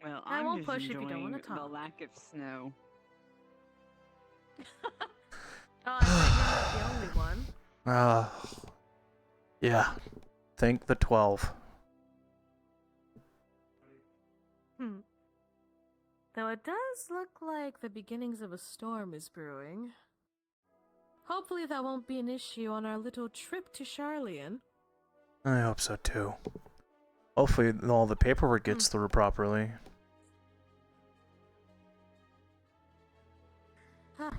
Well, I I'm won't just push if you don't enjoying want to the talk. lack of snow. Oh, I bet you're not the only one. Yeah. Think the 12. Though it does look like the beginnings of a storm is brewing. Hopefully that won't be an issue on our little trip to Charlian. I hope so too. Hopefully all the paperwork gets through properly. Yes,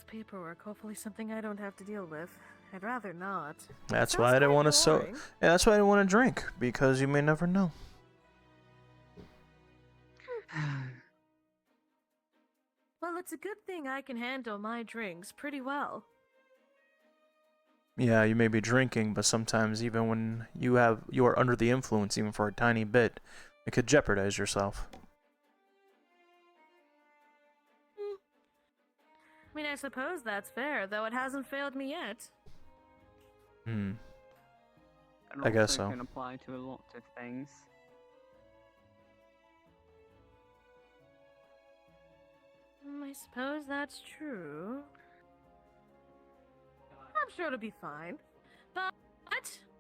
paperwork. Hopefully something I don't have to deal with. I'd rather not. That's why I didn't want to Yeah, that's why I didn't want to drink, because you may never know. Well, it's a good thing I can handle my drinks pretty well. Yeah, you may be drinking, but sometimes even when you are under the influence, even for a tiny bit, it could jeopardize yourself. I mean, I suppose that's fair, though it hasn't failed me yet. I guess so. Can apply to a lot of things. I suppose that's true. I'm sure it'll be fine. But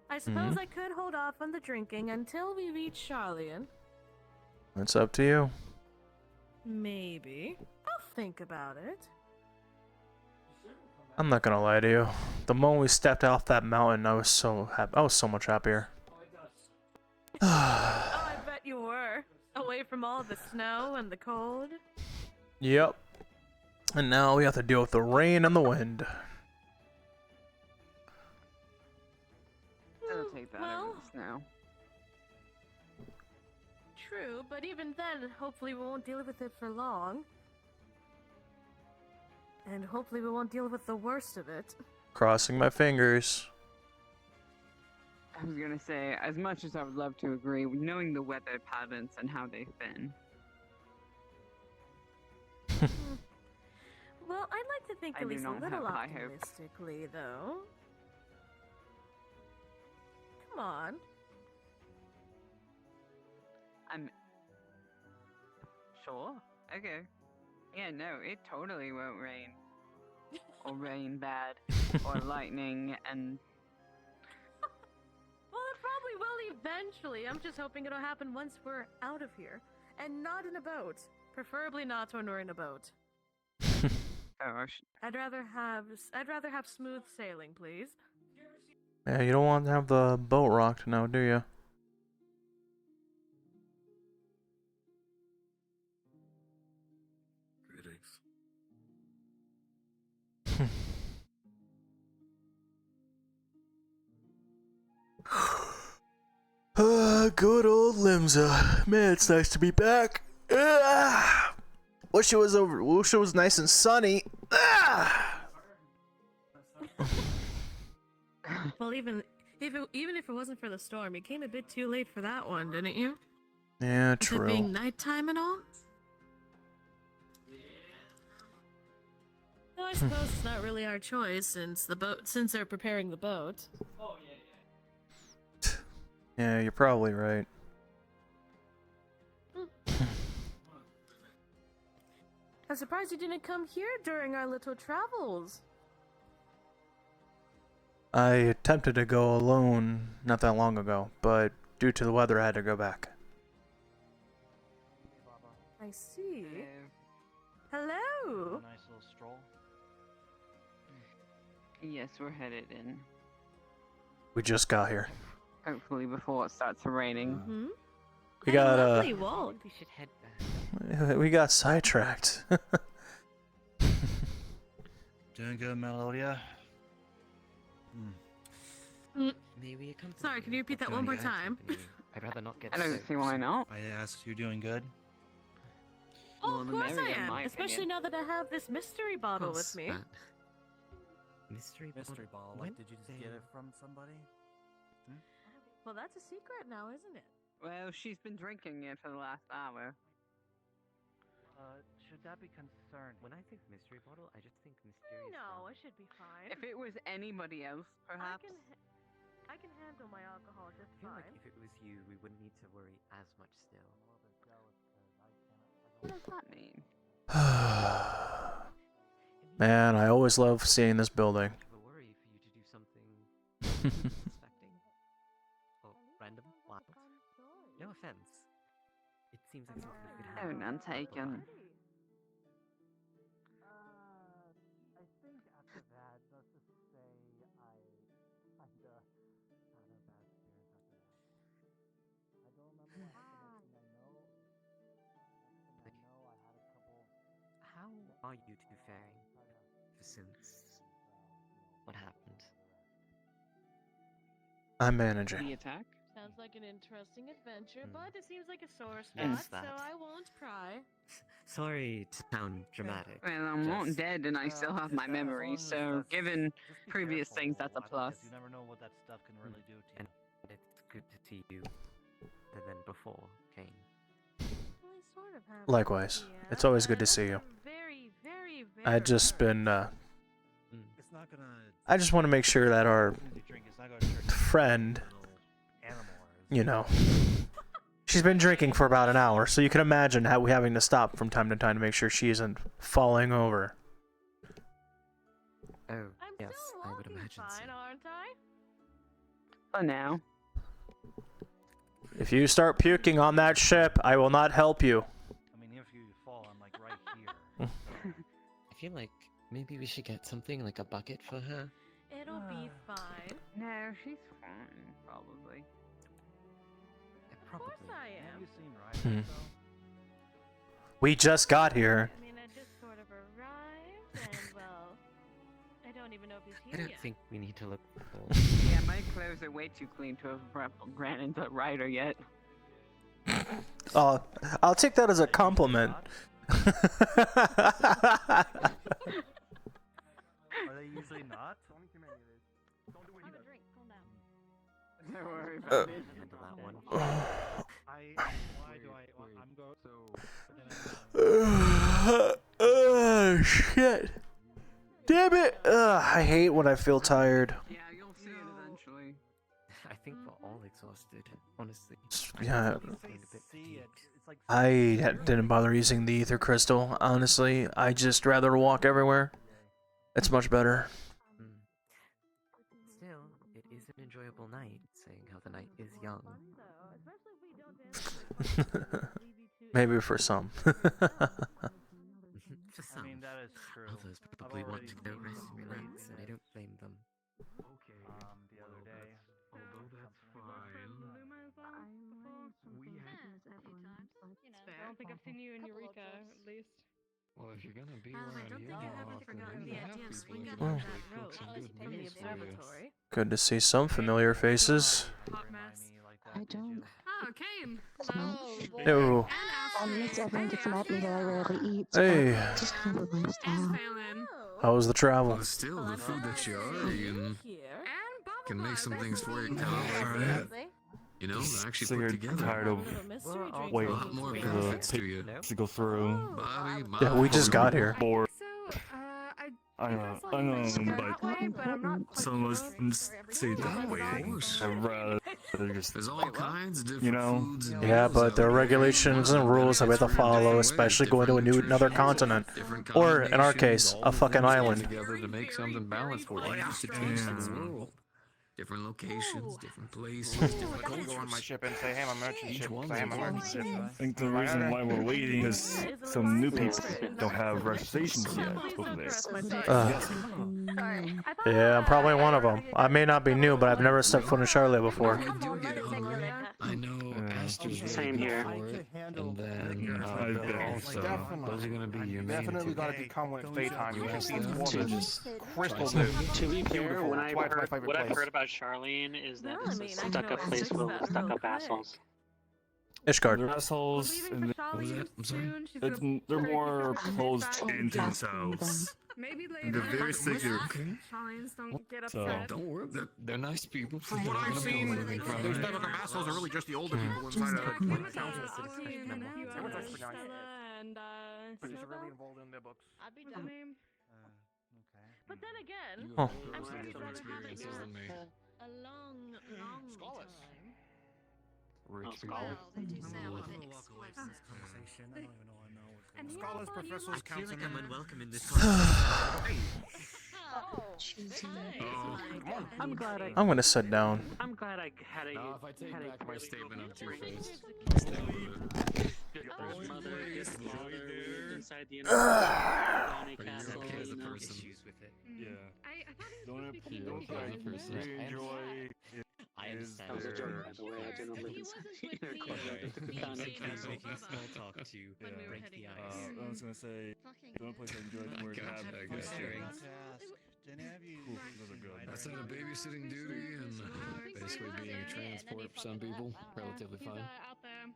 I suppose I could hold off on the drinking until we reach Charlian. It's up to you. Maybe. I'll think about it. I'm not gonna lie to you. The moment we stepped off that mountain, I was so happy. I was so much happier. Oh, I bet you were. Away from all the snow and the cold. Yep. And now we have to deal with the rain and the wind. I'll take that over the snow. True, but even then, hopefully we won't deal with it for long. And hopefully we won't deal with the worst of it. Crossing my fingers. I was gonna say, as much as I would love to agree, knowing the weather patterns and how they've been. Well, I'd like to think at least a little high hopes. optimistically, though. Come on. I'm sure. Okay. Yeah, no, it totally won't rain. Or rain bad. Or lightning and... Well, it probably will eventually. I'm just hoping it'll happen once we're out of here. And not in a boat. Preferably not when we're in a boat. I'd rather have smooth sailing, please. Yeah, you don't want to have the boat rocked now, do you? Good old Limsa. Man, it's nice to be back. Wish it was nice and sunny. Well, even if it wasn't for the storm, you came a bit too late for that one, didn't you? Yeah, With true. it being nighttime and all? No, I suppose it's not really our choice since they're preparing the boat. Yeah, you're probably right. I'm surprised you didn't come here during our little travels. I attempted to go alone not that long ago, but due to the weather, I had to go back. I see. Hello. Nice little stroll. Yes, we're headed in. We just got here. Hopefully before it starts raining. We got lovely walk. We should head back. we got sidetracked. Doing good, Melodia. Maybe Sorry, can you repeat that one more time? I'd rather not get I don't see why not. I asked, you're doing good? Oh, of course I am. Especially now that I have this mystery bottle with me. Mystery ball. When Like, did you just get it from somebody? Well, that's a secret now, isn't it? Well, she's been drinking it for the last hour. Should that be concerned? When I think mystery bottle, I just think mysterious. No, I should be fine. If it was anybody else, perhaps. I can handle my alcohol just I feel fine. like if it was you, we wouldn't need to worry as much still. What does that mean? Man, I always love seeing this building. Much of a worry for you to do something unsuspecting or random, wild. No offense. It seems like something that could Oh, happen. none taken. I think after that, let's just say I kinda had a bad experience after that. I don't remember what happened next thing I know. I had a couple. How are you two faring since what happened? I'm managing. The attack? Sounds like an interesting adventure, Hmm. but it seems like a sore Yes, spot, so that. I won't pry. Sorry to sound dramatic. Well, I'm not just- dead and I still have my memory, so given previous things, that's a plus. You never know what that stuff can really do to you. And it's good to see you better than before, Kane. Well, I sort of have an Likewise. idea, It's always good to but see I'm you. Very, very, very I just worried. been, It's not gonna. I just want to make sure that our Drink. It's not gonna turn you friend, into a little animal or you know, she's been drinking for about an hour, so you can imagine how we having to stop from time to time to make sure she isn't falling over. Oh, I'm yes, still I would walking imagine fine, so. aren't I? For now. If you start puking on that ship, I will not help you. I mean, if you fall, I'm like right here. I feel like maybe we should get something like a bucket for her. It'll be fine. No, she's fine, probably. Of Probably. course I Have am. you seen Ryder, though? We just got here. I mean, I just sort of arrived, and well, I don't even know if he's I here don't yet. think we need to look for. Yeah, my clothes are way too clean to have ran into a rider yet. Oh, I'll take that as a compliment. Are they usually not? Have a drink, calm down. Don't worry about it. Handle that one. Why do I'm go. Shit. Damn it. I hate when I feel tired. Yeah, you'll see it eventually. I think we're all exhausted, honestly. Yeah. I'm a bit See it. fatigued. It's like I didn't bother using the ether crystal, honestly. I just rather walk everywhere. It's much better. Hmm. Still, it is an enjoyable night, saying how the night is young. Maybe for some. For I some, mean, that is true. others I've probably want already to go seen rest and some relax, ladies, and I don't blame them. the other day. Although that's fine, we had. I don't think I've seen you in Eureka, at least. Well, if you're gonna be I around don't think here you haven't often, forgotten we the have idea of people swinging that on Oh. that actually road cook some good from the meals for you. observatory. Good to see some familiar faces. Hot Remind mess. me like that, I did don't. you? Oh, Kane. Smart. Ew. Miss Evelyn gets mad at me that I rarely eat. Hey. But just kind of my And style. Phelan. How was the travel? But still, the food that you are eating Here. And blah, can blah, make blah. some That's things for you. cool. You know, they're actually So put you're together. tired of Little mystery Well, drink wait A for lot you more to benefits drink. to you. No? to go through. Bobby, Yeah, we just got here. I Bored. think so, I I think know, that's I like know, that but way, but I'm not quite some of us sure. say that Of waiting. course. I'd rather just There's all kinds of different You know? foods and Yeah, meals but out there are there. regulations and rules that we have to Different follow, ways, especially going to different another nutrition, continent. different Or, in our combinations, case, all a the fucking things come island. together to make something balanced for what you used to taste in this Yeah. world. Different locations, different places, I different can go on my cultures. ship and say, hey, I'm a merchant Each ship. one's Say, I'm a a merchant ship. I think the reason why we're waiting is some new people don't have reservations yet over there. Yeah, I'm probably one of them. I may not be new, but I've never stepped foot in Charlotte before. When I do get hungry, I know Aster's really Same good here. for it. And then I've Bill been, also. definitely. Those are gonna be your main Definitely two. gotta become when it's daytime. You can see its To waters. just Crystal try blue. To be fair, Beautiful. when That's why it's my favorite what I've place. heard about Charlene is that No, it's I a mean, I can stuck-up always place fix full that of stuck-up real quick. assholes. Ishgard. they're assholes, and Leaving for was Charlene that? I'm sorry? soon. She's it's, gonna they're try to more keep her closed back. into themselves. Maybe And they're later. very secretive. Okay. Charlene's don't get So- upset. Don't worry, they're nice people. From what I've seen, those stuck-up assholes are really just the older people inside Talk of to like, with council. Aki and a few Everyone's others. like pronounced. Stella and But it's Silva? really involved in their books. I'd be What's his down. name? Okay. But then again, Oh. I'm Way sure different you'd rather have it experiences than me. a long, long Scholars. time. rich people. scholars. They do sound I'm a gonna bit walk away from this conversation. I don't even know what I know. And here Scholars, I thought you professors, were- I feel like I'm councilmen. unwelcome in this conversation. I'm glad I. I'm gonna sit down. I'm glad I had a. No, if I take had a back my really statement, I'm good two-faced. brain. I'll stick with it. His mother, his father lived inside the Are Inner you Castle. okay as a You know. person? Issues with it. Yeah. I thought he was Don't supposed to be don't okay, Canadian. person. we enjoy it. I Is understand. That was a joke, there- by the way. I didn't live He inside wasn't the with Inner me. Castle. Just took the town He into was Just with making Bubba. small talk to When we were break heading the out. ice. I was gonna say, the only place I enjoyed where it Gotcha, had I fun guess. things. Cool. Those are good. That's not a babysitting duty, and basically being a transport for some people, relatively He's fine. out there.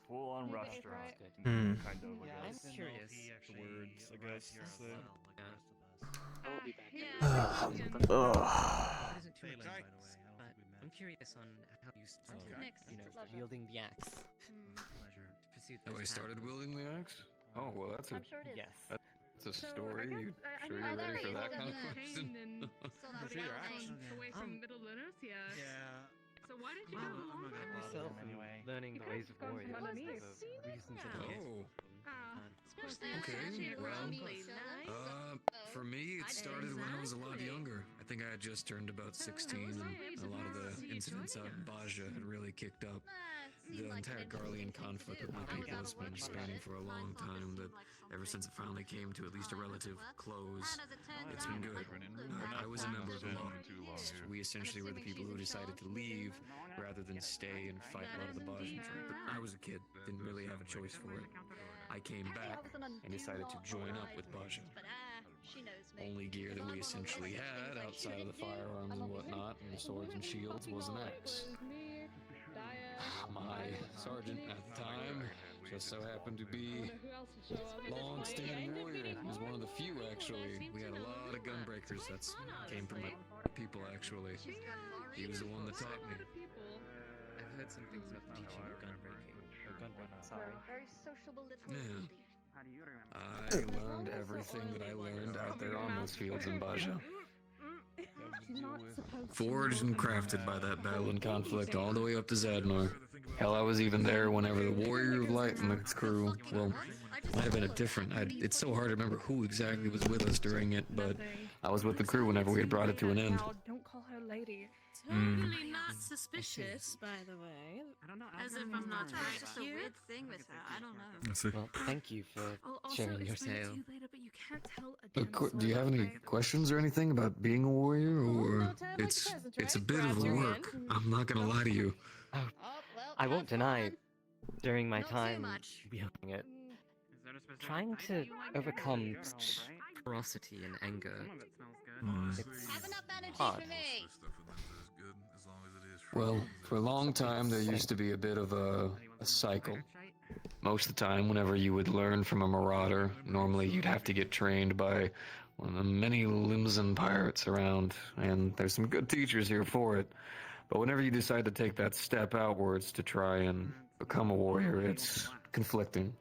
Full on He's restaurant. right. Hmm. Kind of, I I'm guess. curious. The words, I guess. to say. I will be back. Ugh. It isn't too much advice, but I'm curious on how you started, wielding the axe. To pursue How I this started path. wielding the axe? Oh, well, that's a Yes. that's a story. You sure you're ready for that kind of question? Away from Middle Venetia. So why did you go along with Myself anyway. learning the ways of Because warriors one of is these. the reasons that I Oh. Okay, Well, for me, it started when I was a lot younger. I think I had just turned about 16, and a lot of the incidents out in Baja had really kicked up. The entire Garlean conflict with my people has been spanning for a long time, but ever since it finally came to at least a relative close, it's been good. I was a member of the law. We essentially were the people who decided to leave rather than stay and fight a lot of the Bajan tribe. But I was a kid, didn't really have a choice for it. I came back and decided to join up with Baja. Only gear that we essentially had outside of the firearms and whatnot, and the swords and shields, was an axe. My sergeant at the time just so happened to be long-standing warrior. He was one of the few, actually. We had a lot of gun breakers. That's came from my people, actually. He was the one that taught me. I've heard some things about the teaching of gun breaking. Or gun breaking, sorry. Yeah. I learned everything that I learned out there on those fields in Baja. Forged and crafted by that battle and conflict all the way up to Zadnor. Hell, I was even there whenever the Warrior of Light and its crew, well, might have been a different, it's so hard to remember who exactly was with us during it, but I was with the crew whenever we had brought it to an end. Don't call her lady. Totally not suspicious, by the way. I don't know. As if I'm not right Just a here. weird thing with her. I don't know. Well, thank you for I'll sharing your explain it tale. to you later, but you can't tell a Do you have any questions or anything about being a warrior, or it's a bit of a work? I'm not gonna lie to you. I won't deny, during my time wielding it, trying to overcome ferocity and anger, it's hard. Well, for a long time, there used to be a bit of a cycle. Most of the time, whenever you would learn from a marauder, normally you'd have to get trained by one of the many Limsan pirates around, and there's some good teachers here for it. But whenever you decide to take that step outwards to try and become a warrior, it's conflicting.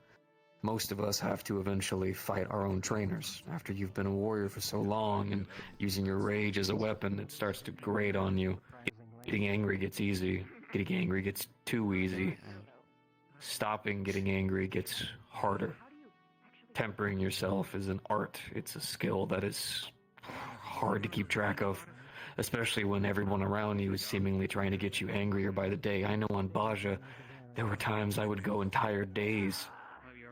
Most of us have to eventually fight our own trainers. After you've been a warrior for so long and using your rage as a weapon, it starts to grate on you. Getting angry gets easy. Getting angry gets too easy. Stopping getting angry gets harder. Tempering yourself is an art. It's a skill that is hard to keep track of, especially when everyone around you is seemingly trying to get you angrier by the day. I know on Baja, there were times I would go entire days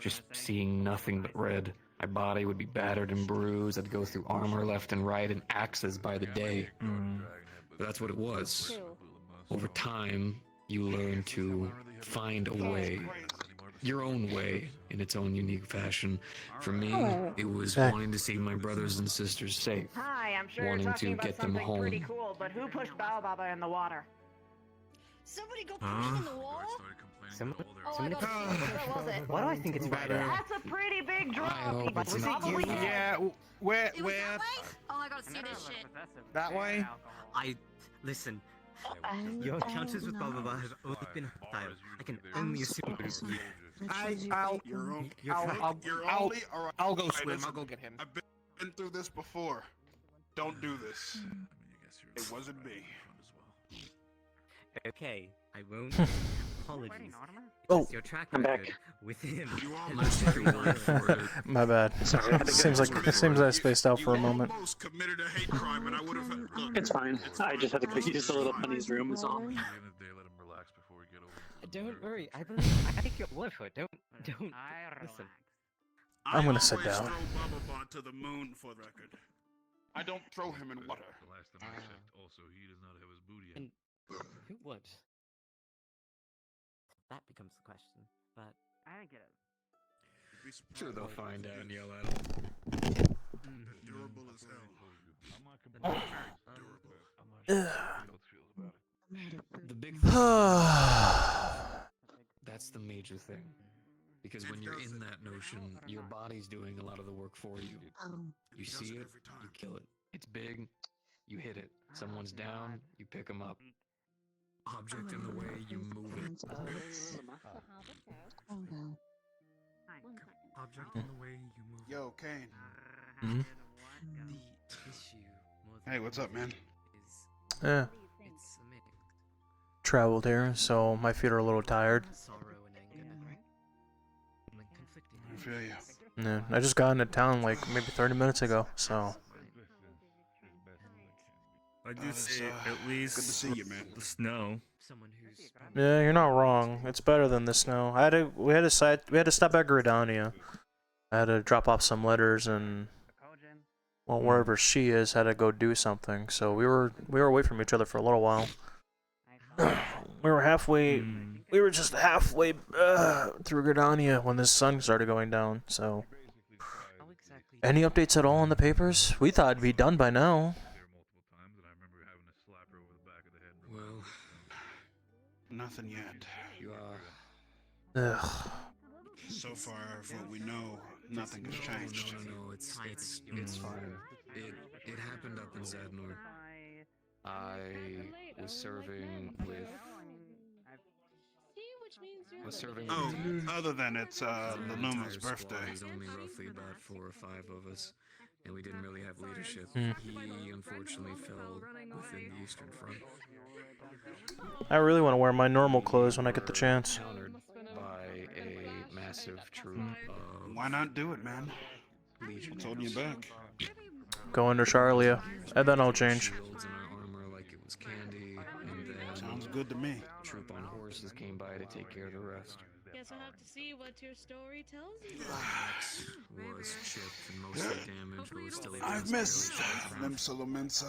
just seeing nothing but red. My body would be battered and bruised. I'd go through armor left and right and axes by the day. But that's what it was. Over time, you learn to find a way. Your own way, in its own unique fashion. For me, it was wanting to see my brothers and sisters safe. Hi, I'm sure wanting you're talking to about get them something pretty home. cool, but who pushed Baobaba in the water? Somebody go push him in the wall? Somebody, What was it? why do I think it's right? That's a pretty big drop. hope it's Was not it you? Yeah, where? It was that way? Oh, I gotta see this shit. That way? Listen. Your encounters with Baba have only been hostile. I can only assume it was you. I'll go swim. I'll go get him. I've been through this before. Don't do this. It wasn't me. Okay, I won't Apologies. Oh. Your track I'm back. record with him. You and almost every went word. for it. My bad. Sorry, I had to Seems get like I spaced out for a moment. You almost committed a hate crime, and I would have. Look, It's fine. I just had to quick use the little bunny's room is all. Don't worry. I take your word for it. Don't. Listen. I'm gonna sit I always down. throw Bubba Bot to the moon for the record. I don't throw him in water. Also, he does not have his booty And who would? That becomes the question. But I get it. Sure, they'll find out and yell at him. Durable as hell. The big that's the major thing. Because when you're in that notion, your body's doing a lot of the work for you. You see it, you kill it. It's big, you hit it. Someone's down, you pick them up. Object in the way, you move it. Object in the way you move. Yo, Kane. Mhm. the issue more Hey, what's up, man? Yeah. it's a mix. Traveled here, so my feet are a little tired. Sorrow and anger. Like conflicting. I feel you. Yeah, I just got into town like maybe 30 minutes ago, so. I do say It's, at least good to see you, man. the snow. Someone who's Yeah, you're not wrong. It's better than the snow. We had to stop at Gridania. I had to drop off some letters and, well, wherever she is, had to go do something. So we were away from each other for a little while. We were just halfway through Gridania when the sun started going down. So, any updates at all on the papers? We thought it'd be done by now. Well, Nothing yet. you are. Ugh. So far, from what we know, nothing has changed. No, it's fine. It happened up in Zadnor. I was serving with. Oh, other than it's Luma's birthday. There's only roughly about 4 or 5 of us, and we didn't really have leadership. Mm. He unfortunately fell within the Eastern Front. I really want to wear my normal clothes when I get the chance. Countered by a massive troop of Why not do it, man? What's holding you back? Go under Charlia, and then I'll change. shields in our armor like it was candy, and then Sounds good to me. a troop on horses came by to take care of the rest. Guess I'll have to see what your story tells you. Was chipped and mostly damaged, but was still able I've to missed barely Limsa Lomensa.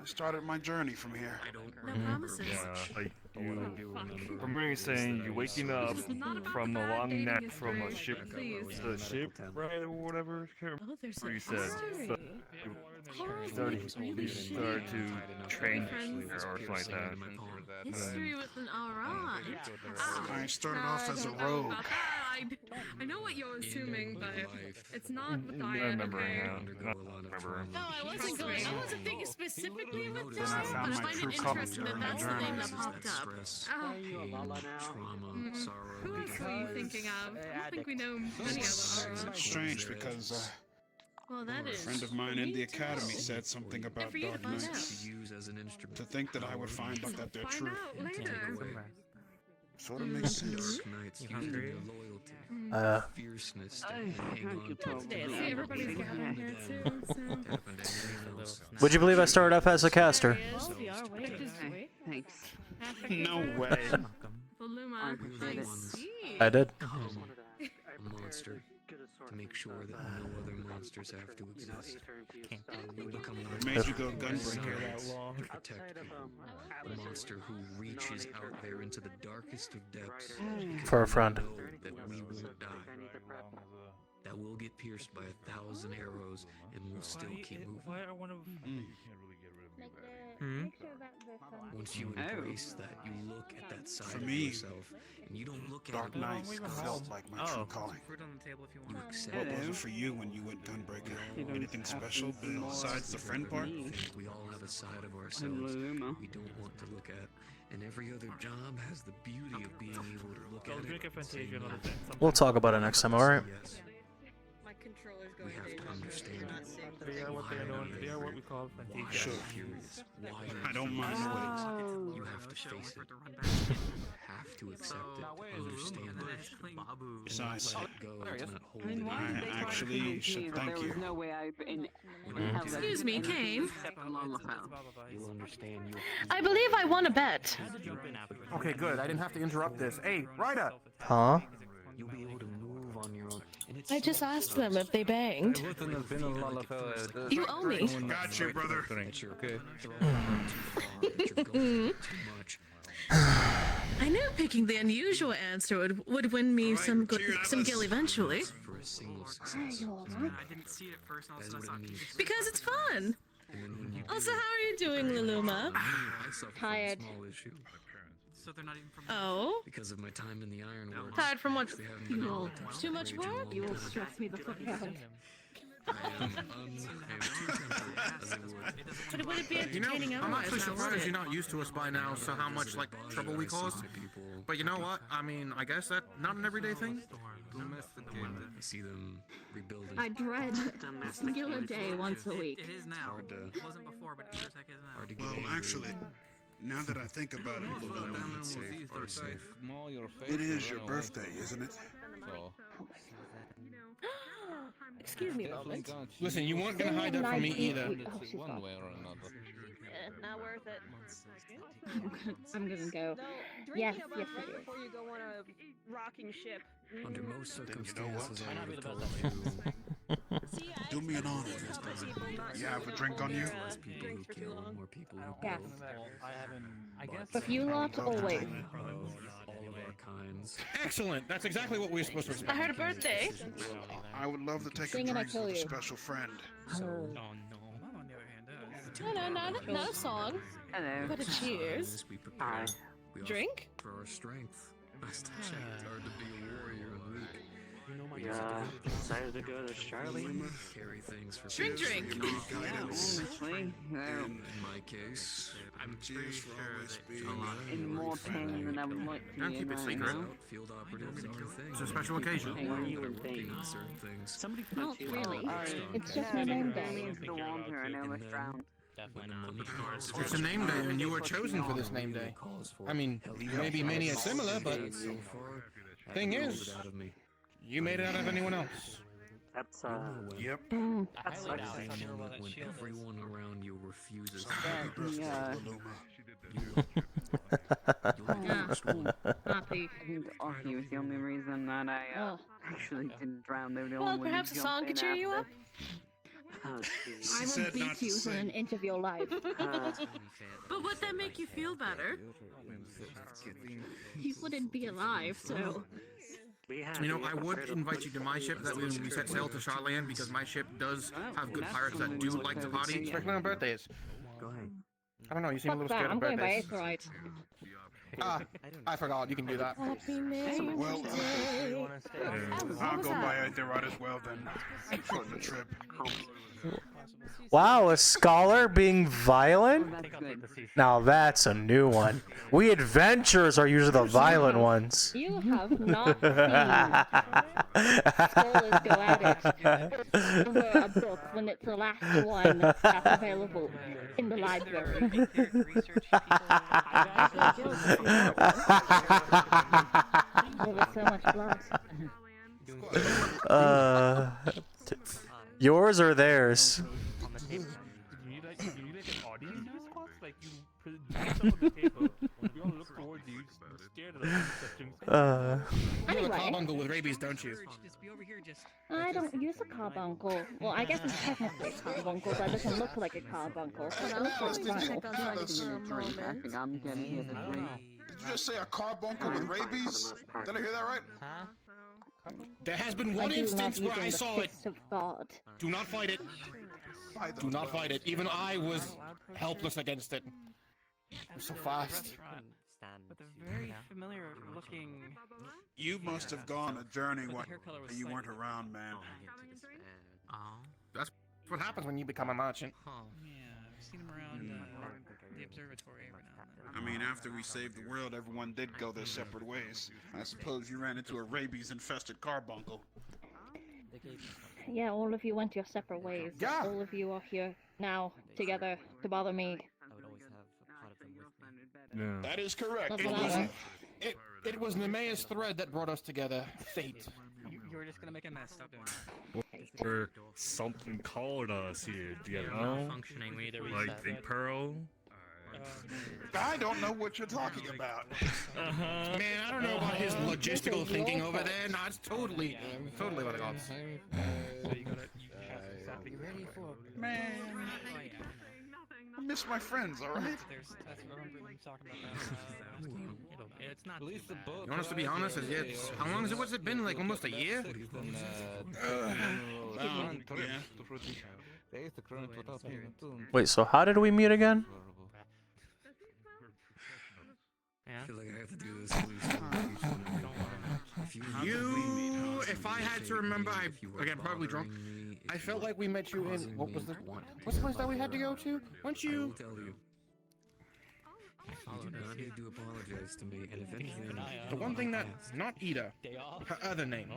I started my journey from here. I don't No remember promises. Yeah, like But what I you. do remember Remember you is saying that you I waking was up serving Not about from the a bad long dating nap from a history, ship, please. the ship, right, or whatever. Can't Oh, there's remember a you said. history. So, Horrible. started Maybe to train or something like that. history with an alright. I started off as a rogue. I know what you're assuming, but it's not with I diet, remember okay? now. I remember. No, I wasn't thinking specifically with Then I that, found but I my find true it colors interesting that during my that's the name journey. that popped up. Stress, Oh, pain, trauma, sorrow. who else were you thinking of? I don't think we know many It's other strange because Well, that a is. friend of mine in the academy said something about for you to dark find nights. To use as an instrument. To think that I would find out that they're Find true out later. sort of makes sense. Dark nights using their loyalty, Uh, fierceness to hang on to. See, everybody's gathering here too, so. Happened to anyone else. would you believe I started off as a caster? Well, we are waiting. Thanks. No way. Luma, appreciate I it. see. I did. A monster to make sure that no other monsters have to exist. You become What made you go gunbreaker? to protect people. A monster who reaches out there into the darkest of depths because For a we friend. know that we won't die. That we'll get pierced by 1,000 arrows and we'll still keep moving. Why I want to? Once you Oh. embrace that, you look at that side For of me, yourself and you don't look at Dark it. Nights felt like my true calling. You accept What was Hello. it for you when you went gunbreaker? You don't Anything have special to know besides the friend part? me. think we all have a side of I'm ourselves Luma. we don't want to look at, and every other job has the beauty of being able to look at it and say no. We'll talk about it next time, alright? Yes, My controller's we going have to understand it. They are what they know. They are what we call Why Sure. are you furious? Why I don't mind waiting. waiting. You have to face it. You have have to accept it, understand it, Besides, let it go, there he to is. not hold I mean, it why in. did they try to actually convince should me that thank there was you. no way I in Mm. hell Excuse me, anything Kane. except a Lalafell. You'll understand. I believe I won a bet. Okay, good. I didn't have to interrupt this. Hey, Ryder! Huh? You'll be able to move on your own. And it's I just asked them if they banged. You owe me. Got you, brother. I knew picking the unusual answer would win me some gil eventually. For a single success. I didn't see it first, and also I thought Because it's fun. Also, how are you doing, Luluma? Tired. so they're not even from. Oh? Because of my time in the ironworks. Tired from what? they haven't been able to Too much rage work? in You long will time. stress me the fuck out. I am too tempered, as it were. But would it be You know, entertaining I'm otherwise? actually How would surprised it? you're not used to us by now, so how much, like, trouble we cause. But you know what? I mean, I guess that not an everyday thing. I see them rebuilding. I dread a singular day once a week. It is now. Hard to, It wasn't before, but it sure as heck is now. hard to get Well, angry. actually, now that I think about it, Luluma, It's safe, are safe. it is your birthday, isn't it? Excuse me a moment. Listen, you weren't gonna hide that from me either. Not worth it. I'm gonna go. Yes, yes it is. Before you go on a rocking ship. Under most circumstances, I would have told you. Do me an honor this time. You have a drink on you? Less people who kill, more people who Yes. build. But you lot always. All of our kinds. Excellent. That's exactly what we were supposed to expect. I heard a birthday. I would love to take Sing a and I drink kill with a you. special friend. Oh no. Mom, on the other hand, does. No, not a song. Hello. But a cheers. We prepare. We offer Drink? for our strength. Last time it's hard to be a warrior and weak. Yeah, decided to go to Charlie. Carry things for Drink, people. drink. Honestly, In my case, I'm pretty Cheers for sure always that being a lot of in more pain than I would like to Don't be keep in it right secret. now. field operatives are a thing. It's a special occasion. Pain. Were you They're in working pain? on certain things. Somebody Not punch you. really. Alright. It's just my name day. means the water and I was drowned. When the money It's a name day, and you were chosen for this name day. I mean, maybe many are similar, but so far, thing rolled is, it out of me. you made it out of anyone else. That's Yep. that sucks. There's a moment when everyone around you refuses. That the, Happy. I think Aki was the only reason that I Oh. actually didn't drown. They were the Well, only perhaps a ones song jumped could in cheer you after. up. Oh, jeez. I will said not beat to you within an sing. inch of your life. But would that make you feel better? You wouldn't be alive, so. We have You know, we I have would prepared a invite you to my ship that when we set sail to Charland, because my ship does have good pirates that do like to party, especially on birthdays. Go ahead. I don't know, you seem a Fuck little that, scared I'm of going by birthdays. April right. Ah, I forgot, you can do that. Well, I'll go by Eldorado as well then. For the trip. Wow, a scholar being violent? That's good. Now that's a new one. We adventurers are usually the violent ones. You have not seen scholars go at it over a book when it's the last one that's available in the library. There was so much blood. Yours or theirs? You need like an audience response? Like you put yourself on the table, we all look towards you, scared of the questions. You have a Anyway. carbuncle with rabies, don't you? I don't use a carbuncle. Well, I guess it's technically a carbuncle, but it doesn't look like a carbuncle. It looks like vinyl. I think I'm getting here to drink. Did you just say a carbuncle with rabies? Did I hear that right? There has been I one do love instance where using I the saw it. fist of God. Do not fight it. Do not fight it. Even I was helpless against it. It was so fast. With a very familiar looking. You must have gone a journey while you weren't around, man. Oh. That's what happens when you become a merchant. Yeah, I've seen him around the observatory every now and then. I mean, after we saved the world, everyone did go their separate ways. I suppose you ran into a rabies-infested carbuncle. Yeah, all of you went your separate ways. Yeah. All of you are here now, together, to bother me. I would always have a pot of them with me. That is correct. Not It the was, latter. It was Nemea's thread that brought us together. Fate. You were just gonna make a mess. Stop doing that. Or something called us here, do you know? Functioning, we either Like the pearl? I don't know what you're talking about. Man, I don't know about his logistical thinking over there. No, it's totally what it is. Man, I miss my friends, alright? It's not. You want us to be honest? How long has it been? Like almost a year? Wait, so how did we meet again? Yeah. I feel like I have to do this. If I had to remember, again, probably drunk. I felt like we met you in, what's the place that we had to go to? Weren't you? I will tell you. You do not need to apologize to me, and if anything, The one thing that, not Ida, her other name.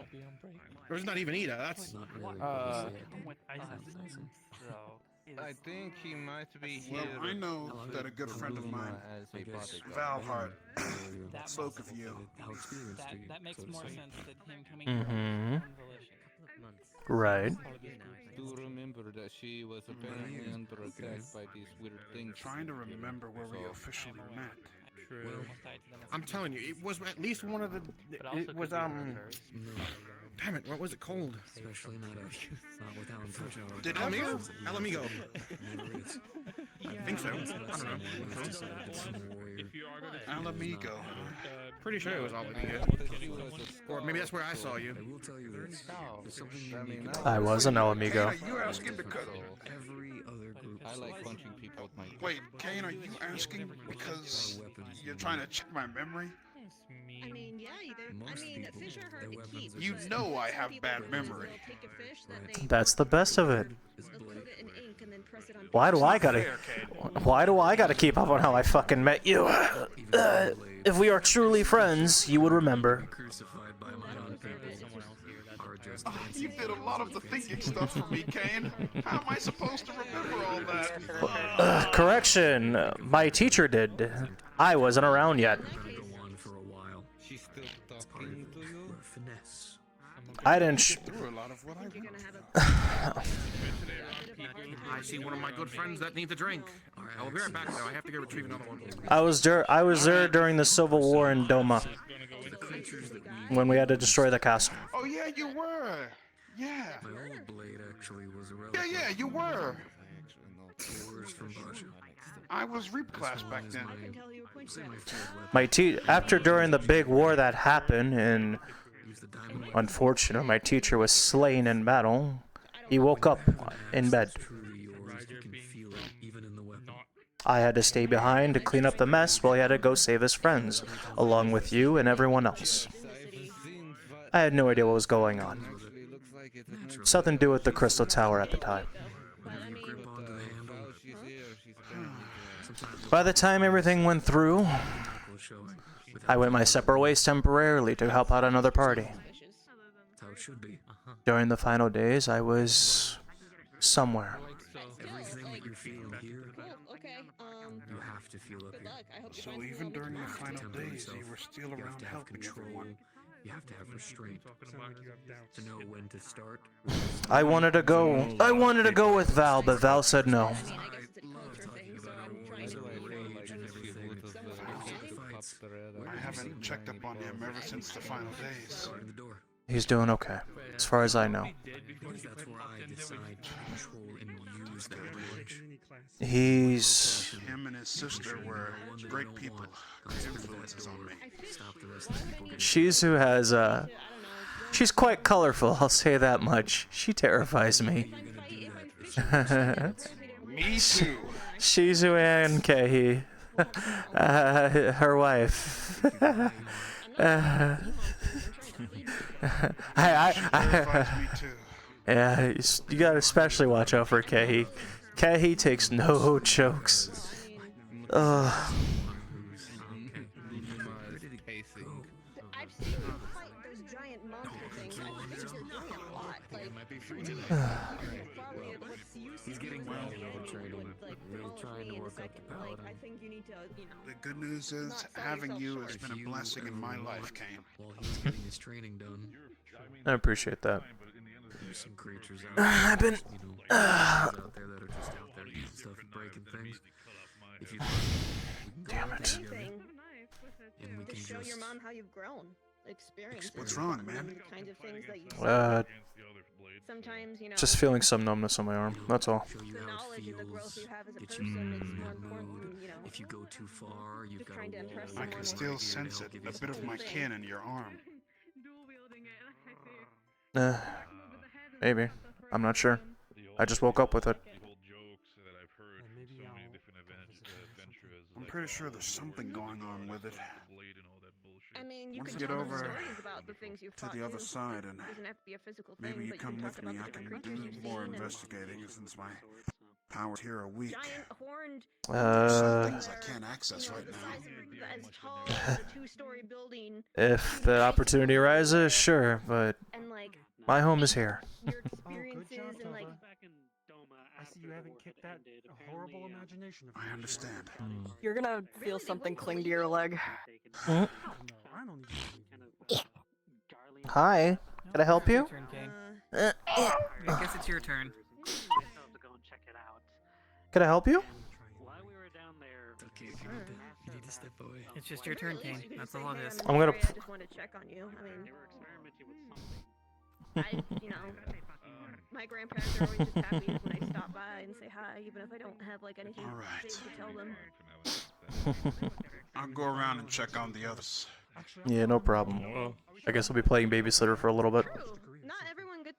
Or it's not even Ida, that's... not really. I think he might be here. Well, I know that a good friend of mine, Valhart, spoke of you. That makes more sense than him coming Mm-hmm. from volition. Right. Do remember that she was apparently under attack by these weird things. Trying to remember where we officially met. I'm telling you, it was at least one of the... It was, Damn it, what was it called? Especially not without intentional. Did Alamigo? I think so. I don't know. Alamigo. Pretty sure it was Alamigo. Or maybe that's where I saw you. I will tell you this. There's something I was an Alamigo. Are you asking because... every other group. I like punching people with my... Wait, Kane, are you asking because you're trying to check my memory? I mean, yeah, fish are hard to keep. You know I have bad memory. That's the best of it. Why do I gotta keep up on how I fucking met you? If we are truly friends, you would remember. You did a lot of the thinking stuff for me, Kane. How am I supposed to remember all that? Correction, my teacher did. I wasn't around yet. She's still talking to you? Finesse. I didn't. Through a lot of what I I see one of my good friends that needs a drink. I'll be right back though. I have to go retrieve another one. I was there during the Civil War in Doma, when we had to destroy the castle. Oh yeah, you were. Yeah. My old blade actually was a relic. Yeah, you were. Yours from Baja. I was Reap class back then. After during the big war that happened, and unfortunately, my teacher was slain in battle. He woke up in bed. I had to stay behind to clean up the mess while he had to go save his friends, along with you and everyone else. I had no idea what was going on. Something to do with the Crystal Tower at the time. By the time everything went through, I went my separate ways temporarily to help out another party. During the final days, I was somewhere. Everything that you're feeling here, you have to feel up here. So even during the final days, you were still You have around to have helping control. everyone. You have to have restraint to know when to start. I wanted to go with Val, but Val said no. I haven't checked up on him ever since the final days. He's doing okay, as far as I know. That's where I decide to control and use that knowledge. He's... Him and his sister were great people. Influences on me. Shizu has, she's quite colorful, I'll say that much. She terrifies me. Me too. Shizu and Kehi. Her wife. Yeah, you gotta especially watch out for Kehi. Kehi takes no jokes. Ugh. He's getting well. Real trying to me in a work up second. the Like, I paladin. think you need to, you know. The good news is not sell having yourself you short. has been a If you blessing in my ever life, want, Kane. while he's getting his training done, I appreciate that. there's some creatures out I've there, been. creatures out there that are just out there using stuff and breaking things. If you Damn it. Anything and we to can show your just mom how you've grown. Experience. What's wrong, man? The kinds of things that you sometimes, you know. Just feeling some numbness on my arm. That's all. show you The how it knowledge and the growth you feels, have as a get person you in is that more mood. important, you know. If you go too far, you've Just got trying to a impress wall I can someone still right here to sense help it. give A you bit of my thing. kin in your arm. Maybe. I'm not sure. I just woke up with it. I'm pretty sure there's something going on with it. I mean, you Once can you get tell them over stories about the things you've to fought the other too. side and It doesn't have to be a physical thing, maybe you but come can talk with about me, the I different can creatures do you've more seen and investigating since my powers here are weak. giant horned. There's some things I can't access right The now. size of as tall as a two-story building. If the opportunity arises, sure, but And like my home is here. your experiences and like. I see you haven't kicked that horrible imagination of I understand. You're gonna feel something cling to your leg. Mm. Hi, can I help you? Turn, Kane. Uh, I guess it's your turn. Can I help you? Okay, if you need to step away. It's just your turn, Kane. That's all it is. I'm gonna. I just wanted to check on you. I mean, you know, my grandparents are always just happy when I stop by and say hi, even if I don't have like anything big to tell them. I'll go around and check on the others. Yeah, no problem. I guess I'll be playing babysitter for a little bit. True. Not everyone gets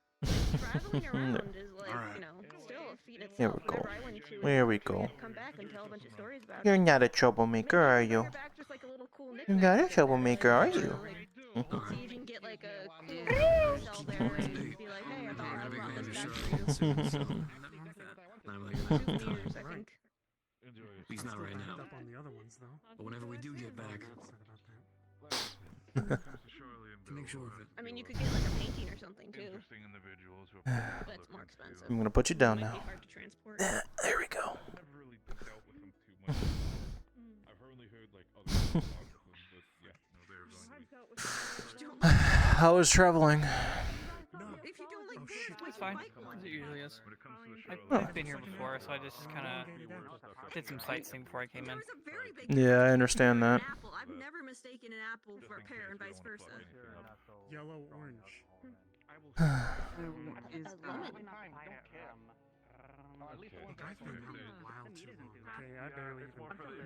traveling around is like, you know, still a feat itself. Here we go. Whenever I went to There we go. come back and tell a bunch of stories about You're it. not a troublemaker, are you? Back just like a little cool You're not a troublemaker, are you? See if you can get like a cool cell there and be like, hey, I thought I brought this back for you. Souvenirs, I think. He's not right now. Up on the other ones, though. But whenever we do get back, to make sure of it. I mean, you could get like a painting or something too. That's more expensive. I'm gonna put you down Might now. be hard to transport. There we go. How was traveling? If you don't like this, It's fine. As it usually is. Oh. I've been here before, so I just kind of did some sightseeing before I came in. Yeah, I understand that. Apple. I've never mistaken an apple for a pear and vice versa. Yellow, orange.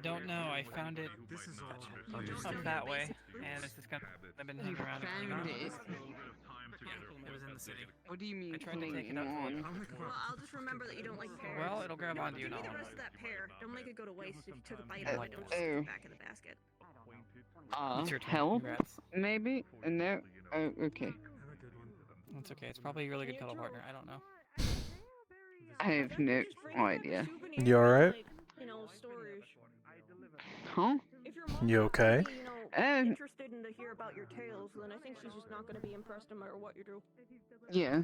Don't know. I found it This is all. up that way, and it's just kind of. I've been hanging around. Found it? Yeah, it was in the city. What do you mean? I tried to take it out for you. Well, I'll just remember that you don't like pears. Well, it'll grab onto you Give me now. the rest of that pear. Don't make it go to waste if you took a bite of it. Don't just stick Oh. it back in the basket. It's your turn. Help? Congrats. Maybe? No? Oh, okay. That's okay. It's probably a really good cuddle partner. I don't know. I have no idea. You alright? You know, storage. Huh? If your mom You okay? you know, Um, interested in to hear about your tales, then I think she's just not going to be impressed no matter what you do. yeah.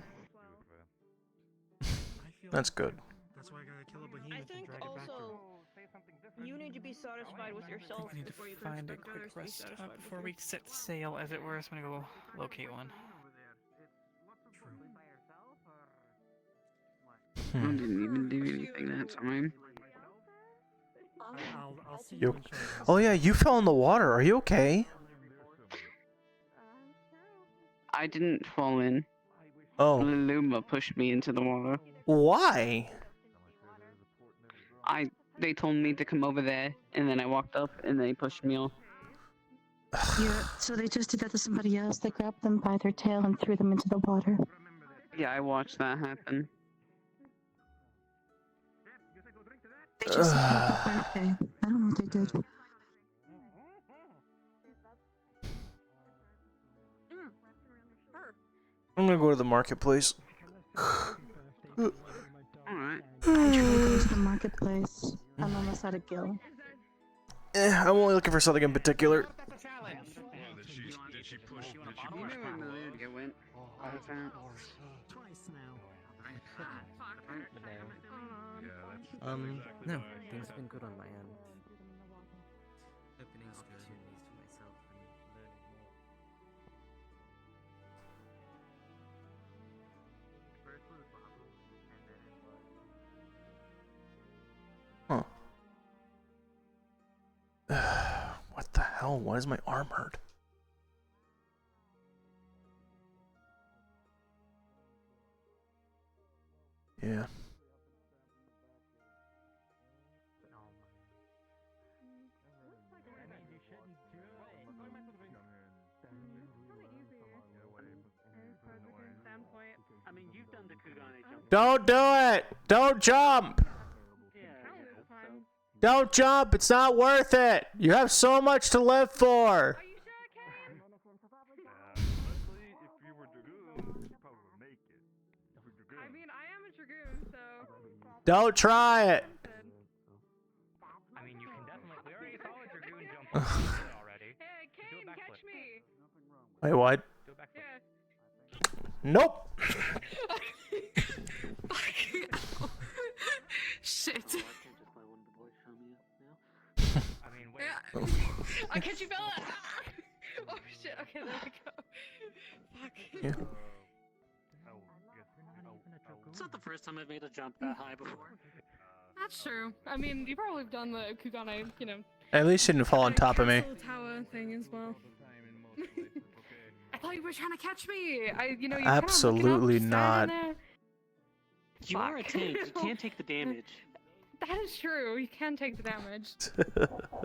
That's good. That's why I gotta kill a I behemoth think and drag it back also you need to be satisfied with yourself I need to before you can find a expect quick others to be rest satisfied stop with before you. we set sail, as it were. So I'm gonna go locate one. I didn't even do anything that time. I'll see you You. in short. Oh yeah, you fell in the water. Are you okay? I didn't fall in. Oh. Luma pushed me into the water. Why? They told me to come over there, and then I walked up, and they pushed me off. Yeah, so they just did that to somebody else. They grabbed them by their tail and threw them into the water. Yeah, I watched that happen. They just said happy birthday. I don't know what they did. I'm gonna go to the marketplace. Alright. I'm trying to go to the marketplace. I'm almost out of gil. I'm only looking for something in particular. You know where Melodia went? No, things have been good on my end. Opening opportunities for myself and learning more. First was Babu, and then it was. Huh. What the hell? Why does my arm hurt? Yeah. I mean, you've done the Kugane jump. Don't do it! Don't jump! Don't jump! It's not worth it! You have so much to live for! I mean, I am a Dragoon, so. Don't try it! I mean, you can definitely. We already saw a Dragoon jump already. Hey, Kane, catch me! Wait, what? Yeah. Nope! Shit. I mean, wait. I catch you, Bella! Oh shit, okay, there we go. Fuck. Yeah. It's not the first time I've made a jump that high before. That's true. I mean, you probably have done the Kugane, you know. At least you didn't fall on top of me. Castle tower thing as well. I thought you were trying to catch me. You know, you Absolutely not. You are a tank. You can't take the damage. That is true. You can take the damage.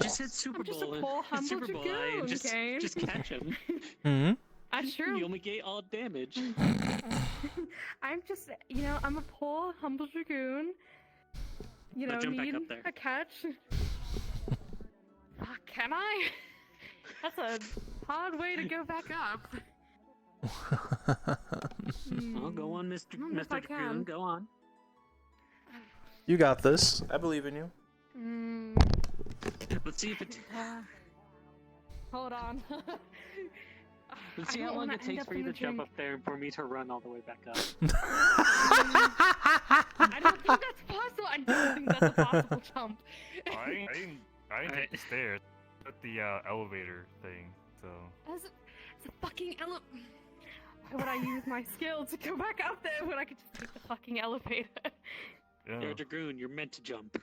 Just hit Super I'm just a Bowl. poor, humble Super Bowl Dragoon, and Kane. just catch him. Hmm? That's true. You only get all damage. I'm just, you know, I'm a poor, humble Dragoon. You know, jump back need up there. a catch. Can I? That's a hard way to go back up. Oh, go on, Mr. I don't know if I Mr. can. Dragoon. Go on. You got this. I believe in you. Let's see if it. Hold on. Let's see I how don't long wanna it end takes up for you in to the jump drink. up there and for me to run all the way back up. I don't think that's possible. I don't think that's a possible jump. I ain't take the stairs. At the elevator thing, so. It's a fucking Why would I use my skill to go back up there when I could just take the fucking elevator? You're a Dragoon. You're meant to jump.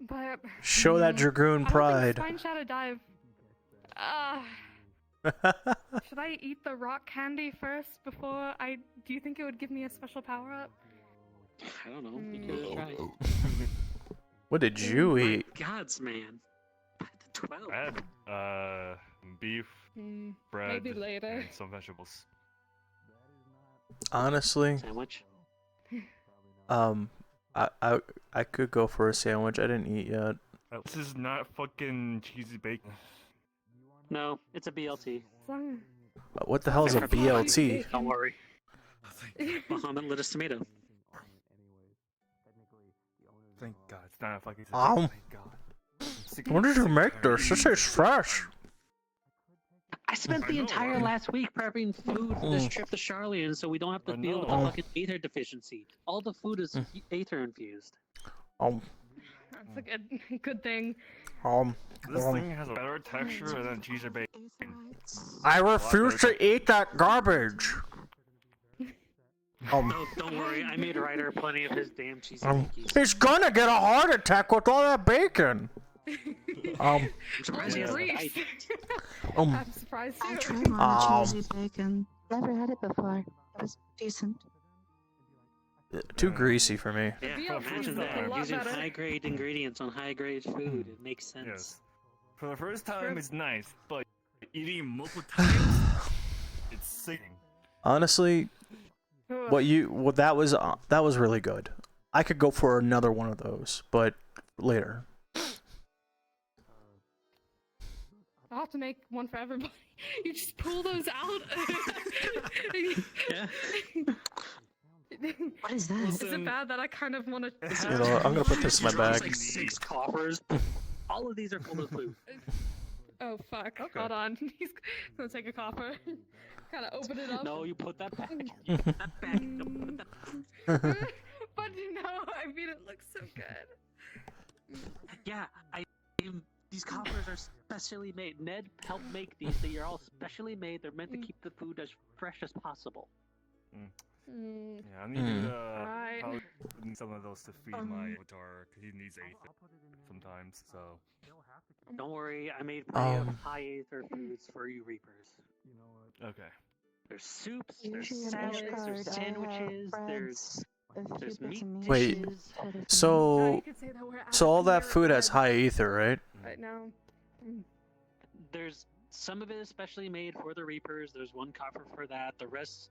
But Show that Dragoon pride. Spine Shadow Dive. Should I eat the rock candy first before I? Do you think it would give me a special power up? I don't know. You could try. What did you eat? Gods, man. 12. I had beef, bread, maybe later. and some vegetables. Honestly, Sandwich. I could go for a sandwich. I didn't eat yet. This is not fucking cheesy bacon. No, it's a BLT. What the hell is a BLT? Don't worry. Muhammad lit his tomato. Thank God, it's not a fucking. Thank God. When did you make this? This is fresh. I spent the entire last week prepping food for this trip to Charlian so we don't have to deal with the fucking Aether deficiency. All the food is Aether infused. That's a good thing. This thing has a better texture than cheesy bacon. I refuse to eat that garbage. Don't worry, I made Ryder plenty of his damn cheesy cookies. He's gonna get a heart attack with all that bacon. I'm surprised he hasn't died. I'm surprised I too. tried one cheesy bacon. Never had it before. It was decent. Too greasy for me. Yeah, imagine that. Using high-grade ingredients on high-grade food. It makes sense. Yes. For the first time, it's nice, but eating multiple times, it's sickening. Honestly, that was really good. I could go for another one of those, but later. I'll have to make one for everybody. You just pull those out. Yeah. What is that? Is it bad that I kind of want to? You know what, I'm gonna put this in my Drops bag. like 6 coppers. All of these are full of food. Oh fuck! Okay. Hold on. He's gonna take a copper. Kind of open it up. No, you put that back. You put that back. Don't put that back. But I mean, it looks so good. Yeah, these coppers are specially made. Ned helped make these. They are all specially made. They're meant to keep the food as fresh as possible. Yeah, I need probably need some of those to feed my avatar, because he needs aether sometimes, so... Don't worry, I made plenty of high aether foods for you Reapers. Okay. There's soups, there's salads, there's sandwiches, there's meat dishes. Wait, so all that food has high ether, right? Right now. There's some of it is specially made for the Reapers. There's one copper for that. The rest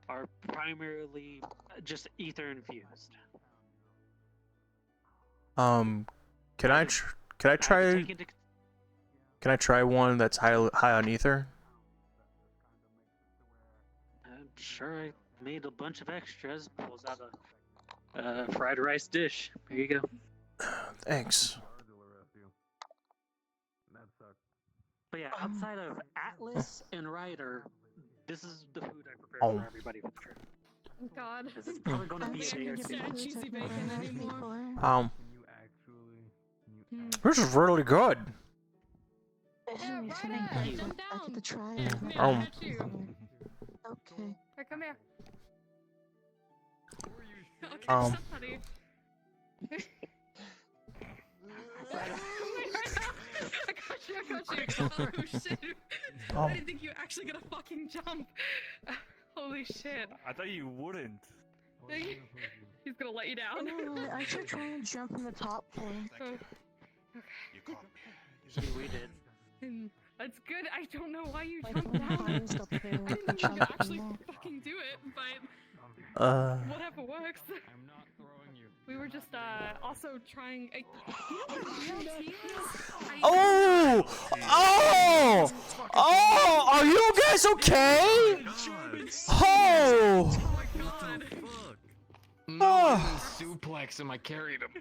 are primarily just ether infused. Can I try one that's high on ether? Sure, I made a bunch of extras. Pulls out a fried rice dish. Here you go. Thanks. But yeah, outside of Atlas and Ryder, this is the food I prepared for everybody for the trip. God. This is probably going to be a day or two. Cheesy bacon anymore. This is really good. Yeah, Jump down. I get to try Here, it. I got you. Okay. Here, come here. Okay, Um. somebody. I got you. Oh shit. I didn't think you were actually gonna fucking jump. Holy shit. I thought you wouldn't. He's gonna let you down. No, I should try and jump from the top floor. Okay. You caught me. We did. That's good. I don't know why you jumped down. I didn't think you could actually fucking do it, but whatever works. I'm not throwing you. We were just also trying. You know what BLT is? Oh! Are you guys okay? Oh! No, suplex him. I carried him.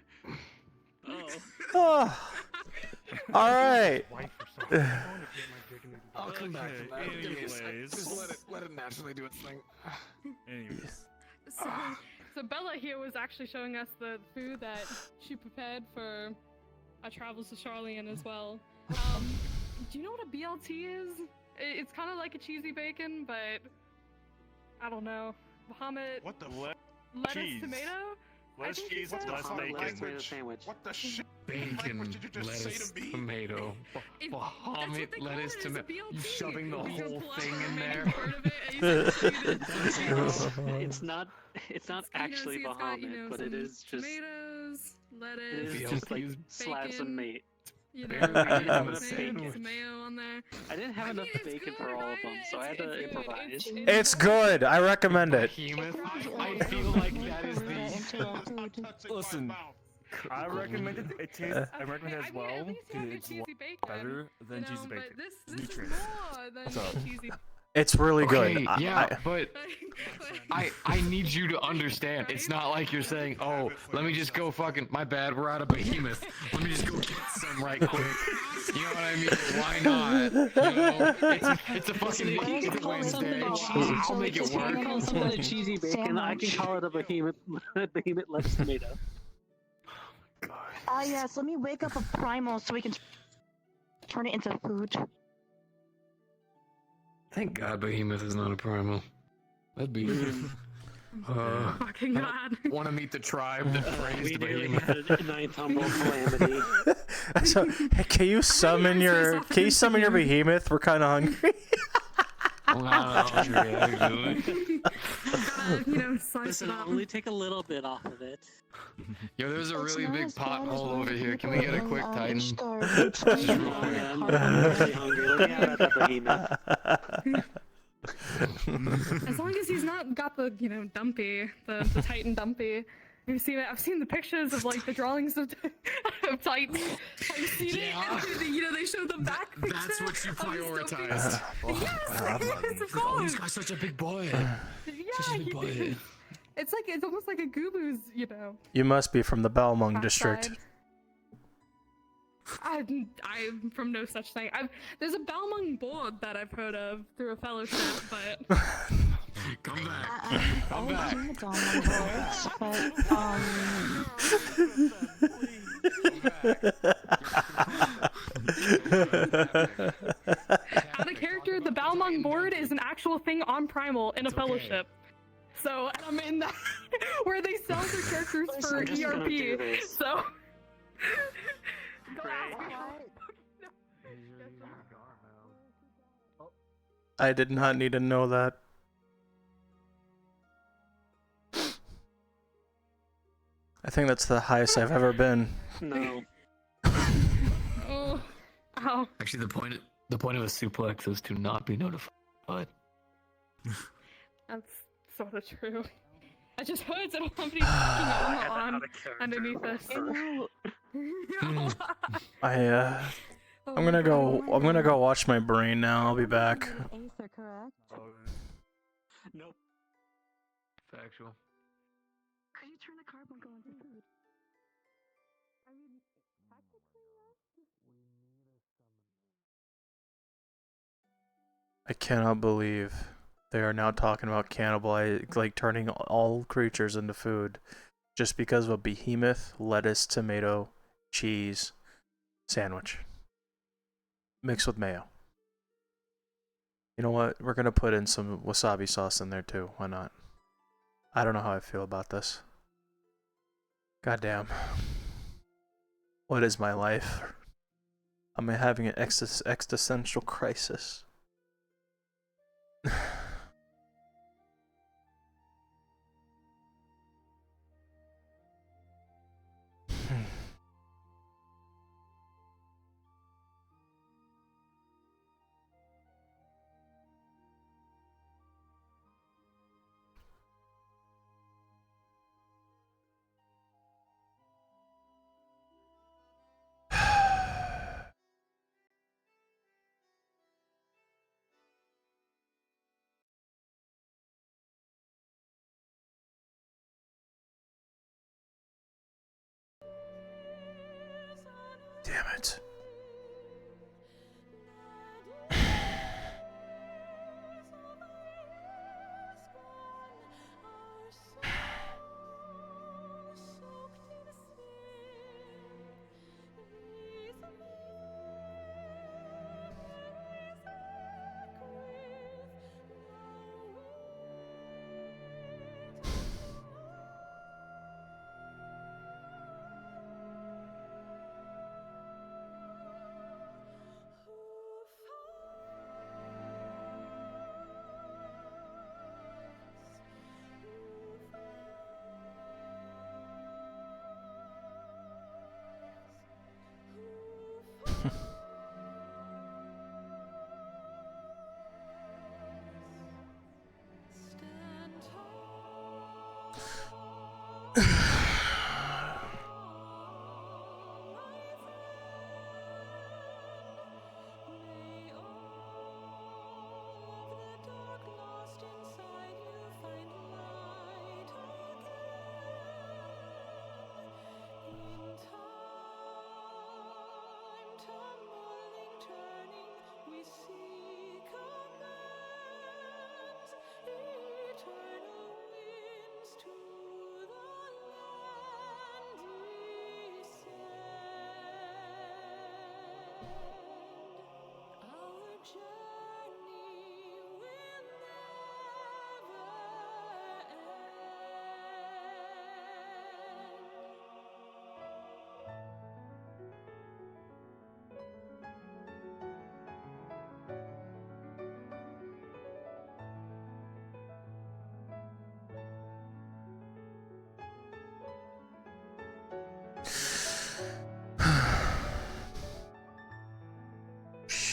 Oh. All right. I'll come back from that. Give me a sec. Just let it naturally do its thing. Anyways. So Bella here was actually showing us the food that she prepared for our travels to Charlian as well. Do you know what a BLT is? It's kind of like a cheesy bacon, but I don't know. Bahamut. What the lettuce, cheese. tomato? Less cheese, less bacon. Sandwich. What the shit? Bacon, Did you just lettuce, say to me? tomato, Bahamut, lettuce, tomato. You shoving the whole thing in there? It's not actually it's got, Bahamut, but it is just tomatoes, it lettuce, is just like slabs of meat. you know, I didn't have enough bacon, bacon. tomato on there. I didn't have enough bacon for all of them, so I had to improvise. It's good. I recommend it. Behemoth. I feel like that is the. Listen, I recommend it. It tastes. I recommend it as well because it's better than cheesy bacon. This Nutritious. is more than So. cheesy. It's really good. Okay, yeah, but I need you to understand. It's not like you're saying, oh, let me just go fucking, my bad, we're out of behemoth. Let me just go get some right quick. You know what I mean? Why not? You know, it's a fucking Wednesday. I'll make it work. I call something a cheesy bacon. I can call it a behemoth lettuce tomato. Yes, let me wake up a primal so we can turn it into food. Thank God Behemoth is not a primal. That'd be... Fucking God. Want to meet the tribe that praised We nearly Behemoth. had a ninth humble calamity. So, hey, can you summon your behemoth? We're kind of hungry. Well, not hungry, actually. Slice Listen, it I'll up. only take a little bit off of it. Yo, there's a really big pothole over here. Can we get a quick Titan? Just real quick. I'm really hungry. Let me have that behemoth. As long as he's not got the, dumpy, the Titan dumpy. You've seen it. I've seen the pictures of like the drawings of Titan. Have you seen it? And, they show the back picture. That's what you prioritized. Yes, of Oh, course. he's got such a big boy. Such a big boy. It's almost like a Gubu's, You must be from the Belmont district. I'm from no such thing. There's a Balmung board that I've heard of through a fellowship, but Come back. Come back. out of character, the Balmung board is an actual thing on Primal in a fellowship. So, and I'm in that where they sell their characters for I'm just gonna do ERP. this. So, I did not need to know that. I think that's the highest I've ever been. No. oh, ow. Actually, the point of a suplex is to not be notified. That's sort of true. I just heard that somebody fucking on underneath us. I'm gonna go watch my brain now. I'll be back. Aether, correct? Nope. Factual. Could you turn the carbuncle into food? I mean, technically, I cannot believe they are now talking about like turning all creatures into food just because of a behemoth lettuce, tomato, cheese sandwich mixed with mayo. You know what? We're gonna put in some wasabi sauce in there too. Why not? I don't know how I feel about this. Goddamn. What is my life? Am I having an existential crisis? Damn it.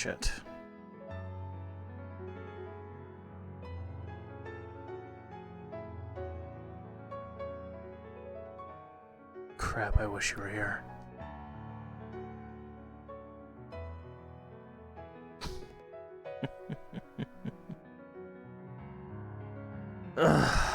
Shit. Crap, I wish you were here. Ugh.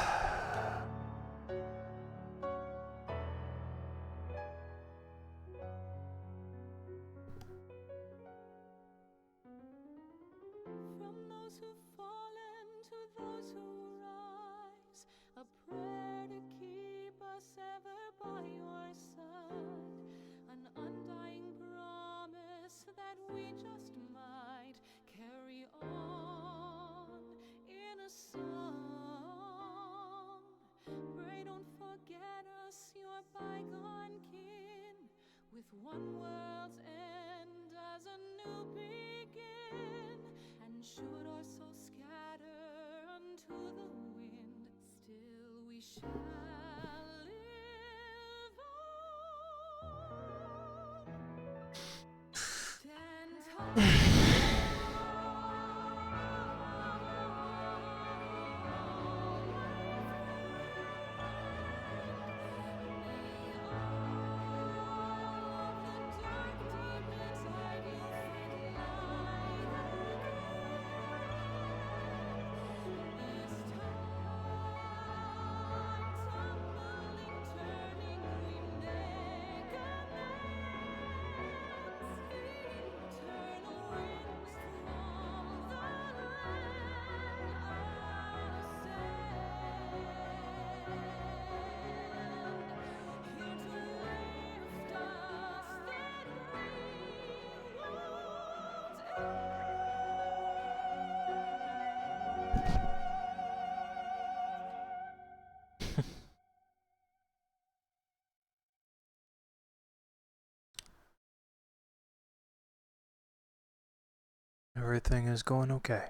Everything is going okay.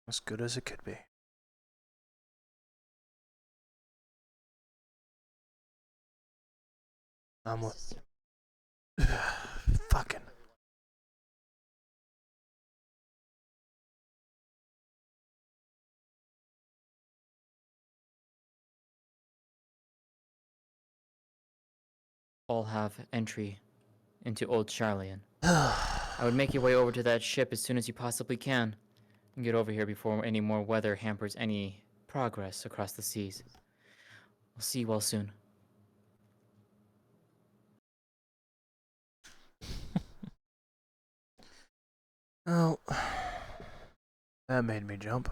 As good as it could be. I'm with. Fucking. All have entry into Old Charlian. I would make your way over to that ship as soon as you possibly can, and get over here before any more weather hampers any progress across the seas. We'll see you all soon. Oh, that made me jump.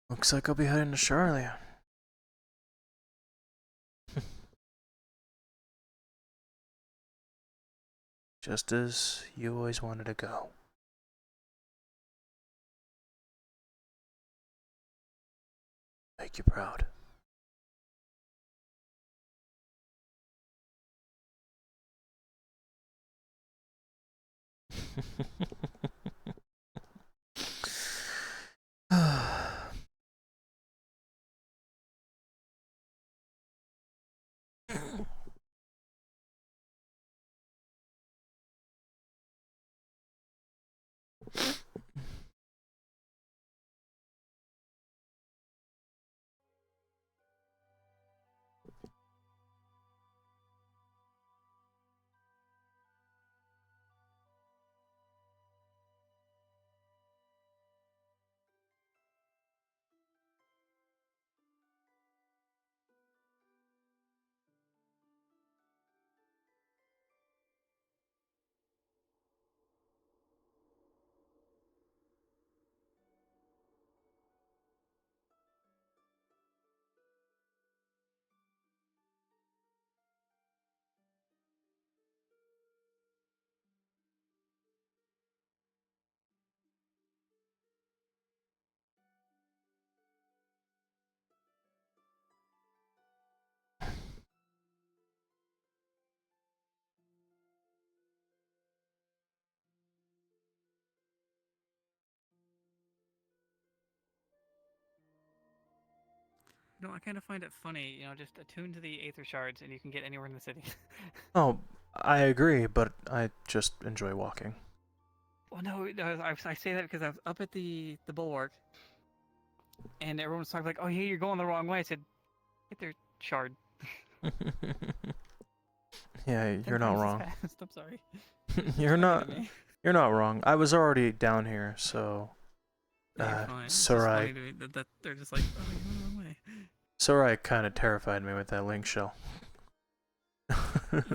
Looks like I'll be heading to Charlotte. Just as you always wanted to go. Make you proud. No, I kind of find it funny, just attune to the Aether Shards and you can get anywhere in the city. Oh, I agree, but I just enjoy walking. Well, no, I say that because I was up at the bulwark, and everyone was talking like, "Oh, hey, you're going the wrong way." I said, "Aether Shard." Yeah, you're not wrong. I'm sorry. You're not. You're not wrong. I was already down here, so. Sarai. That they're just like, "Oh, you're going the wrong way." Sarai kind of terrified me with that link shell.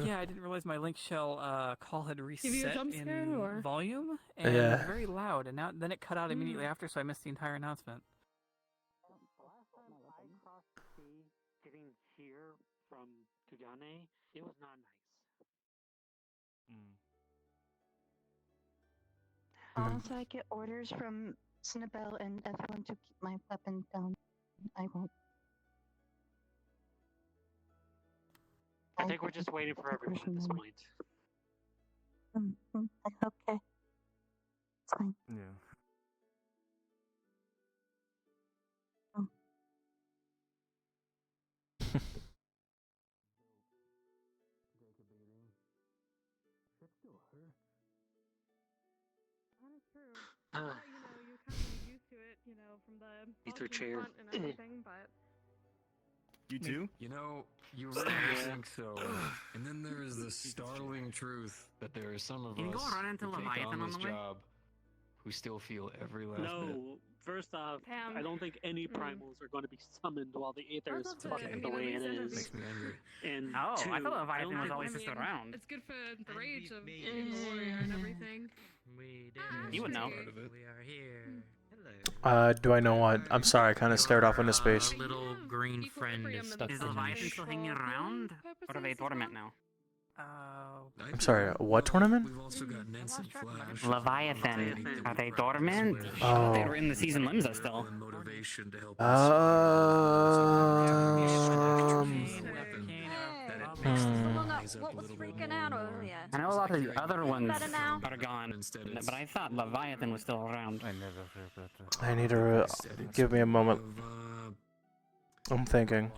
Yeah, I didn't realize my link shell call had reset Give you a jump scare, in or? volume, and it was very loud, and then it cut out immediately after, so I missed the entire announcement. Getting here from Kugane, it was not nice. So I get orders from Snabel and everyone to keep my weapon down. I won't. I think we're just waiting for everyone at this point. Okay. fine. Yeah. That is true. You know, you kind of get used to it, you know, from the Ether bump in chair. front and everything, but You too? You know, you really think so. And then there is the startling truth that there are some of You can us go run into who take Leviathan on on this the way. job who still feel every last bit. No, first off, Damn. I don't think any Mm. primals are going to be summoned while the Aether I'd is love to- fucking I mean, the at way it least interview- is. Makes me angry. And Oh, two, I thought I Leviathan don't was think- always just around. it's good for the rage of made being the warrior and everything. We did. You would know. We are here. Hello. Do I know what? I'm sorry, I kind of stared off into space. Little green friend is stuck Is in Leviathan the still hanging around? Or are they dormant now? I'm sorry, what tournament? We've also got Ensign Flash. Leviathan. Are they dormant? Oh. They were in the season limbo still. Motivation to help What was freaking out earlier? I know a lot of the other ones Better now? are gone, but I thought Leviathan was still around. I need to give me a moment. I'm thinking.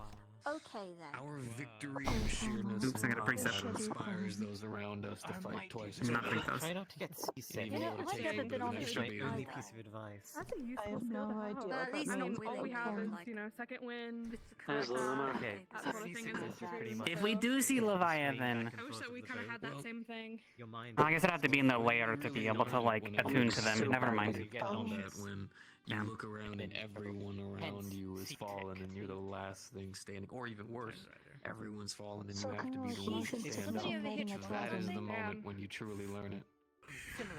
Okay then. Our victory and sheerness Oops, I got a preset. inspires those around us to fight twice as I'm not hard. doing those. Try not to get seasick. You know, I've never been on a ship My only either. piece of advice. That's a useful I have skill no to have. idea But what at that least means, all but we I have is, can. you know, second wind. There's a llama. Okay, That sort of thing seasickness is is pretty true. much. If we do see Leviathan, I wish that we kind of had that same thing. Your mind. I guess I'd have to be in the layer to be able to like attune to them. Never mind. When you look around and everyone around you is fallen and you're the last thing standing, or even worse, everyone's fallen and you have to be the one to stand up. That is the moment when you truly learn it.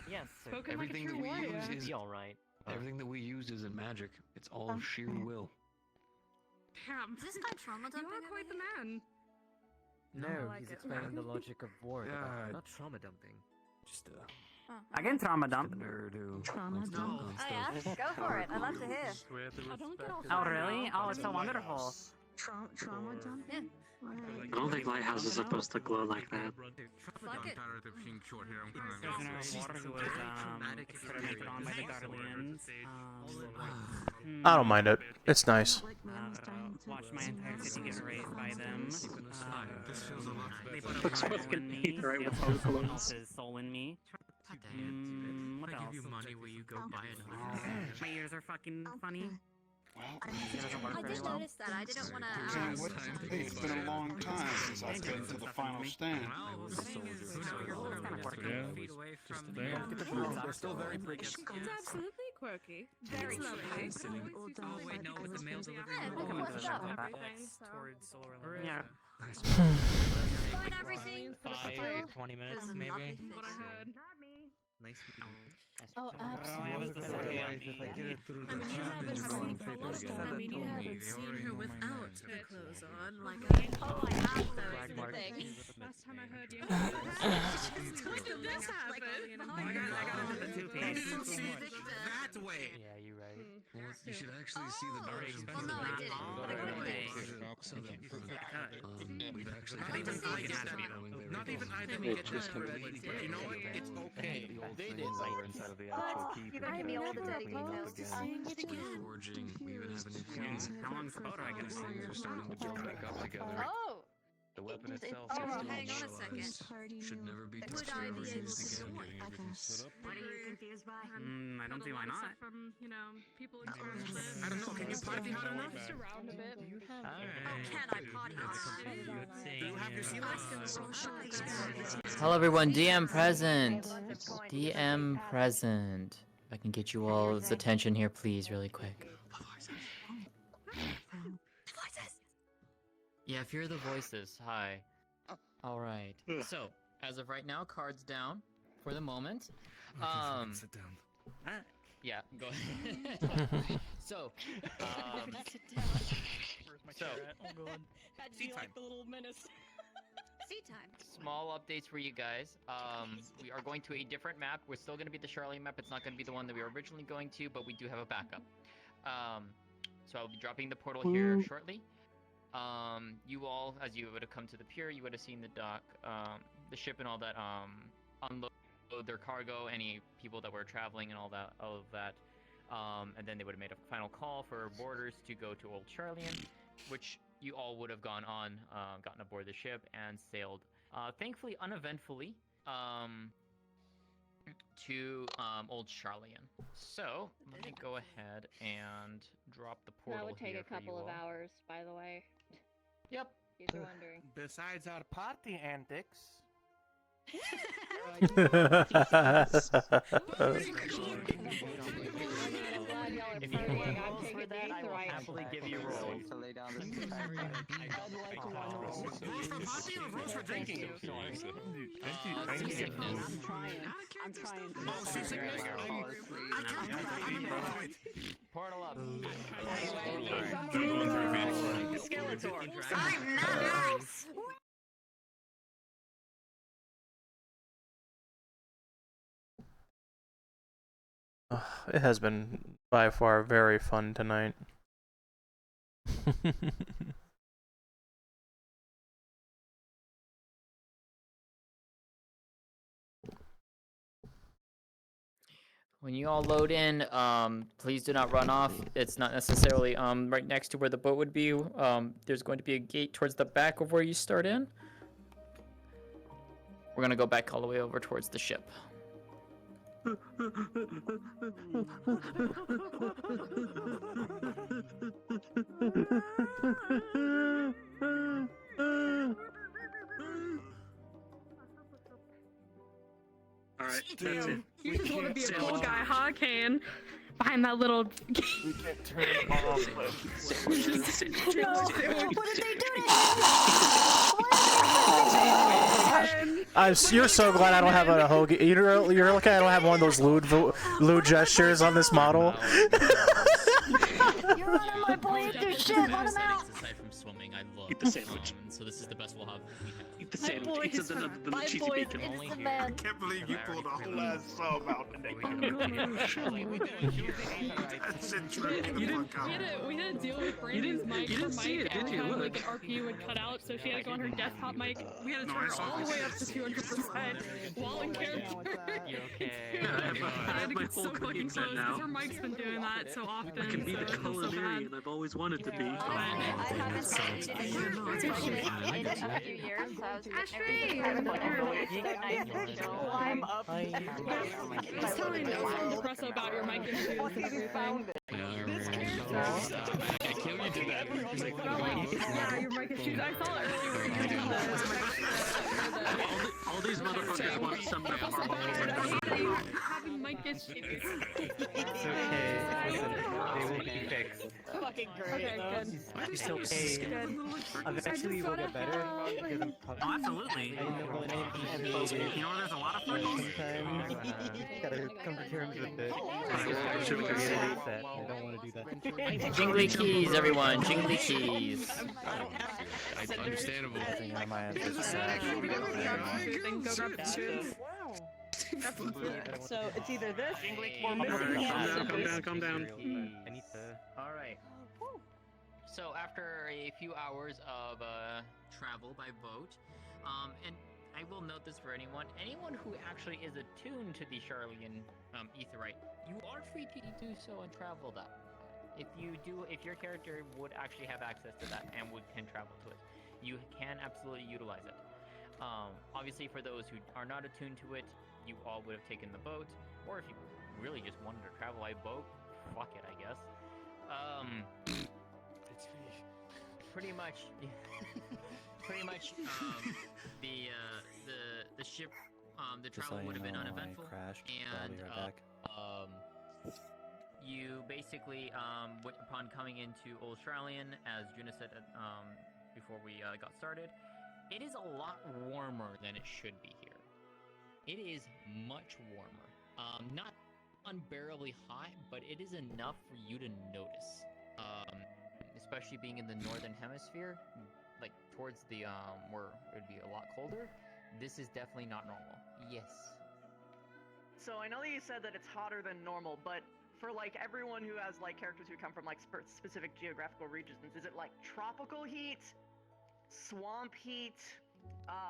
Yes, sir. Spoken like a Everything true that we warrior. use is Be all right. everything that we use isn't magic. It's all sheer will. Damn. Is this guy trauma You dumping are quite the over here? man. No, I like he's it. explaining the logic of war. God. Not trauma dumping. Just I can trauma dump. nerd who Trauma likes to dump? dunk on Oh yeah, stuff. go for it. I'd love to hear. Oh really? Oh, it's so wonderful. Trauma dump? Yeah. I don't think Lighthouse is supposed to glow like that. Fuck it. There's an water who was experimented on by the Guardians. I don't mind it. It's nice. Watched my entire city get raised by them. They put a Looks fire fucking in me. neat, right, They with put all the someone clothes. else's soul in me. What I else? give you money where you go buy another. My ears are fucking funny. I did notice that. I didn't want to. It's been a long time since I've been to the final stand. They're still very pretty. It's absolutely quirky. Very lovely. Oh wait, no, with the males Yeah, delivering. look what's up. Everything, so. Towards solar. Yeah. Find everything. 20 minutes There's maybe. nothing What I fixed. heard. Nice. Oh, absolutely. I mean, you haven't seen I mean, you haven't seen her without the clothes on. Like, Oh, I have those things. Last time I heard you. when did this happen? I got into the two-piece. That way. Yeah, you're right. Well, you should actually see the version Well, no, I didn't. But I couldn't wait. We've actually Not even I get that. Not even I didn't get this already. But you know what? It's okay. They did over inside of the actual keep. You gotta give me all the dirty details. Forging, we even have a new piece. How long's the boat ride gonna These things are starting to build back up together. Oh! The weapon itself Oh, is still hang on a unutilized. second. Should never be Would touched I or be ever able used to again. do it? I guess. What are you confused by? I don't see why not. From, you know, people experiences. I don't know. Can you potty hard enough? Just around a bit. Can I potty hard? Do you have your sea license? Hello everyone, DM present. DM present. If I can get you all's attention here, please, really quick. Yeah, if you're the voices, hi. Alright. So, as of right now, cards down for the moment. Sit down. Yeah, go ahead. So, so, How'd you like the little menace? Sea time. small updates for you guys. We are going to a different map. We're still going to be the Charlene map. It's not going to be the one that we were originally going to, but we do have a backup. So I'll be dropping the portal here shortly. You all, as you would have come to the pier, you would have seen the dock, the ship and all that, unload their cargo, any people that were traveling, and all of that. And then they would have made a final call for boarders to go to Old Charlian, which you all would have gotten aboard the ship and sailed, thankfully uneventfully, to Old Charlian. So let me go ahead and drop the portal That would take here a couple for of you all. hours, by the way. Yep. In case you're wondering. Besides our party antics. If you want rolls for that, I will happily give you rolls. To lay down this Rolls for party or rolls for drinking? I'm trying. Oh, seasickness? Portal up. Skeletor. I'm nice. It has been by far very fun tonight. When you all load in, please do not run off. It's not necessarily right next to where the boat would be. There's going to be a gate towards the back of where you start in. We're gonna go back all the way over towards the ship. Alright, Damn. You just want to be a cool guy, huh, Kane? Behind that little. We can't turn it off. What did they do You're so glad I don't have a hoagie. You're lucky I don't have one of those lewd gestures on this model. You're running my boy into shit. Let him out. Aside from swimming, I love. Eat the sandwich. So this is the best we'll have. Eat the sandwich. Eat something other than the cheesy bacon. I can't believe you pulled a whole ass sub out today. We had to deal with Brandon's mic. Her mic every time like an RP would cut out, so she had to go on her desktop mic. We had to turn her all the way up to 200% while in character. You okay? I had to get so fucking close because her mic's been doing that so often. I can be the so it's so culinarian bad. I've always wanted to be. I haven't edited a few years, so I was Ashley! I'm up. He's telling me so about your mic issues and everything. I kill you to that. Yeah, your mic issues. I saw it earlier. All these motherfuckers want some of our Having mic issues. It's okay. Listen, they will be fixed. Fucking great. Okay, good. It's okay. Good. Eventually we'll get better. Because I'm probably, Absolutely. I know more than anything. You know, there's a lot of freckles. Sometimes gotta come to terms with it. I don't want to do that. Jingly keys, everyone. Jingly keys. Understandable. So it's either this or missing. Calm down. All right. So after a few hours of travel by boat, and I will note this for anyone who actually is attuned to the Charlian Aetheryte, you are free to do so and travel that. If your character would actually have access to that and can travel to it, you can absolutely utilize it. Obviously, for those who are not attuned to it, you all would have taken the boat, or if you really just wanted to travel by boat, fuck it, I guess. Pretty much, the ship, the travel would have been uneventful, and you basically, upon coming into Old Charlian, as Juna said before we got started, it is a lot warmer than it should be here. It is much warmer. Not unbearably hot, but it is enough for you to notice. Especially being in the northern hemisphere, like towards the where it would be a lot colder. This is definitely not normal. Yes. So I know that you said that it's hotter than normal, but for like everyone who has like characters who come from like specific geographical regions, is it like tropical heat, swamp heat?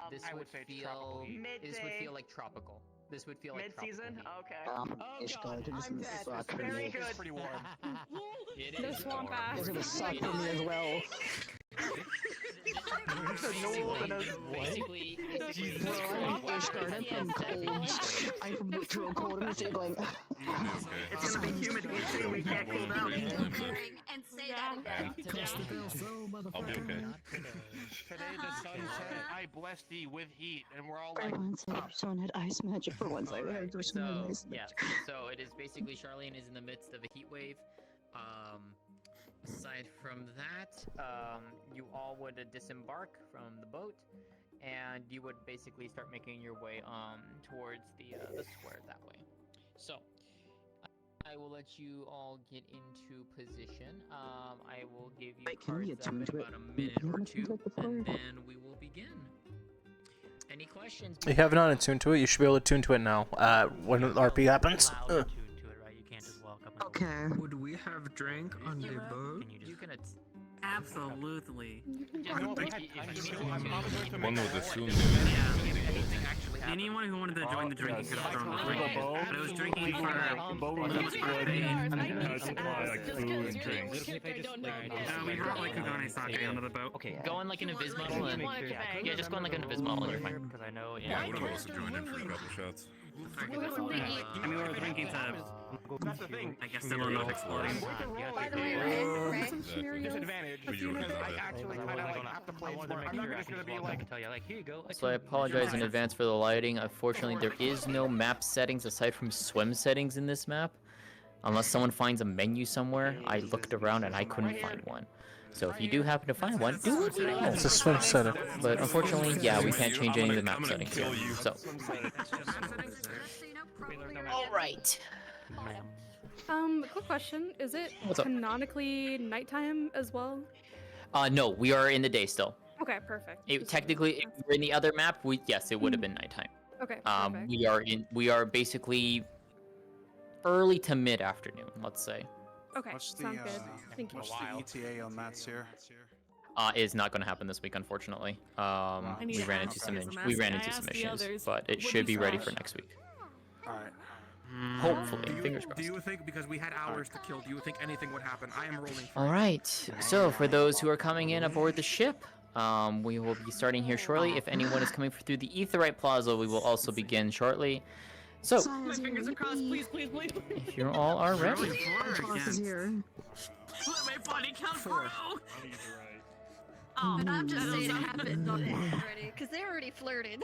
This would feel like tropical. This would feel like Mid-season? Okay. Ishgard is I'm in the dead. spot for Very me. good. It's pretty warm. It The is swamp warm. ass. It's gonna suck for me as well. Basically, I'm Ishgard. I'm from cold. I'm from literal cold. I'm sitting going. It's gonna be humid here too. We can't cool down. And say that again. I'll be okay. Today the sun said, I bless thee with heat, and we're all For like, once, someone had ice magic. For once, I had ice So magic. yeah, so it is basically Charlene is in the midst of a heat wave. Aside from that, you all would disembark from the boat, and you would basically start making your way towards the square that way. So I will let you all get into position. I will give you Wait, can we cards up attune in to it? about a minute or two, and then we will begin. Any questions? If you have not attuned to it, you should be able to tune to it now. When RP happens. Okay. Would we have drink on the boat? You can Absolutely. One would assume. Anyone who wanted to join the drinking could have thrown the drink. But it was drinking for Supply like food and drinks. we brought like Kugane sake onto the boat. Okay, go on like an Invismo and yeah, just go on like an Invismo and you're fine. Because I know, Yeah, I would have also joined in for a couple shots. I mean, we were drinking to, I guess, still not exploding. By the way, disadvantage. Because I actually kind of like have to play smart. I'm not just gonna be like, here you go. So I apologize in advance for the lighting. Unfortunately, there is no map settings aside from swim settings in this map. Unless someone finds a menu somewhere. I looked around and I couldn't find one. So if you do happen to find one, do let me know. It's a swim setting. But unfortunately, yeah, we can't change any of the map settings here. So. Alright. Quick question. Is it What's up? canonically nighttime as well? No, we are in the day still. Okay, perfect. Technically, if we were in the other map, yes, it would have been nighttime. Okay, perfect. We are basically early to mid afternoon, let's say. Okay, sounds good. Thank you. What's the ETA on that, sir? Is not going to happen this week, unfortunately. We ran into some issues, but it should be ready for next week. Alright. Hopefully, fingers crossed. Do you think, because we had hours to kill, do you think anything would happen? I am rolling for All right. So for those who are coming in aboard the ship, we will be starting here shortly. If anyone is coming through the Aetheryte Plaza, we will also begin shortly. So, My fingers are crossed, please, please, please. if you all are ready. Here. Let my body count grow. And I'm just saying it happened already, because they already flirted.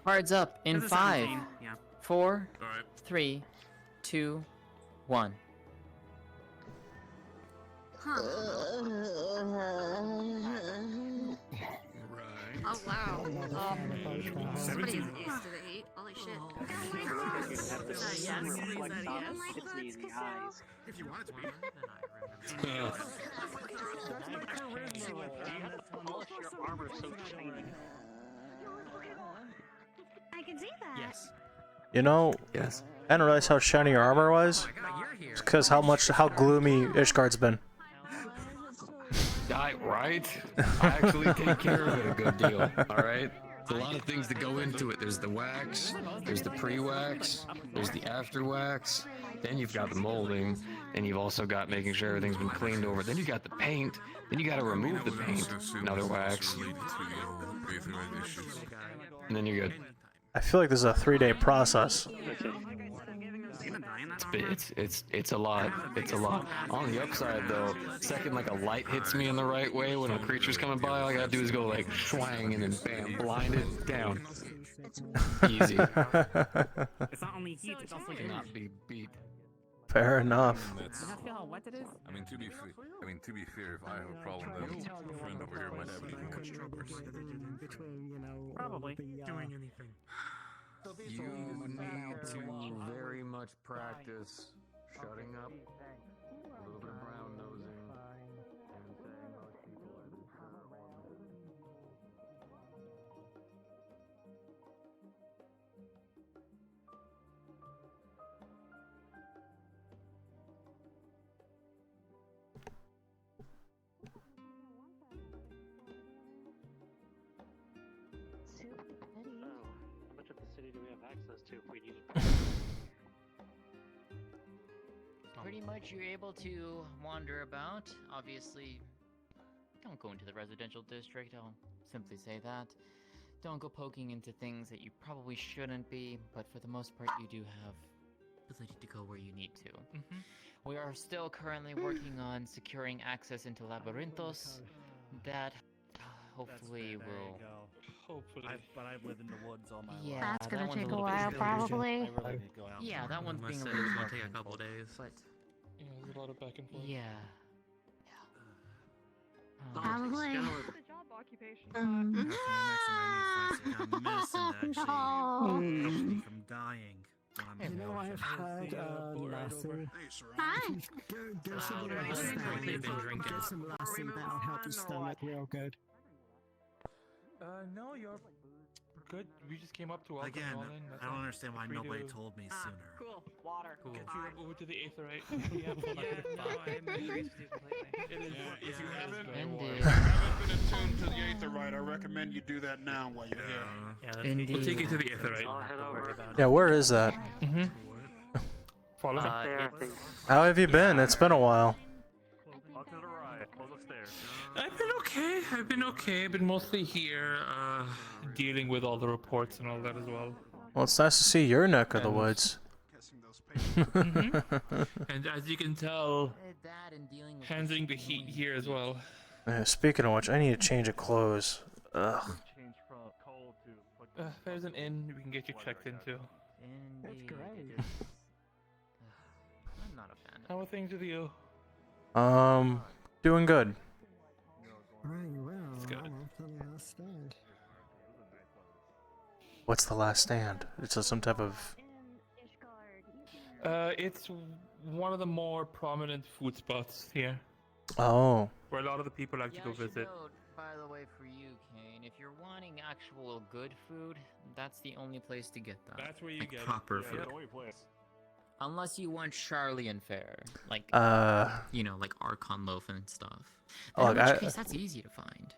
Cards up in 5, Yeah. 4, 3, 2, 1. Oh wow. Somebody's used to the heat. Holy shit. Yes. It's me in the eyes. If you want it to be. Armor so shiny. I can see that. Yes. You know, Yes. I didn't realize how shiny your armor was. It's because how gloomy Ishgard's been. Right? I actually take care of it a good deal, alright? There's a lot of things that go into it. There's the wax, there's the pre-wax, there's the after-wax, then you've got the molding, then you've also got making sure everything's been cleaned over, then you got the paint, then you gotta remove the paint, another wax, and then you're good. I feel like this is a 3-day process. It's a lot. It's a lot. On the upside, though, second like a light hits me in the right way when a creature's coming by, all I gotta do is go like swang and then bam, blinded down. Easy. It's not only heat, it's also Cannot be beat. Fair enough. Does that feel how wet it is? I mean, to be fair, if I have a problem, then a friend over here might have it even worse. Probably. Doing anything. You need to very much practice shutting up, a little bit of brown nosing, and saying most people are Which of the city do we have access access to if we need it. Pretty much you're able to wander about. Obviously, don't go into the residential district, I'll simply say that. Don't go poking into things that you probably shouldn't be, but for the most part you do have ability to go where you need to. We are still currently working on securing access into Labyrinthos. That hopefully will... Hopefully. But I live in the woods all my life. Yeah, That's gonna that one's take a little bit while, tricky. probably. I really need to go out. Yeah, that one's being a Unless little it's more gonna take a couple painful, days. but Yeah, there's a lot of back and forth. yeah. Probably. The job occupation. Um, medicine actually no. keeps me from dying. You know, I've had Lassie. Hi. Go some Lassie. Go some Lassie, that'll help your stomach real good. No, you're good. We just came up to welcome Again, you all in. That's I don't all. understand why Free nobody to told me sooner. Cool. Water. Get you over to the Aetherite. If you haven't Indeed. been attuned to the Aetherite, I recommend you do that now while you're here. Yeah, we'll take you to the Aetherite. Yeah, where is that? Follow me. How have you been? It's been a while. Walk to the right. Close upstairs. I've been okay. I've been mostly here, dealing with all the reports and all that as well. Well, it's nice to see your neck of the woods. And as you can tell, handling the heat here as well. Speaking of which, I need to change of clothes. Ugh. Change from cold to. There's an inn we can get you checked into. That's great. I'm not a fan. How are things with you? Doing good. Right, well, It's good. I'm off to the last stand. What's the last stand? It's some type of... It's one of the more prominent food spots here, Oh. where a lot of the people like to go I should visit. note, by the way, for you, Kane, if you're wanting actual good food, that's the only place to get that. That's where you Like get proper it. food. Unless you want Charlian fare, like you know, like Archon loaf and stuff. Oh, In look, which case, that's easy to find.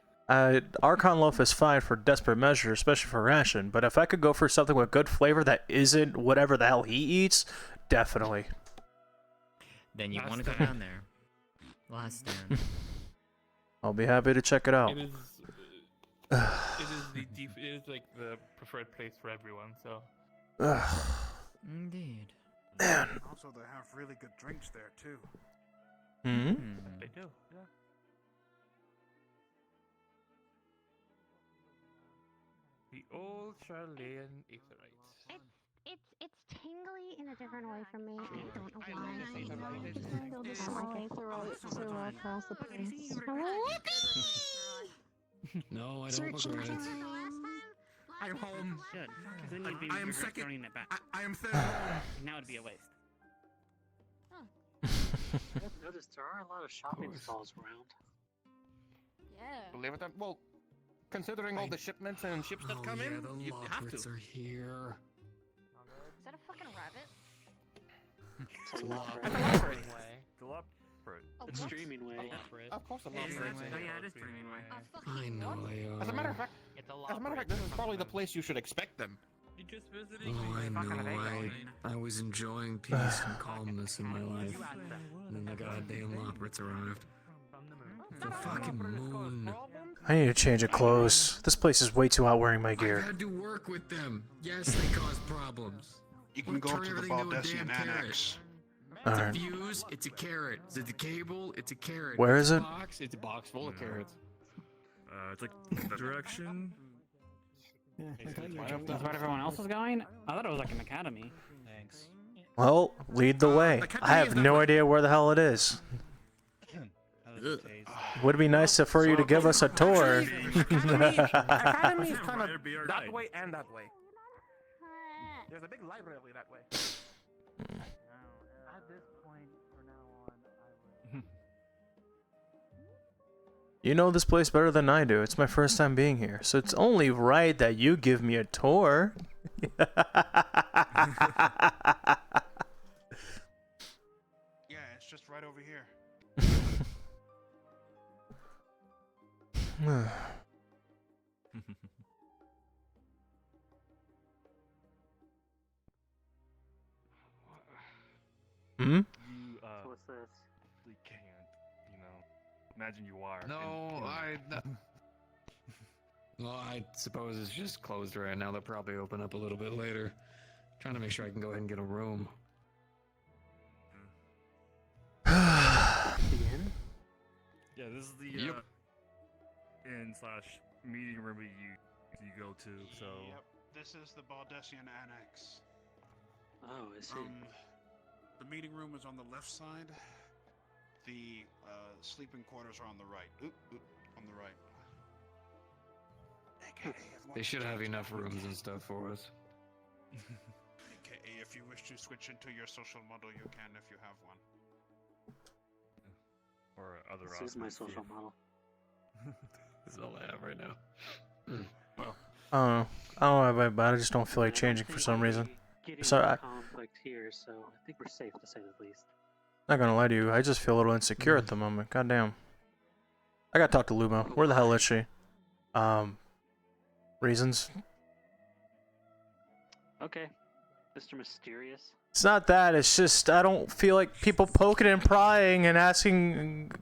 Archon loaf is fine for desperate measure, especially for ration. But if I could go for something with good flavor that isn't whatever the hell he eats, definitely. Then you Last want to go stand. down there. Last stand. I'll be happy to check it out. It is it is like the preferred place for everyone. So. Indeed. Man. Also, they have really good drinks there too. Hmm. They do. Yeah. The old Charlian Aetherite. It's tingly in a different way for me. I don't know why. Across the place. No, I don't regret it. I'm home. Good. Because then you'd be I am second. returning it back. I am third home. Now it'd be a waste. I've noticed there are a lot of shopping stalls around. Yeah. Believe it or well, considering all the shipments and ships that come in, you have to. Are here. Is that a fucking rabbit? It's a lot It's a for lottery. It's streaming way. Of course, a It is lottery. actually- oh yeah, it is streaming way. I know. As a matter of fact, this is probably the place you should expect them. You just visiting? Oh, I know. I was enjoying peace and calmness in my life, and then the goddamn Loprits arrived. The fucking moon. I need to change of clothes. This place is way too hot wearing my I gear. had to work with them. Yes, they cause problems. You can go to the Baldessian Annex. It's a Alright. fuse, it's a carrot. It's a cable, it's a carrot. Where It's is a it? Box, it's a box full of carrots. It's like that direction. That's where everyone else is going? I thought it was like an academy. Thanks. Well, lead the way. I have no idea where the hell it is. Would be nice for you to give us a tour. Academy is kind of that way and that way. There's a big library that way. At this point, from now on, You know this place better than I do. It's my first time being here, so it's only right that you give me a tour. Yeah, it's just right over here. Hmm? You What's this? really can't, you know. Imagine you are. No, Well, I suppose it's just closed right now. They'll probably open up a little bit later. Trying to make sure I can go ahead and get a room. Yeah, this is the inn/meeting room you go to. So. Yep, this is the Baldessian Annex. Oh, I see. The meeting room is on the left side. The sleeping quarters are on the right. On the right. They should have enough rooms and stuff for us. AKA, if you wish to switch into your social model, you can if you have one. Or other This is my social model. This is all I have right now. Well, I don't know, but I just don't feel like changing for some reason. So Conflict here, so I think we're safe to say the least. not gonna lie to you, I just feel a little insecure at the moment. Goddamn. I gotta talk to Luma. Where the hell is she? Reasons? Okay, Mr. Mysterious. It's not that, it's just I don't feel like people poking and prying and asking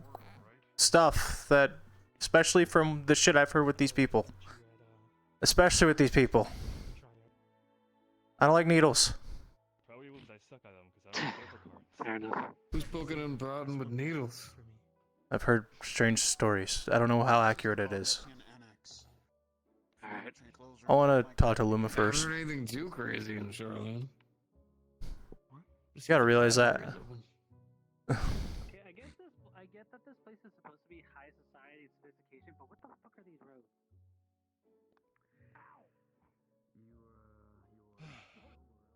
stuff that, especially from the shit I've heard with these people. Especially with these people. I don't like needles. Probably would I suck at them because I don't care for Fair enough. Who's poking and prodding with needles? I've heard strange stories. I don't know how accurate it is. Alright. I want to talk to Luma I haven't first. heard anything too crazy in Charlotte. You gotta realize that. Okay, I get that this place is supposed to be high society and sophistication, but what the fuck are these roads?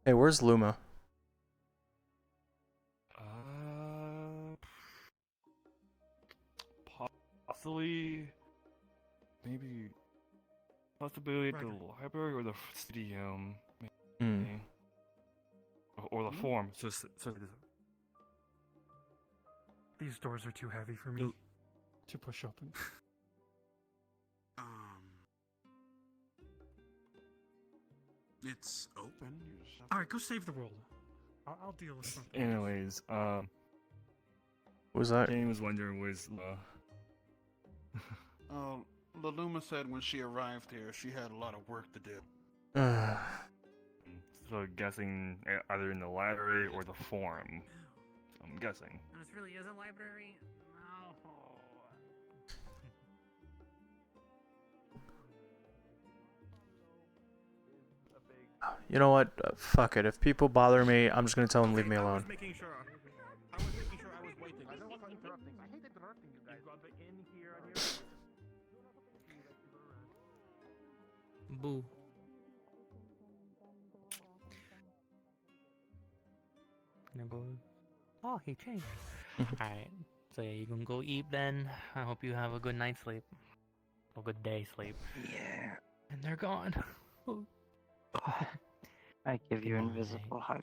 Hey, where's Luma? Possibly, maybe, possibly at the library or the stadium, maybe. Or the forum. So these doors are too heavy for me to push open. It's open. Alright, go save the world. I'll deal with something. Anyways, What was that? Jane was wondering where's Oh, Luma said when she arrived here, she had a lot of work to do. So guessing either in the library or the forum. So I'm guessing. This really is a library? No. You know what? Fuck it. If people bother me, I'm just gonna tell them leave me alone. Making sure. I was making sure I was waiting. I don't want to interrupting. I hate interrupting you guys. Got the in here on here. Boo. Oh, he changed. Alright, so yeah, you can go eat then. I hope you have a good night's sleep. A good day's sleep. Yeah. And they're gone. I give you an invisible hug.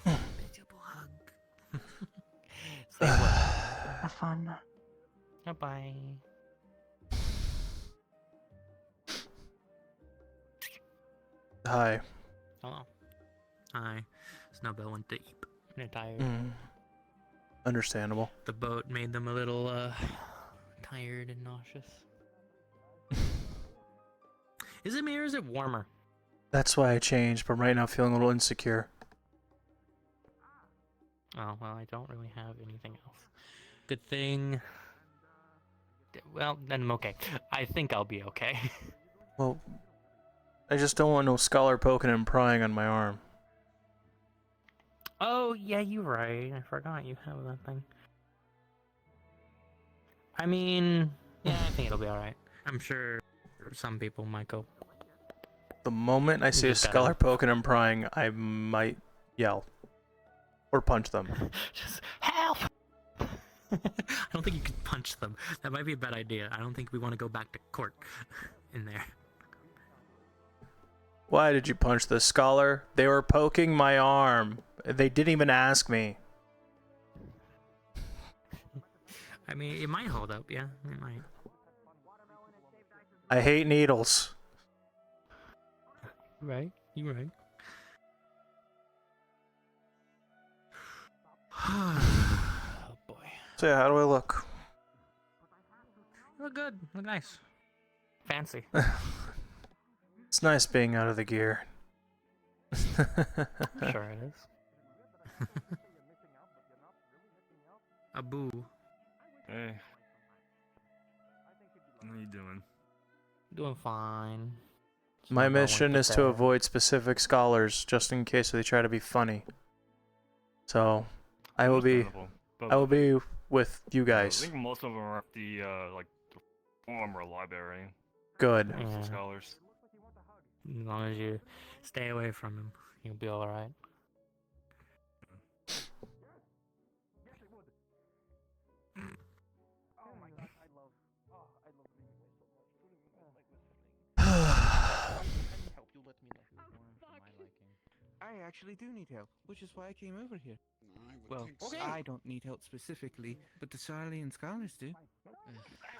Invisible hug. Say what? Have fun. Bye-bye. Hi. Hello. Hi. Snowbell went to eat. They're tired. Understandable. The boat made them a little, tired and nauseous. Is it me or is it warmer? That's why I changed, but right now feeling a little insecure. Oh, well, I don't really have anything else. Good thing. Well, then I'm okay. I think I'll be okay. Well, I just don't want no scholar poking and prying on my arm. Oh, yeah, you're right. I forgot you have that thing. I mean, yeah, I think it'll be alright. I'm sure some people might go. The moment I see a just gotta- scholar poking and prying, I might yell. Or punch them. Just help! I don't think you can punch them. That might be a bad idea. I don't think we want to go back to court in there. Why did you punch the scholar? They were poking my arm. They didn't even ask me. I mean, it might hold up, yeah. It might. I hate needles. Right? You right. Oh boy. So yeah, how do I look? You look good. Look nice. Fancy. It's nice being out of the gear. Sure it is. Abu. Hey. What are you doing? Doing fine. My Snowball went mission to is to bed. avoid specific scholars, just in case they try to be funny. So, I will be with you I guys. think most of them are at the like the former library. Good. Most of the Yeah. scholars. As long as you stay away from him, you'll be alright. I actually do need help, which is why I came over here. Well, I don't need help specifically, but the Sarlian scholars do.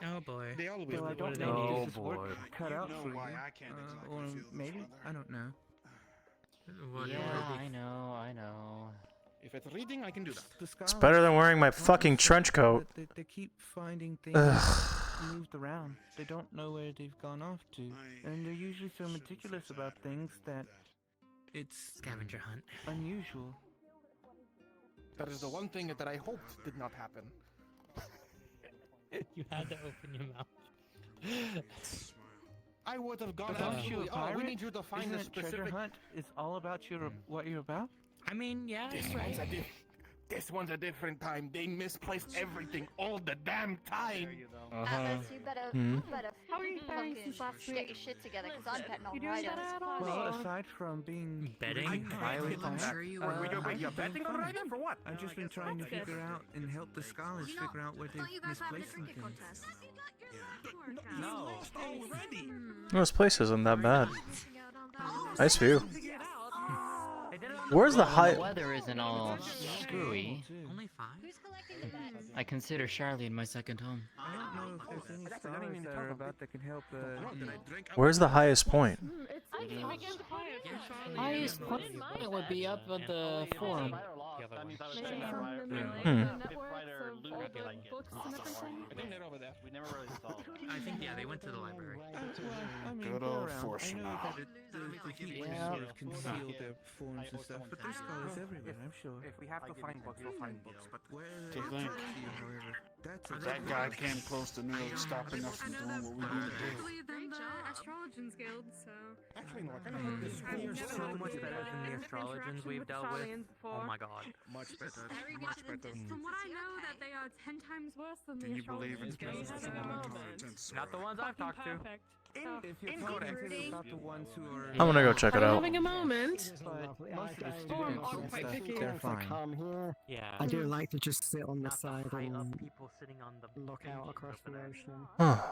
Oh boy. They always What I do don't they know need? if this work cut You out know for why you. I can't exactly Or feel this maybe, weather. I don't know. What I know. If it's reading, I can do that. The It's better than wearing my fucking trench coat. They keep finding things moved around. They don't know where they've gone off to. And they're usually so meticulous about things that it's Scavenger hunt. unusual. That is the one thing that I hoped did not happen. You had to open your mouth. I would have gone Aren't out. you a We pirate? need you to find Isn't a it treasure specific. hunt is all about your what you're about? I mean, yeah. This one's a different time. They misplaced everything all the damn time. Atlas, you better, Hmm. How are you faring since last get week? your shit together, because I'm betting on You doing Ryder. better at all? Well, aside from being Betting? highly I'm sure you were. You're betting on Ryder for what? I've just been trying to figure out and help the scholars figure out where they've misplaced some things. No, lost already. This place isn't that bad. Nice view. Where's the high? The weather isn't all screwy. Only 5? I consider Charlene my second home. I don't know if there's any scholars that are about that can help. Where's the highest point? Highest point would be up at the forum. We never really saw. I think they went to the library. Good old fortune. The heat sort of conceal their forms and stuff, but there's scholars everywhere, I'm sure. If we have to find books, we'll find books. But Where To think however, that's a that guy came close to nearly stopping us from doing what we need to do. than the Astrologians Guild, so. Actually, no, I kind of This is so much better than the astrologians we've dealt with. Oh my god. Much better. Much better. From what I know, that they are 10 times worse than Do the you believe in Astrologians Guild. spiritual Not the ones I've talked to. Perfect. If you're talking about the ones who are I'm gonna go check it out. Having a moment. but most of the Oh, students I'm and quite stuff, picky. they're If I fine. come here, Yeah. I do like to just sit on the Not side high up and people sitting on the look out across the ocean. Huh.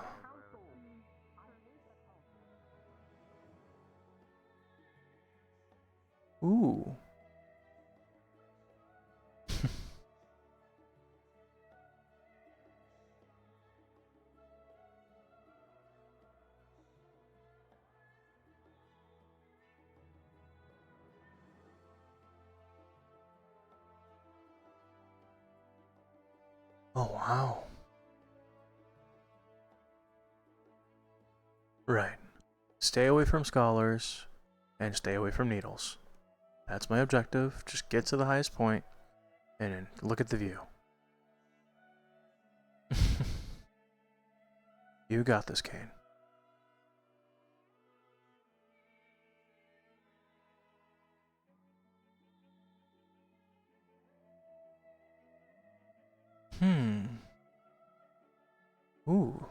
Ooh. Oh, wow. Right. Stay away from scholars and stay away from needles. That's my objective. Just get to the highest point and then look at the view. You got this, Kane. Ooh.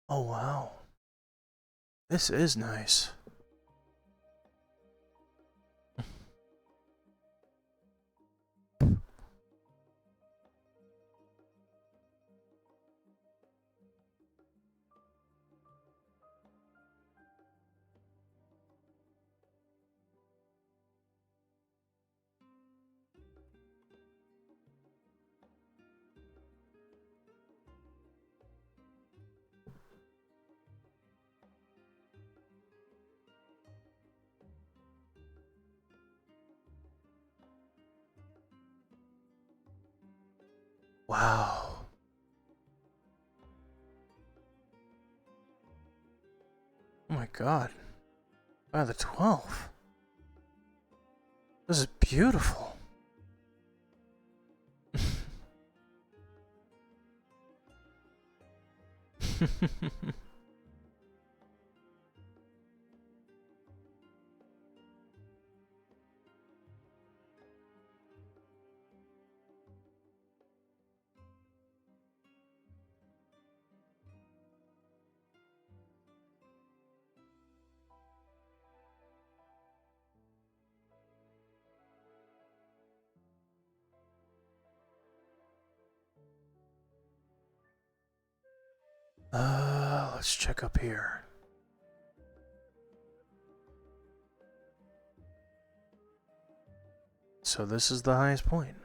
Oh, wow. This is nice. Wow. Oh my god. By the 12th. This is beautiful. Let's check up here. So this is the highest point.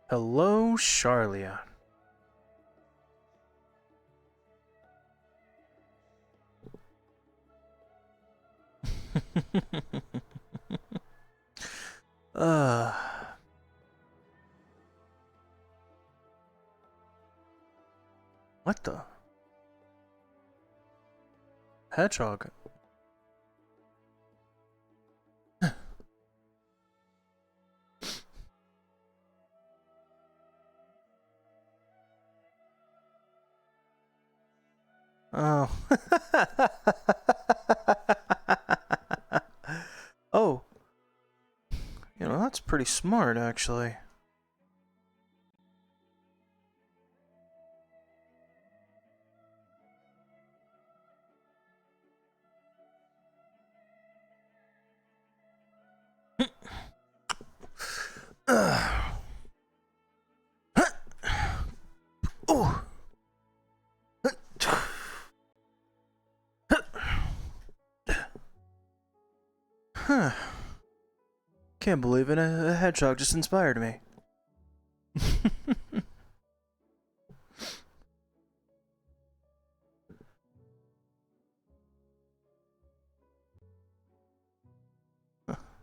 Hello, Charlia. uh. What the? Hedgehog. Oh. Oh. You know, that's pretty smart, actually. Oh. Huh. Can't believe it. A hedgehog just inspired me.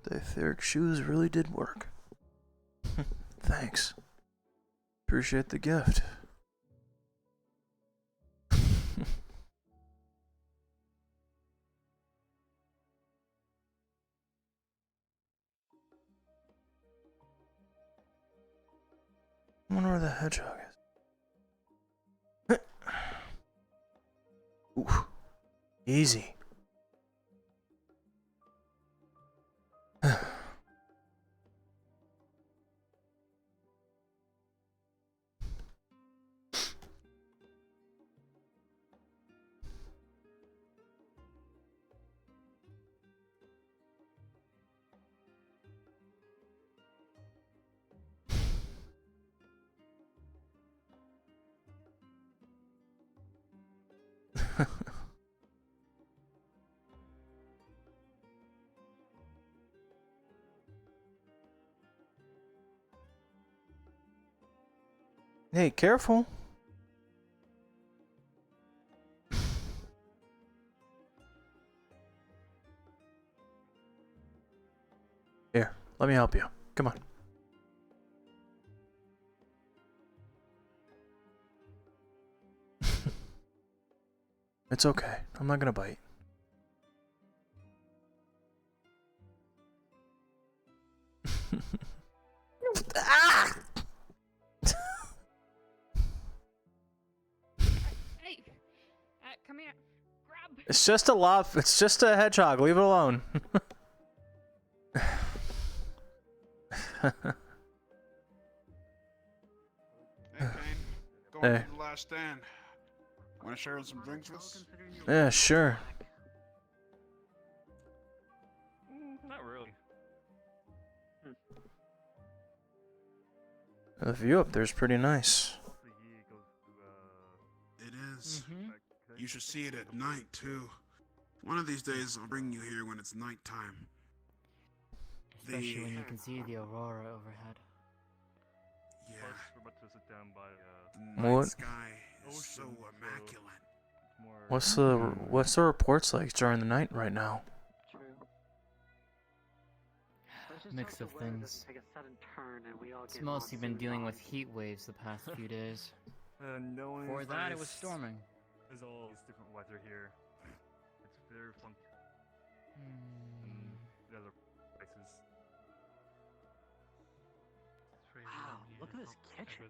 The etheric shoes really did work. Thanks. Appreciate the gift. I wonder where the hedgehog is. Ooh. Easy. Hey, careful. Here, let me help you. Come on. It's okay. I'm not gonna bite. Ah! Hey, come here. Grab. It's just a lob. It's just a hedgehog. Leave it alone. Hey, Kane, go welcome Hey. to the last stand. Want to share some drinks with us? Yeah, sure. Not really. The view up there's pretty nice. It is. You should see it at night, too. One of these days, I'll bring you here when it's nighttime. Especially when you can see the aurora overhead. Yeah. We're about to sit down by The night What? sky is so immaculate. What's the reports like during the night right now? Mix of things. It's mostly been dealing with heat waves the past few days. Before that, it was storming. There's all this different weather here. It's very fun. And the other places. Wow, look at this kitchen.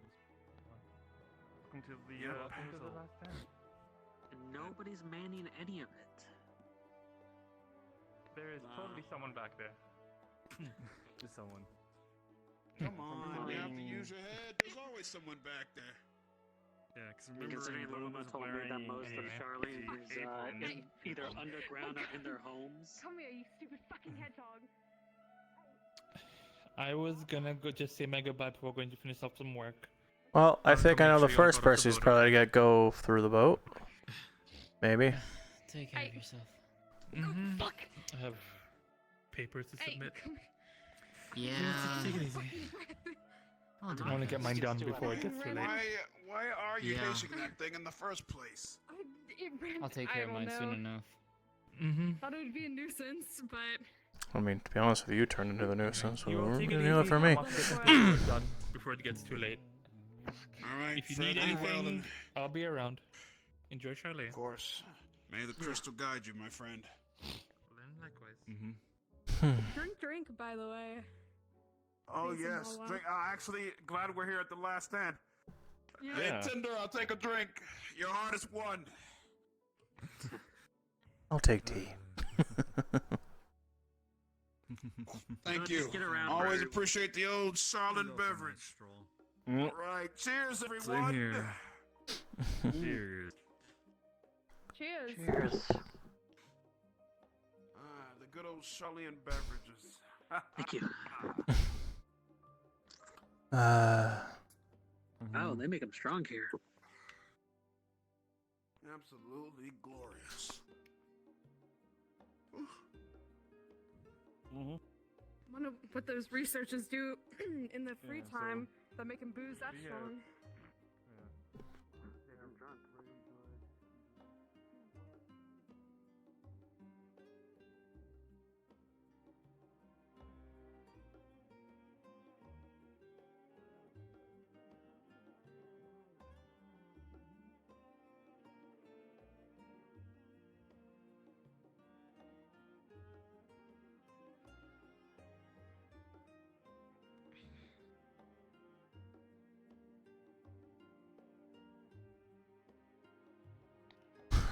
Welcome to the last stand. And nobody's manning any of it. There is probably someone back there. Just someone. Come on, you have to use your head. There's always someone back there. Yeah, because Considering remember Luma told me that most of Charlene is either underground or in their homes. Come here, you stupid fucking hedgehog. I was gonna go just say my goodbye before going to finish up some work. Well, I think I know the first person who's probably gonna go through the boat. Maybe. Take care of yourself. Fuck. I have papers to submit. Yeah. Take it easy. I want to get mine done before it gets too late. Why are you Yeah. chasing that thing in the first place? I'll take care of mine soon enough. Thought it would be a nuisance, but I mean, to be honest with you, you turned into the nuisance. You What take it do easy. you have for me? I must get this work done before it gets too late. Alright, If you need farewell anything, then. I'll be around. Enjoy Charlie. Of course. May the crystal guide you, my friend. Likewise. drink, by the way. Oh Thanks, yes, Mala. drink. Actually, glad we're here at the last stand. Yeah. Hey Tinder, I'll take a drink. Your hardest one. I'll take tea. Thank Just you. get around, Always Bird. appreciate the old solid beverage. Mm. Right, cheers, everyone. here. Cheers. Cheers. Cheers. The good old Charlene beverages. Thank you. Oh, they make them strong here. Absolutely glorious. Wonder what those researchers do in their free Yeah, time that make them booze that strong.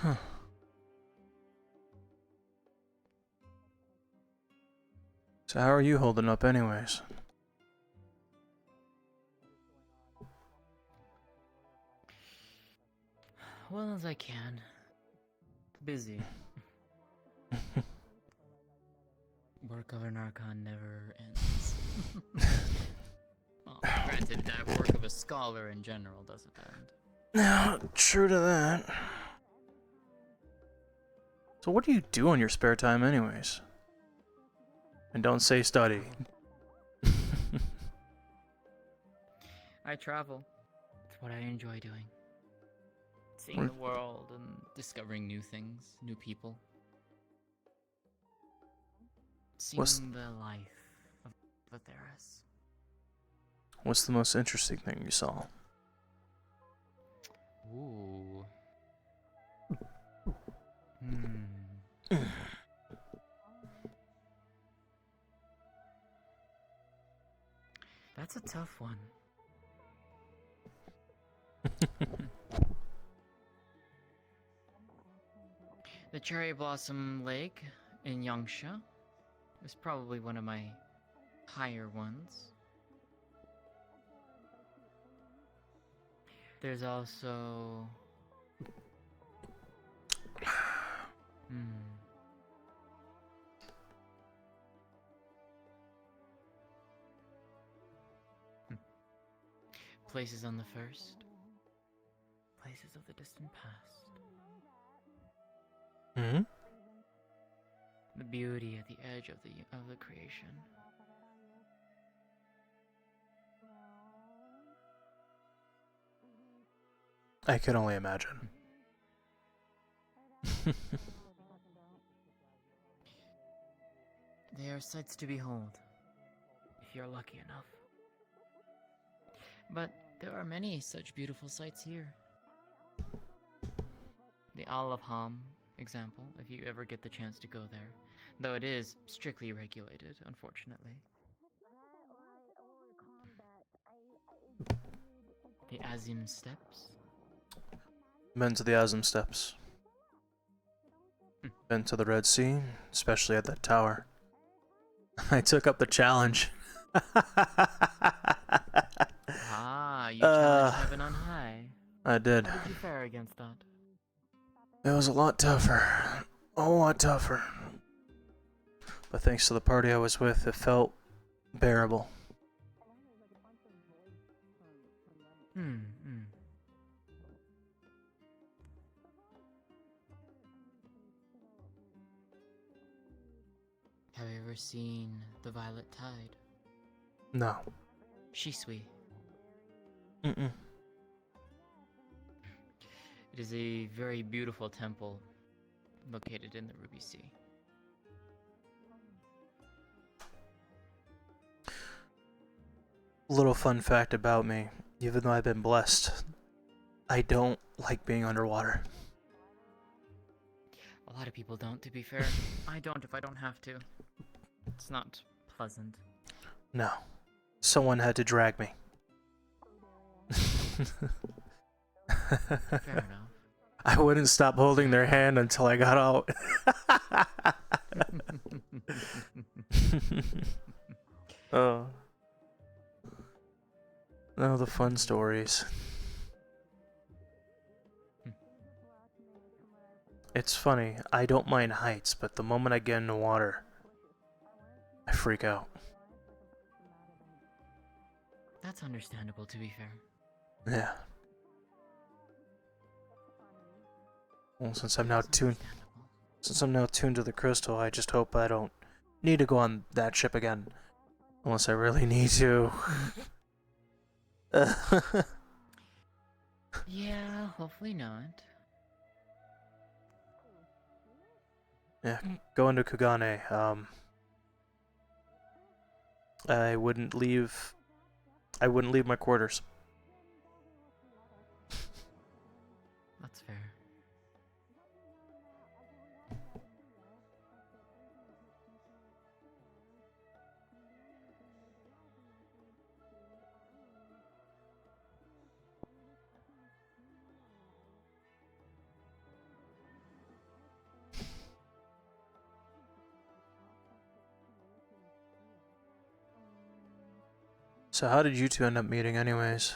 Huh. So how are you holding up anyways? Well as I can. Busy. Work of an Archon never ends. Well, granted, that work of a scholar in general doesn't end. No, true to that. So what do you do on your spare time anyways? And don't say study. I travel. It's what I enjoy doing. Seeing the world and discovering new things, new people. Seeing What's- the life of Metaverse. What's the most interesting thing you saw? Ooh. That's a tough one. The Cherry Blossom Lake in Yangsha is probably one of my higher ones. There's also. Places on the first. Places of the distant past. Hmm? The beauty at the edge of the creation. I can only imagine. They are sights to behold, if you're lucky enough. But there are many such beautiful sights here. The Isle of Ham, example, if you ever get the chance to go there, though it is strictly regulated, unfortunately. The Azim Steppes. Been to the Azim Steppes. Been to the Red Sea, especially at that tower. I took up the challenge. You challenged heaven on high. I did. How did you fare against that? It was a lot tougher. A lot tougher. But thanks to the party I was with, it felt bearable. Have you ever seen the Violet Tide? No. Shisui. Mm-mm. It is a very beautiful temple located in the Ruby Sea. Little fun fact about me, even though I've been blessed, I don't like being underwater. A lot of people don't, to be fair. I don't if I don't have to. It's not pleasant. No. Someone had to drag me. Fair enough. I wouldn't stop holding their hand until I got out. Oh. Oh, the fun stories. It's funny, I don't mind heights, but the moment I get in the water, I freak out. That's understandable, to be fair. Yeah. Well, since I'm now tuned to the crystal, I just hope I don't need to go on that ship again, unless I really need to. Yeah, hopefully not. Yeah, going to Kugane. I wouldn't leave my quarters. That's fair. So how did you two end up meeting anyways?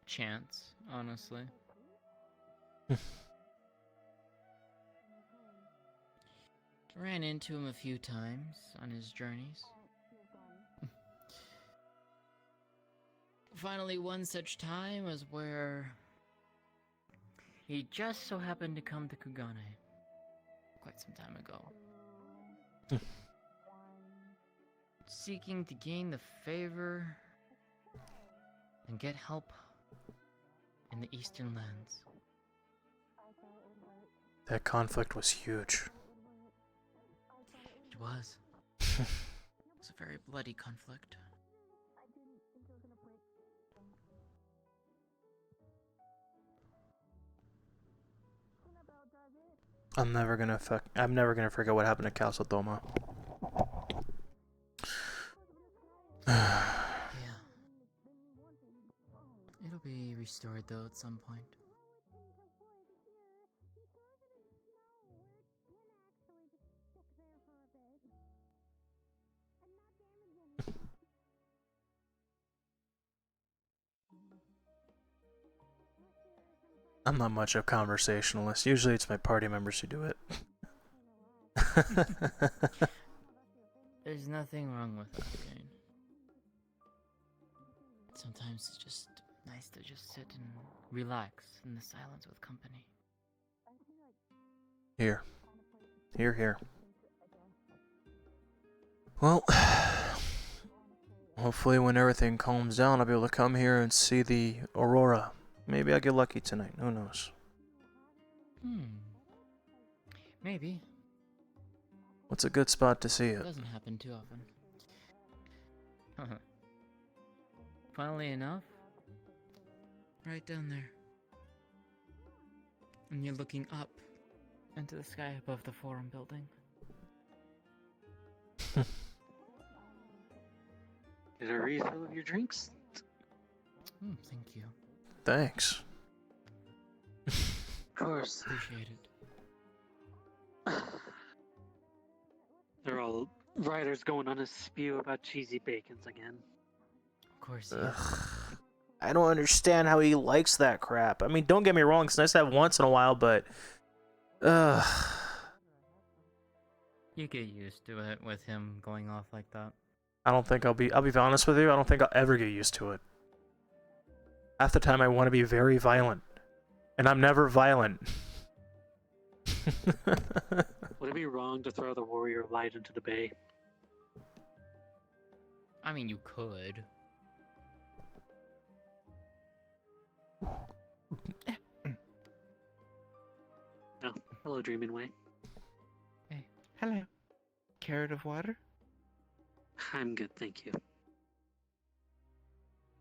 Chance, honestly. Ran into him a few times on his journeys. Finally, one such time was where he just so happened to come to Kugane quite some time ago. Seeking to gain the favor and get help in the Eastern lands. That conflict was huge. It was. It was a very bloody conflict. I'm never gonna forget what happened to Castle Doma. Yeah. It'll be restored though at some point. I'm not much of a conversationalist. Usually it's my party members who do it. There's nothing wrong with that, Kane. Sometimes it's just nice to just sit and relax in the silence with company. Here. Here. Well, hopefully when everything calms down, I'll be able to come here and see the aurora. Maybe I'll get lucky tonight. Who knows? Maybe. What's a good spot to see It it? doesn't happen too often. Funnily enough, right down there. And you're looking up into the sky above the forum building. Get a refill of your drinks? Thank you. Thanks. Of course. Appreciate it. They're all writers going on a spew about cheesy bacons again. Of course. I don't understand how he likes that crap. I mean, don't get me wrong, it's nice to have once in a while, but You get used to it with him going off like that. I don't think I'll be honest with you, I don't think I'll ever get used to it. Half the time I want to be very violent. And I'm never violent. Would it be wrong to throw the warrior light into the bay? I mean, you could. No. Hello, Dreaming Way. Hey, hello. Carrot of water? I'm good, thank you.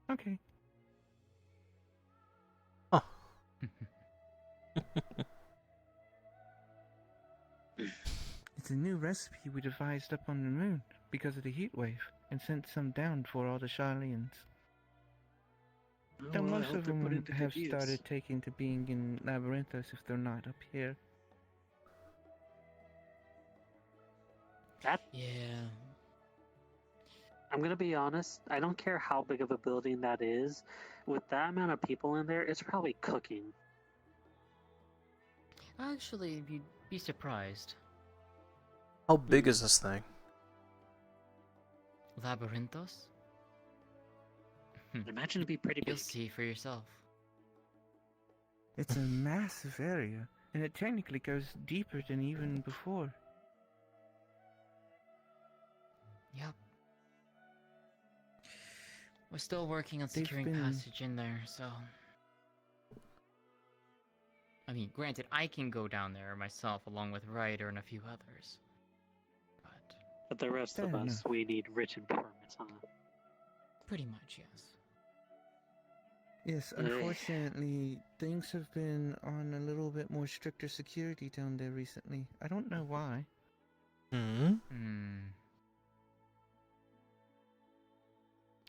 Okay. It's a new recipe we devised up on the moon because of the heat wave and sent some down for all the Charlians. Though most of them have started taking to being in Labyrinthos if they're not up here. Yeah. I'm gonna be honest, I don't care how big of a building that is. With that amount of people in there, it's probably cooking. Actually, you'd be surprised. How big is this thing? Labyrinthos? Imagine it'd be pretty big. You'll see for yourself. It's a massive area, and it technically goes deeper than even before. Yep. We're still working on They've securing been- passage in there, so... I mean, granted, I can go down there myself along with Ryder and a few others. But the rest of Fair us, enough. we need written permits, huh? Pretty much, yes. Yes, unfortunately, things have been on a little bit more stricter security down there recently. I don't know why.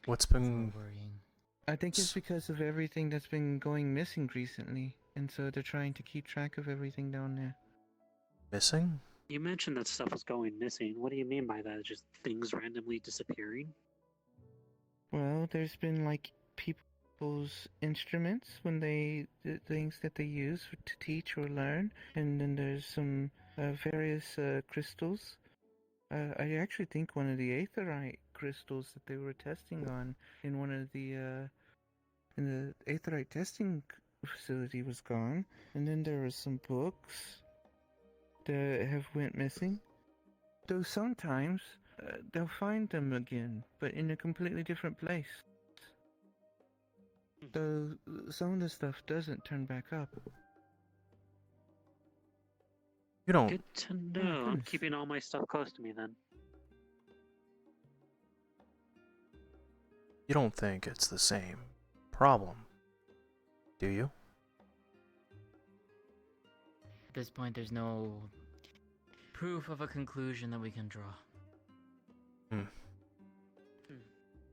What's been... I think it's because of everything that's been going missing recently, and so they're trying to keep track of everything down there. Missing? You mentioned that stuff was going missing. What do you mean by that? Just things randomly disappearing? Well, there's been like people's instruments when the things that they use to teach or learn, and then there's some various crystals. I actually think one of the aetherite crystals that they were testing on in one of the in the aetherite testing facility was gone, and then there were some books that have went missing. Though sometimes they'll find them again, but in a completely different place. Though some of the stuff doesn't turn back up. You don't... Good to know. I'm keeping all my stuff close to me then. You don't think it's the same problem, do you? At this point, there's no proof of a conclusion that we can draw.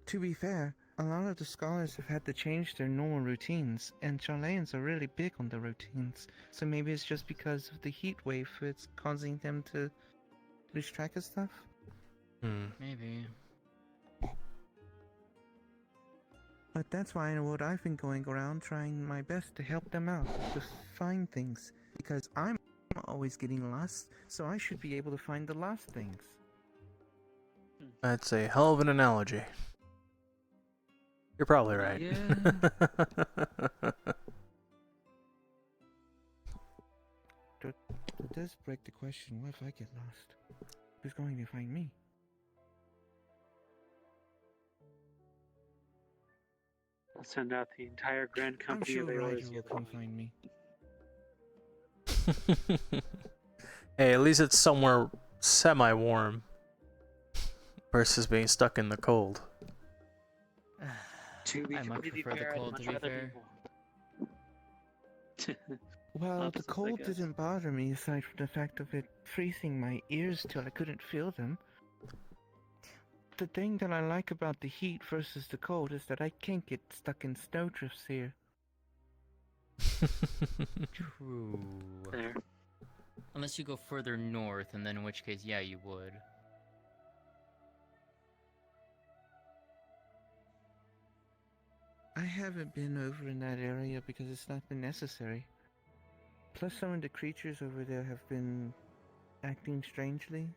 To be fair, a lot of the scholars have had to change their normal routines, and Charlayans are really big on the routines. So maybe it's just because of the heat wave it's causing them to lose track of stuff? Maybe. But that's why what I've been going around trying my best to help them out, to find things. Because I'm always getting lost, so I should be able to find the lost things. That's a hell of an analogy. You're probably right. Yeah. It does break the question, what if I get lost? Who's going to find me? I'll send out the entire Grand I'm Company sure of Ryder Aores. will come find me. Hey, at least it's somewhere semi-warm versus being stuck in the cold. I much prefer the cold, to be fair. Well, the Opposites, I cold guess. didn't bother me aside from the fact of it freezing my ears till I couldn't feel them. The thing that I like about the heat versus the cold is that I can't get stuck in snowdrifts here. True. There. Unless you go further north, and then in which case, yeah, you would. I haven't been over in that area because it's not been necessary. Plus some of the creatures over there have been acting strangely.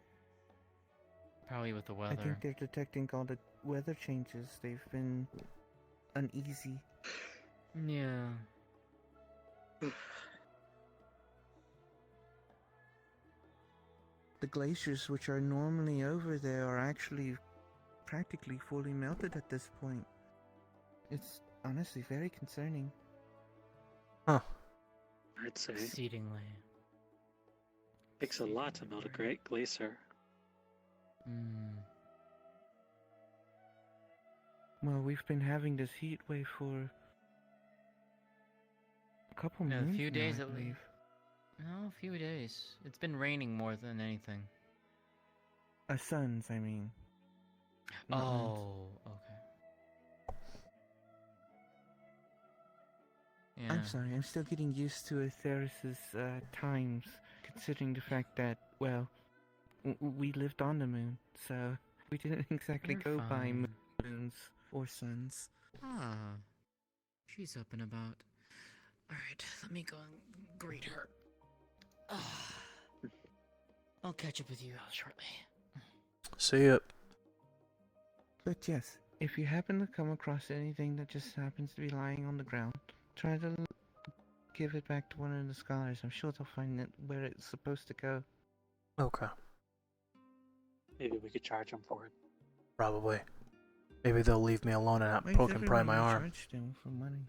Probably with the I weather. think they're detecting all the weather changes. They've been uneasy. Yeah. The glaciers which are normally over there are actually practically fully melted at this point. It's honestly very concerning. Huh. I'd say. Exceedingly. Takes a lot to melt a great glacier. Well, we've been having this heat wave for a couple Yeah, months a few days now, I at least. believe. No, a few days. It's been raining more than anything. Suns, I mean. Not months. Oh, okay. Yeah. I'm sorry, I'm still getting used to Atheris's times, considering the fact that, well, we lived on the moon, so we didn't exactly You're go by fine. moons or suns. Ah, she's up and about. Alright, let me go and greet her. I'll catch up with you shortly. See ya. But yes, if you happen to come across anything that just happens to be lying on the ground, try to give it back to one of the scholars. I'm sure they'll find it where it's supposed to go. Okay. Maybe we could charge them for it. Probably. Maybe they'll leave me alone and not Why is poke and pry my everyone arm. charged them for money?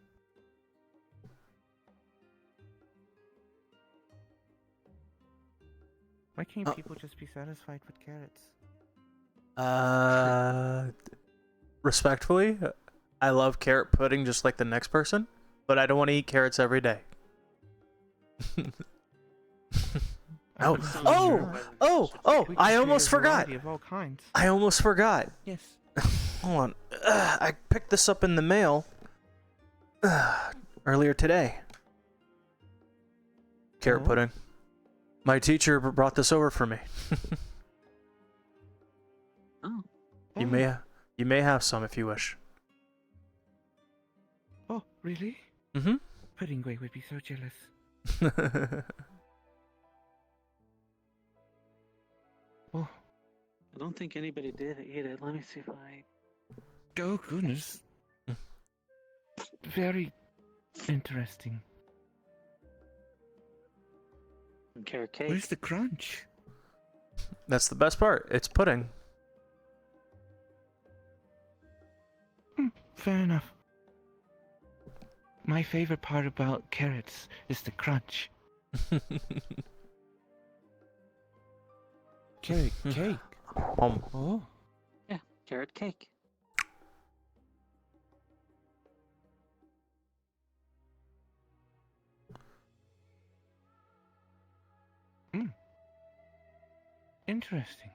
Why can't people just be satisfied with carrots? Respectfully, I love carrot pudding just like the next person, but I don't want to eat carrots every day. I almost forgot. Of all kinds. I almost forgot. Yes. Hold on. I picked this up in the mail earlier today. Carrot pudding. My teacher brought this over for me. Oh. You may have some if you wish. Oh, really? Mm-hmm. Puddingway would be so jealous. Oh. I don't think anybody did eat it. Let me see if I... Oh, goodness. Very interesting. And carrot cake. Where's the crunch? That's the best part. It's pudding. Fair enough. My favorite part about carrots is the crunch. Carrot cake. Oh. Yeah, carrot cake. Interesting.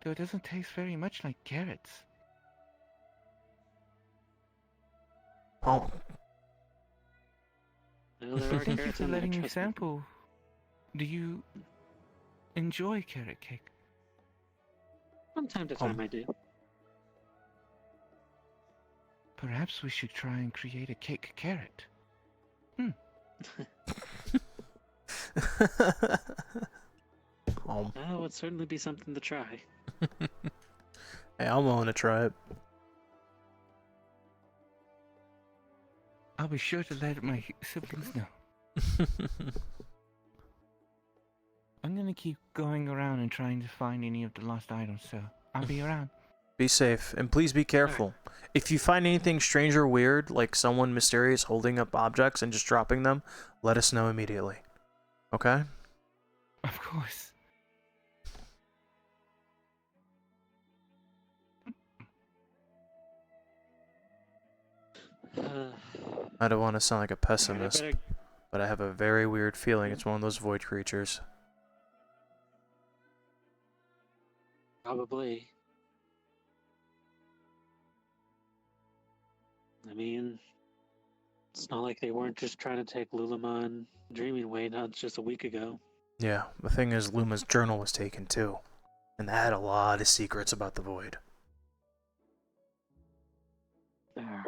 Though it doesn't taste very much like carrots. Oh. Well, there are Thank you carrots for in there, letting me trust me. sample. Do you enjoy carrot cake? From time to time I do. Perhaps we should try and create a cake carrot. That would certainly be something to try. Hey, I'm willing to try it. I'll be sure to let my siblings know. I'm gonna keep going around and trying to find any of the lost items, so I'll be around. Be safe, and please be careful. If you find anything strange or weird, like someone mysterious holding up objects and just dropping them, let us know immediately. Okay? Of course. I don't want to sound like a pessimist, but I have a very weird feeling it's one of those void creatures. Probably. I mean, it's not like they weren't just trying to take Lulama and Dreaming Way not just a week ago. Yeah, the thing is, Luma's journal was taken too, and that had a lot of secrets about the void. There.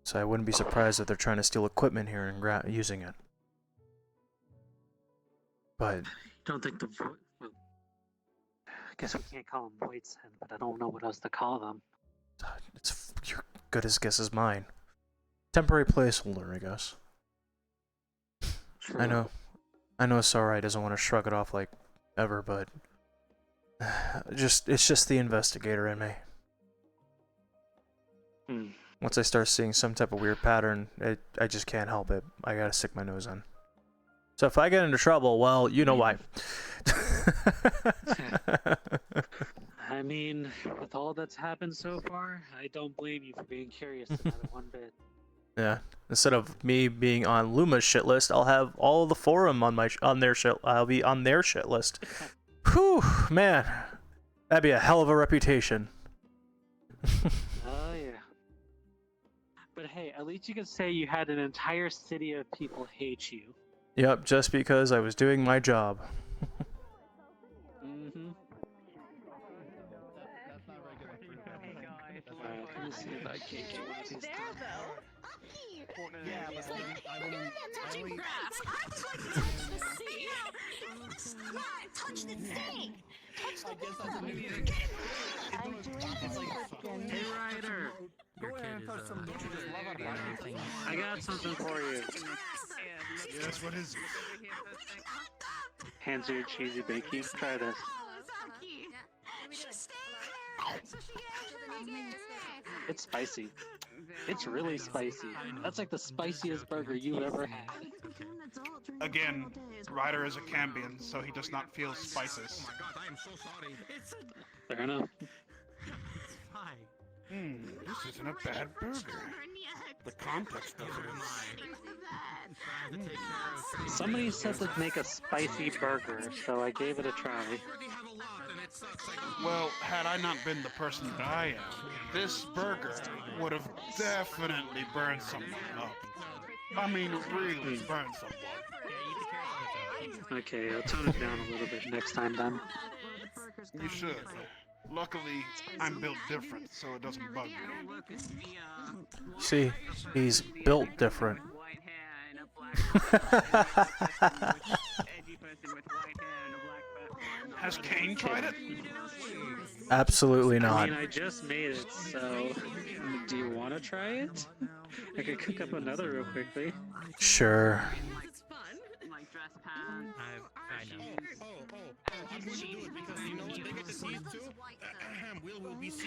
So I wouldn't be surprised if they're trying to steal equipment here and using it. But Don't think the void. Well, I guess we can't call them voids then, but I don't know what else to call them. it's your good as guess as mine. Temporary placeholder, I guess. Sure. I know Sarai doesn't want to shrug it off like ever, but it's just the investigator in me. Once I start seeing some type of weird pattern, I just can't help it. I gotta stick my nose in. So if I get into trouble, well, you know why. I mean, with all that's happened so far, I don't blame you for being curious about it one bit. Yeah. Instead of me being on Luma's shit list, I'll have all the forum on their shit. I'll be on their shit list. Whew, man, that'd be a hell of a reputation. Oh yeah. But hey, at least you can say you had an entire city of people hate you. Yep, just because I was doing my job. Let me see if I can get one of these done. Yeah, but I wouldn't. touching grass. I was like, touch the sea. Touch the sea. Touch the water. I'm doing Hey, Ryder. Go ahead and touch some. Don't you just love it? I got something for you. Yes, what is it? Hands are cheesy bakey. Try this. It's spicy. It's really spicy. That's like the spiciest burger you've ever had. Again, Ryder is a Cambion, so he does not feel spices. Oh my god, I am so sorry. Fair enough. It's fine. This isn't a bad burger. The context of it is... Somebody said to make a spicy burger, so I gave it a try. Well, had I not been the person that I am, this burger would have definitely burned someone up. I mean, really burned someone. Okay, I'll tone it down a little bit next time then. You should. Luckily, I'm built different, so it doesn't bug me. See, he's built different. Has Kane tried it? Absolutely not. I mean, I just made it, so do you want to try it? I could cook up another real quickly. Sure. I know.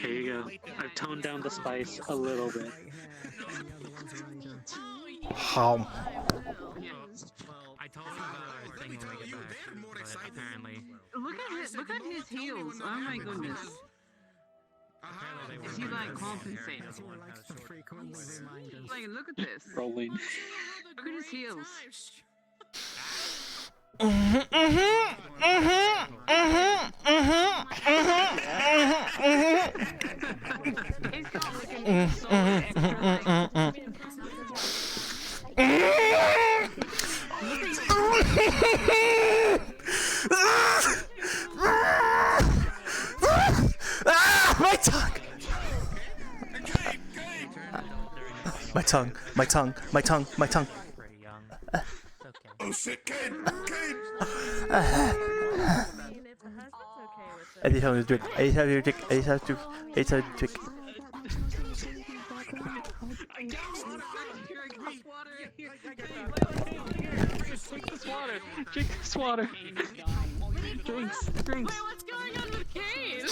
Here you go. I've toned down the spice a little bit. How? I told him about our thing when we get back, but apparently... Look at his heels. Oh my goodness. Is he like compensating? Like, look at this. Rolling. Look at his heels. He's not looking so extra Ah, my tongue! My tongue. My tongue. My tongue. My tongue. Pretty young. Oh shit, Kane! Kane! I just have to drink. I just have to drink. I just have to. I just have to drink. Drink this water. Drink this water. Drinks. Wait, what's going on with Kane?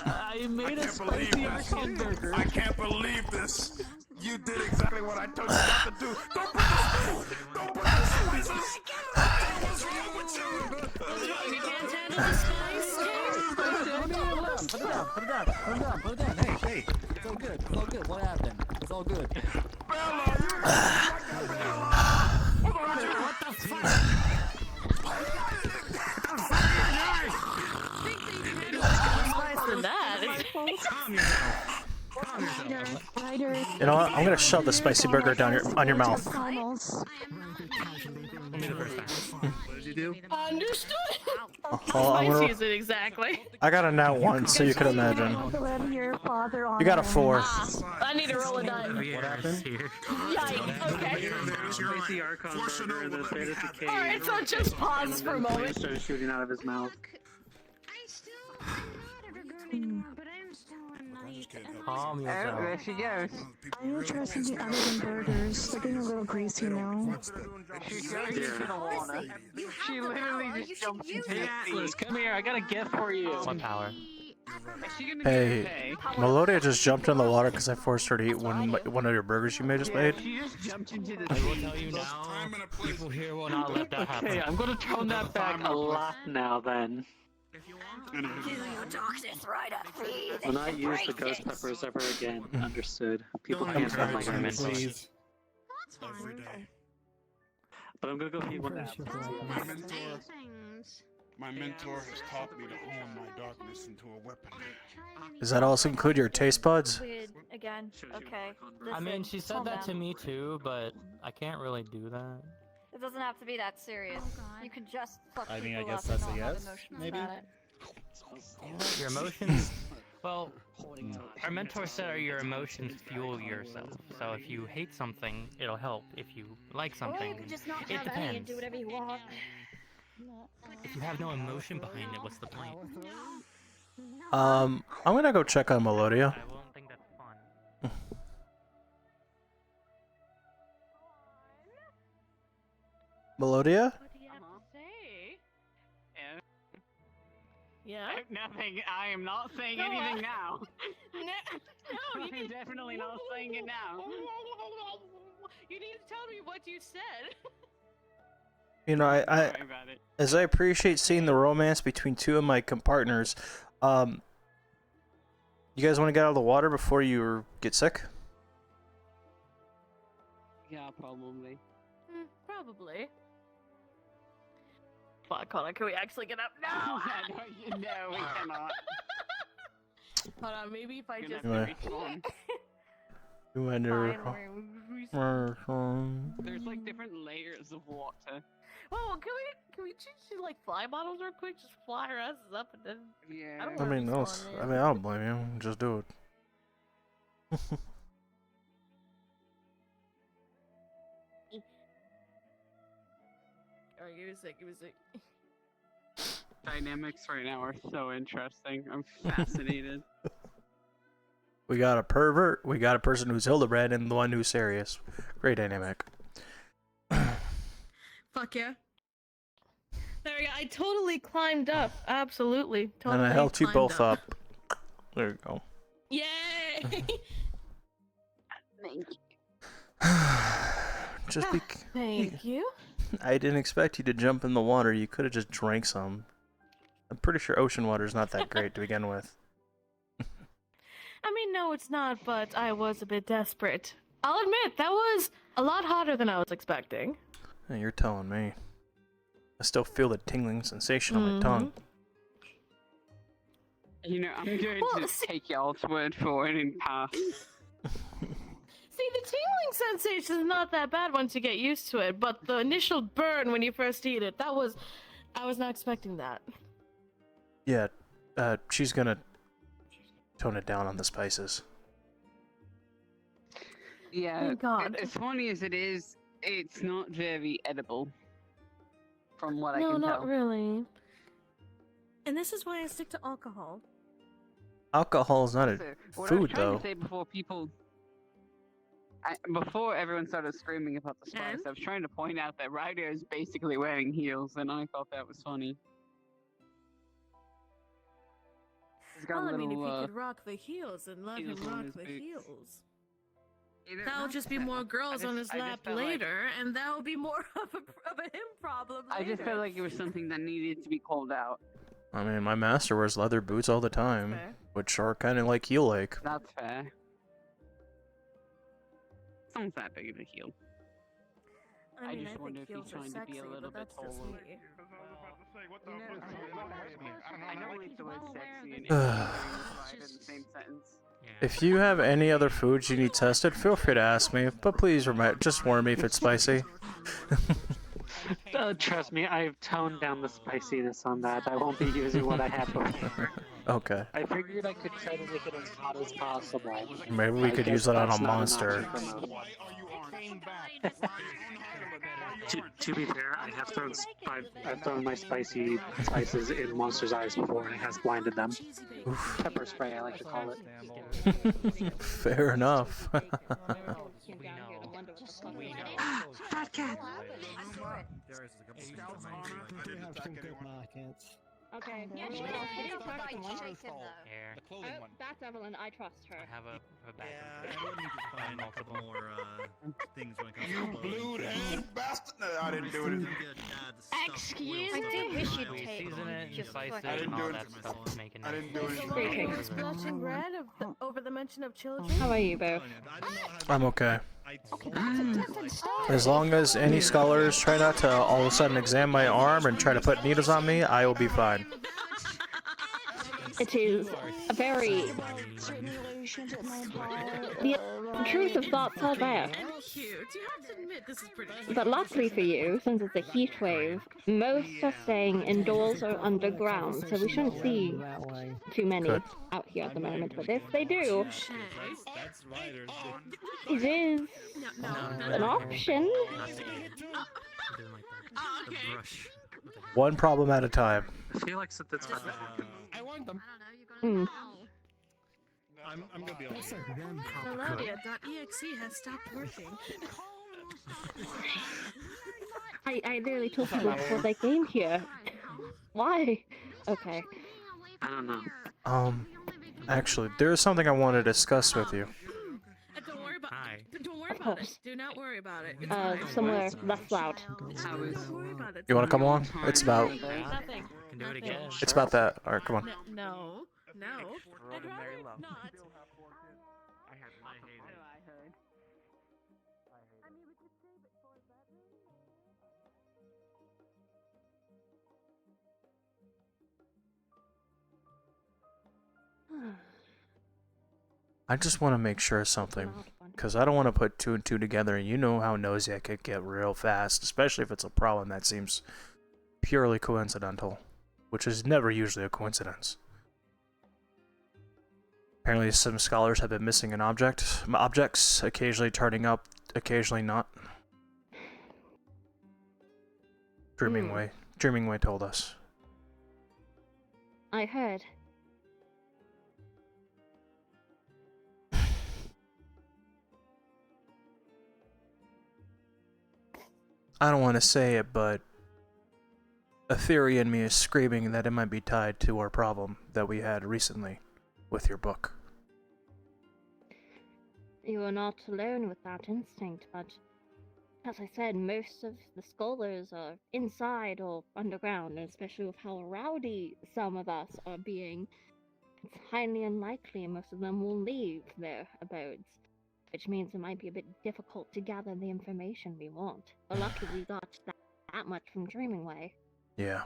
I made a spicy hamburger. I can't believe this. You did exactly what I told you not to do. Don't put the Don't put the spices. What's wrong with you? You can't handle the spice, Put it down. Put it down. Put it down. Put it down. Hey. It's all good. It's all good. What happened? It's all good. What the fuck? than that. Calm yourself. Calm yourself. You know what? I'm gonna shove the spicy burger down on your mouth. What did you do? Understood. Well, Spicy is it exactly? I got a nat 1, so you could imagine. You got a 4. I need to roll a die. What happened? Yikes, okay. Alright, so just pause for a moment. Started shooting out of his mouth. Calm Oh, yourself. there she goes. I'm gonna try something other than burgers. They're getting a little greasy now. She's going into the water. She literally just jumped into the Atlas, come here. I got a gift for you. What power? Hey, Melodia just jumped in the water because I forced her to eat one of your burgers you just made. She just jumped into the I will tell you now, people here will not let that happen. Okay, I'm gonna turn that back a lot now then. Do your darkness right up, please. Will not use the ghost peppers ever again. Understood. People can't have my garments. Please. Every day. But I'm gonna go feed one apple. My mentor has taught me to hone my darkness into a weapon. Does that also include your taste buds? Again. Okay. I mean, she said calm that down. to me too, but I can't really do that. It doesn't have to be that serious. You can just fuck I mean, I people guess up and that's a not have yes, emotions maybe? about it. Your emotions. Well, our mentor said your emotions fuel yourself. So if you hate something, it'll help. If you like Or you something, could just not it have any and depends. do whatever you want. If you have no emotion behind it, what's the point? I'm gonna go check on Melodia. I won't think that's fun. Melodia? What do you have to say? Yeah. Nothing. I am not saying anything now. No, you I'm definitely not saying it now. You need to tell me what you said. You know, Sorry about it. as I appreciate seeing the romance between two of my partners, you guys want to get out of the water before you get sick? Yeah, probably. Probably. Fuck, hold on, can we actually get up? No! No, we cannot. Hold on, maybe if I just... Anyway. You wonder. There's like different layers of water. Oh, can we just like fly models real quick? Just fly our asses up and then... Yeah. I don't I wanna mean, be no, swan, I man. mean, I don't blame you. Just do it. Alright, give me a sec, give me a sec. Dynamics right now are so interesting. I'm fascinated. We got a pervert, we got a person who's Hildebrand, and the one who's serious. Great dynamic. Fuck yeah. There we go. I totally climbed up. Absolutely. Totally And I helped you climbed both up. There you go. Yay! Just be. Thank you. I didn't expect you to jump in the water. You could have just drank some. I'm pretty sure ocean water is not that great to begin with. I mean, no, it's not, but I was a bit desperate. I'll admit, that was a lot hotter than I was expecting. Hey, you're telling me. I still feel the tingling sensation on my tongue. You know, I'm going to take y'all's word for it and pass. See, the tingling sensation is not that bad once you get used to it, but the initial burn when you first eat it, I was not expecting that. Yeah, she's gonna tone it down on the spices. Yeah. Thank God. As funny as it is, it's not very edible. From what I No, can not tell. really. And this is why I stick to alcohol. Alcohol's not a Also, what I was food, trying though. to say before before everyone started screaming about the spice, I was trying to point out that Ryder is basically wearing heels, and I thought that was funny. He's got Well, I mean, if little, he could rock the heels and let him heels on rock his the boots. heels, Either- that'll just be more girls on his I just lap felt like- later, and that'll be more of a him problem I later. just felt like it was something that needed to be called out. I mean, my master wears leather boots all the time, fair. which are kind of like heel-like. That's fair. Someone's that big of a heel. I mean, just I wonder think if he's heels are trying to be sexy, a little but bit that's just taller. me. I know we use the word sexy and in the same sentence. If you have any other foods you need tested, feel free to ask me, but please just warn me if it's spicy. Trust me, I've toned down the spiciness on that. I won't be using what I had before. Okay. I figured I could try to make it as hot as possible. Maybe we I could guess use that on a that's not an monster. option for most. To be fair, I've thrown my spicy spices in monsters' eyes before, and it has blinded them. Pepper spray, I like to call it. Fair enough. Fat cat. Okay. Yeah, she didn't talk to one. That's Evelyn. I trust her. I have a bad Yeah, I need to find multiple more things when it comes You to blue head bastard! No, I didn't do it. Excuse me. I think we should We take. season it and just spice fucking- it I didn't and do all it. that stuff to make it I nice. didn't do it. Is blushing red over the mention of children? How are you both? I'm okay. As long as any scholars try not to all of a sudden examine my arm and try to put needles on me, I will be fine. It is a very. The intrusive thoughts are there. Cute. You have to admit this is pretty cute. But luckily for you, since it's a heat wave, most are staying indoors or underground, so we shouldn't see too many Good. out here at the moment. But if they do, That's Ryder's. it is an option. One problem at a time. I feel like that's about to happen. I want them. Mm. I'm gonna be honest. Melodia.exe has stopped working. I literally told people before they came here. Why? Okay. I don't know. Actually, there's something I want to discuss with you. Don't worry about it. Don't worry Of about it. course. Do not worry about it. It's fine. Somewhere less loud. Don't worry about it. You want to come along? It's about. Nothing. Can do it again. It's about that. All right, come on. No. I'd rather not. I just want to make sure of something, because I don't want to put two and two together, and you know how nosy I could get real fast, especially if it's a problem that seems purely coincidental, which is never usually a coincidence. Apparently some scholars have been missing an objects occasionally turning up, occasionally not. Dreamingway told us. I heard. I don't want to say it, but a theory in me is screaming that it might be tied to our problem that we had recently with your book. You are not alone with that instinct, but as I said, most of the scholars are inside or underground, and especially with how rowdy some of us are being, it's highly unlikely most of them will leave their abodes, which means it might be a bit difficult to gather the information we want. But luckily we got that much from Dreamingway. Yeah.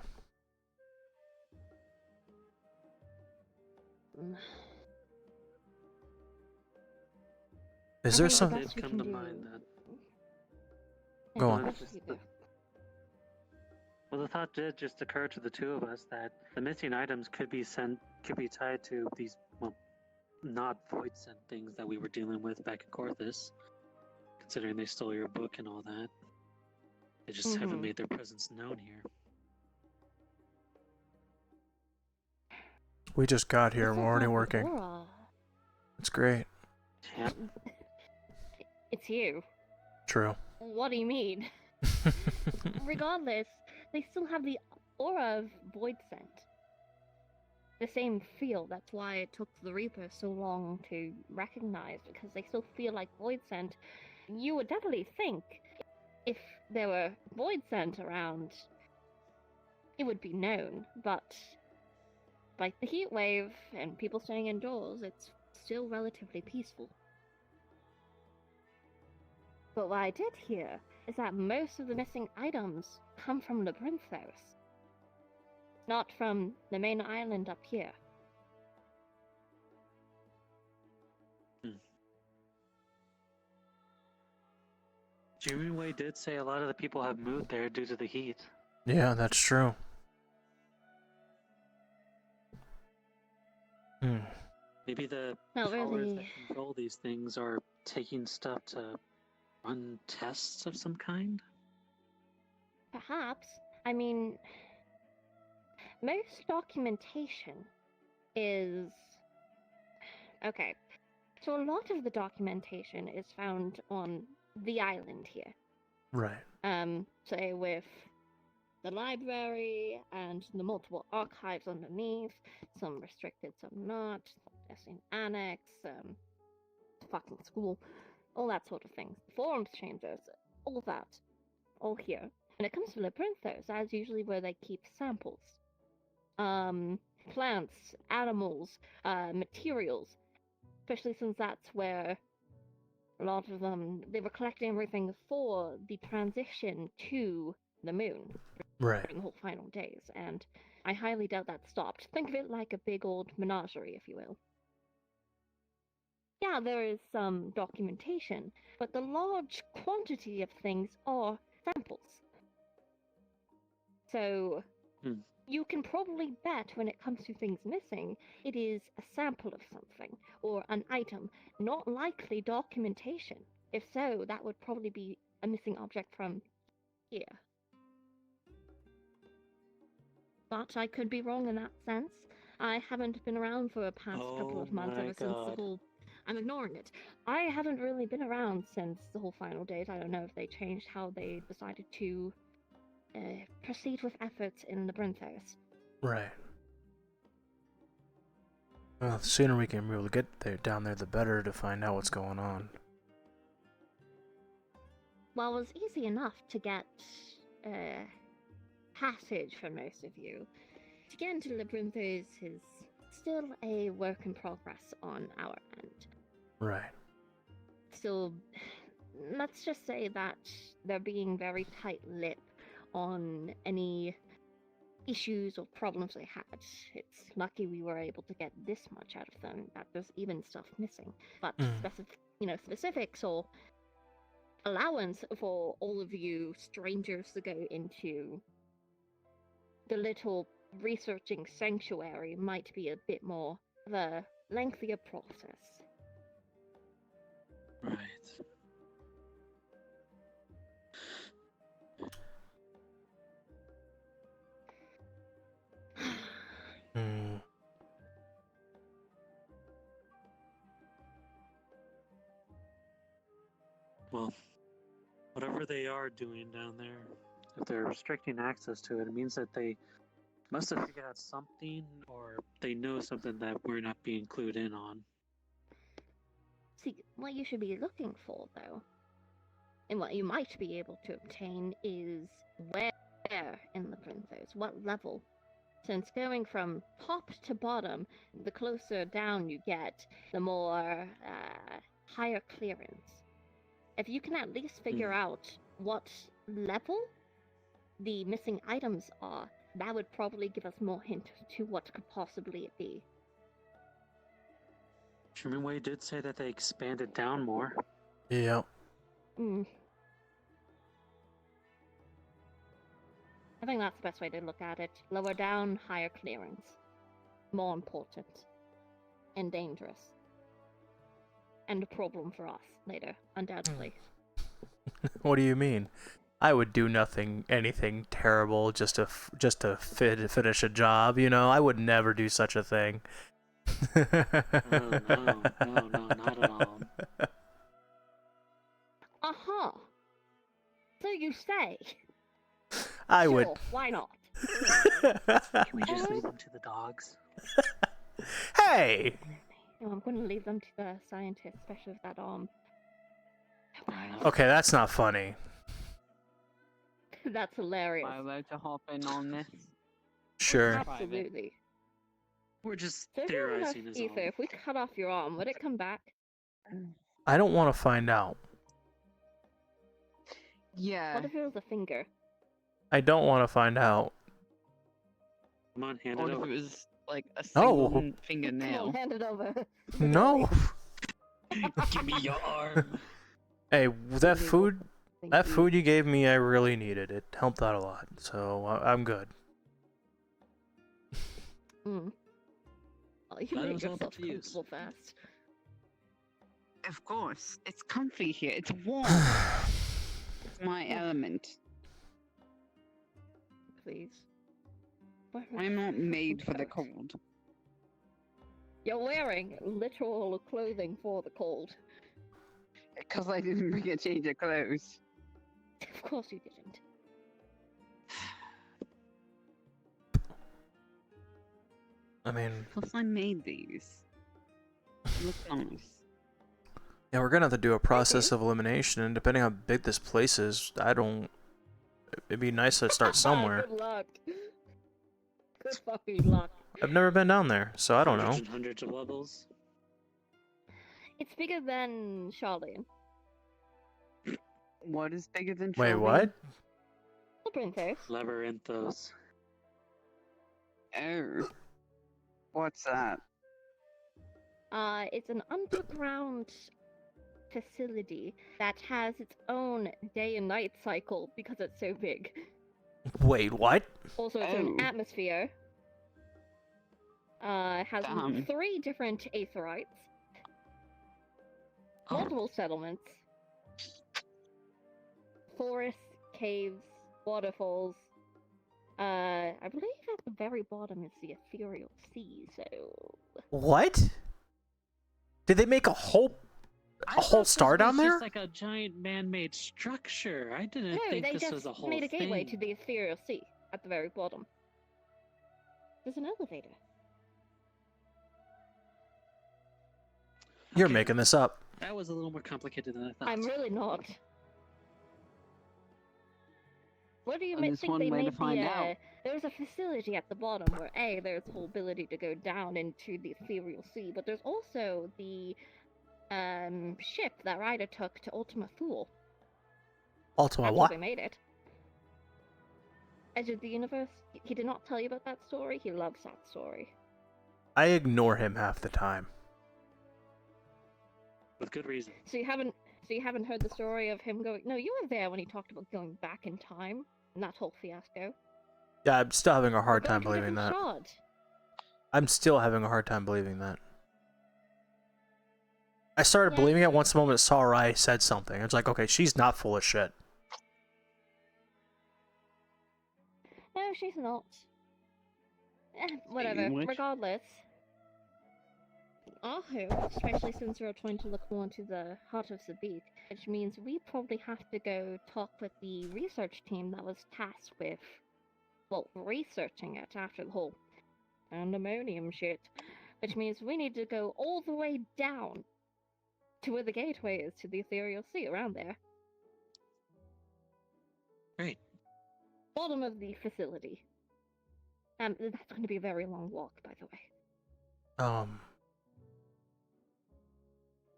Is there some... Did come to mind that. Go on. Well, the thought did just occur to the two of us that the missing items could be tied to these, well, not void sent things that we were dealing with back at Corthus. considering they stole your book and all that. They just haven't made their presence known here. We just got here and we're already It's working. Aurora. It's great. Yep. It's you. True. What do you mean? Regardless, they still have the aura of void scent. The same feel. That's why it took the Reaper so long to recognize, because they still feel like void scent. You would definitely think if there were void scent around, it would be known, but like the heat wave and people staying indoors, it's still relatively peaceful. But what I did hear is that most of the missing items come from Labyrinthos, not from the main island up here. Jiminwei did say a lot of the people have moved there due to the heat. Yeah, that's true. Maybe the Not powers really. that control these things are taking stuff to run tests of some kind? Perhaps. I mean, most documentation is... Okay, so a lot of the documentation is found on the island here. Right. Say with the library and the multiple archives underneath, some restricted, some not, there's an annex, fucking school, all that sort of thing. Forums chambers, all that, all here. When it comes to Labyrinthos, that's usually where they keep samples. Plants, animals, materials, especially since that's where a lot of them, they were collecting everything for the transition to the moon. Right. During the whole final days, and I highly doubt that stopped. Think of it like a big old menagerie, if you will. Yeah, there is some documentation, but the large quantity of things are samples. So, you can probably bet when it comes to things missing, it is a sample of something, or an item, not likely documentation. If so, that would probably be a missing object from here. But I could be wrong in that sense. I haven't been around for the past couple of months ever since the whole... I'm ignoring it. I haven't really been around since the whole final days. I don't know if they changed how they decided to proceed with efforts in Labyrinthos. Right. Well, the sooner we can be able to get there, down there, the better to find out what's going on. Well, it was easy enough to get passage for most of you. To get into Labyrinthos is still a work in progress on our end. Right. Still, let's just say that they're being very tight-lipped on any issues or problems they had. It's lucky we were able to get this much out of them, that there's even stuff missing. But specifics or allowance for all of you strangers to go into the little researching sanctuary might be a bit more of a lengthier process. Right. Well, whatever they are doing down there, if they're restricting access to it, it means that they must have figured out something, or they know something that we're not being clued in on. See, what you should be looking for, though, and what you might be able to obtain, is where in the Labyrinthos, what level. Since going from top to bottom, the closer down you get, the more higher clearance. If you can at least figure out what level the missing items are, that would probably give us more hint to what could possibly it be. Jiminwei did say that they expanded down more. Yep. I think that's the best way to look at it. Lower down, higher clearance. More important. And dangerous. And a problem for us later, undoubtedly. What do you mean? I would do anything terrible just to finish a job. You know, I would never do such a thing. Oh, no, not at all. Uh-huh. So you say. I Sure, would. why not? Can we just leave them to the dogs? Hey! No, I'm going to leave them to the scientists, especially with that arm. Okay, that's not funny. That's hilarious. Am I allowed to hop in on this? Sure. Absolutely. We're just So if you have enough theorizing as ether, all. if we cut off your arm, would it come back? I don't want to find out. Yeah. What if it was a finger? I don't want to find out. Come on, hand What it if over. it was like a No. single Come on, fingernail? hand it over. No. Give me your arm. Hey, that food you gave me, I really needed. It helped out a lot, so I'm good. Mm. Oh, you Glad it made was all yourself put to use. comfortable fast. Of course. It's comfy here. It's warm. It's my element. Please. I'm not made for the cold. You're wearing literal clothing for the cold. Because I didn't bring a change of clothes. Of course you didn't. I mean, Plus I made these. Look nice. yeah, we're gonna have to do a process of elimination, and depending how big this place is, it'd be nice to start somewhere. Good luck. Good fucking luck. I've never been down there, so I don't know. Hundreds and hundreds of levels. It's bigger than Charlene. What is bigger than Wait, Charlene? what? Labyrinthos. Labyrinthos. Oh. What's that? It's an underground facility that has its own day and night cycle because it's so big. Wait, what? Also, it's an Oh. atmosphere. It has Damn. 3 different aetherites, multiple settlements, forests, caves, waterfalls. I believe at the very bottom is the ethereal sea. So. What? Did they make a whole star down It's there? just like a giant man-made structure. I didn't No, think they this just was a whole made a gateway thing. to the ethereal sea at the very bottom. There's an elevator. You're Okay. making this up. That was a little more complicated than I thought. I'm really not. What do you And there's think one they way to made find the? out. There's a facility at the bottom where there's the whole ability to go down into the ethereal sea, but there's also the ship that Ryder took to Ultima Thule. Ultima That's what? how they made it. Edge of the Universe. He did not tell you about that story. He loves that story. I ignore him half the time. With good reason. So you haven't heard the story of him going? No, you were there when he talked about going back in time and that whole fiasco. Yeah, I'm still having a hard We're going time to a believing that. different shard. I'm still having a hard time believing that. I started believing it once the moment Sarai said something. It's like, okay, she's not full of shit. No, she's not. Whatever. which- Regardless, our hope, especially since we're trying to look more into the heart of Sabik, which means we probably have to go talk with the research team that was tasked with, well, researching it after the whole pandemonium shit. Which means we need to go all the way down to where the gateway is to the ethereal sea, around there. Great. Bottom of the facility. That's going to be a very long walk, by the way.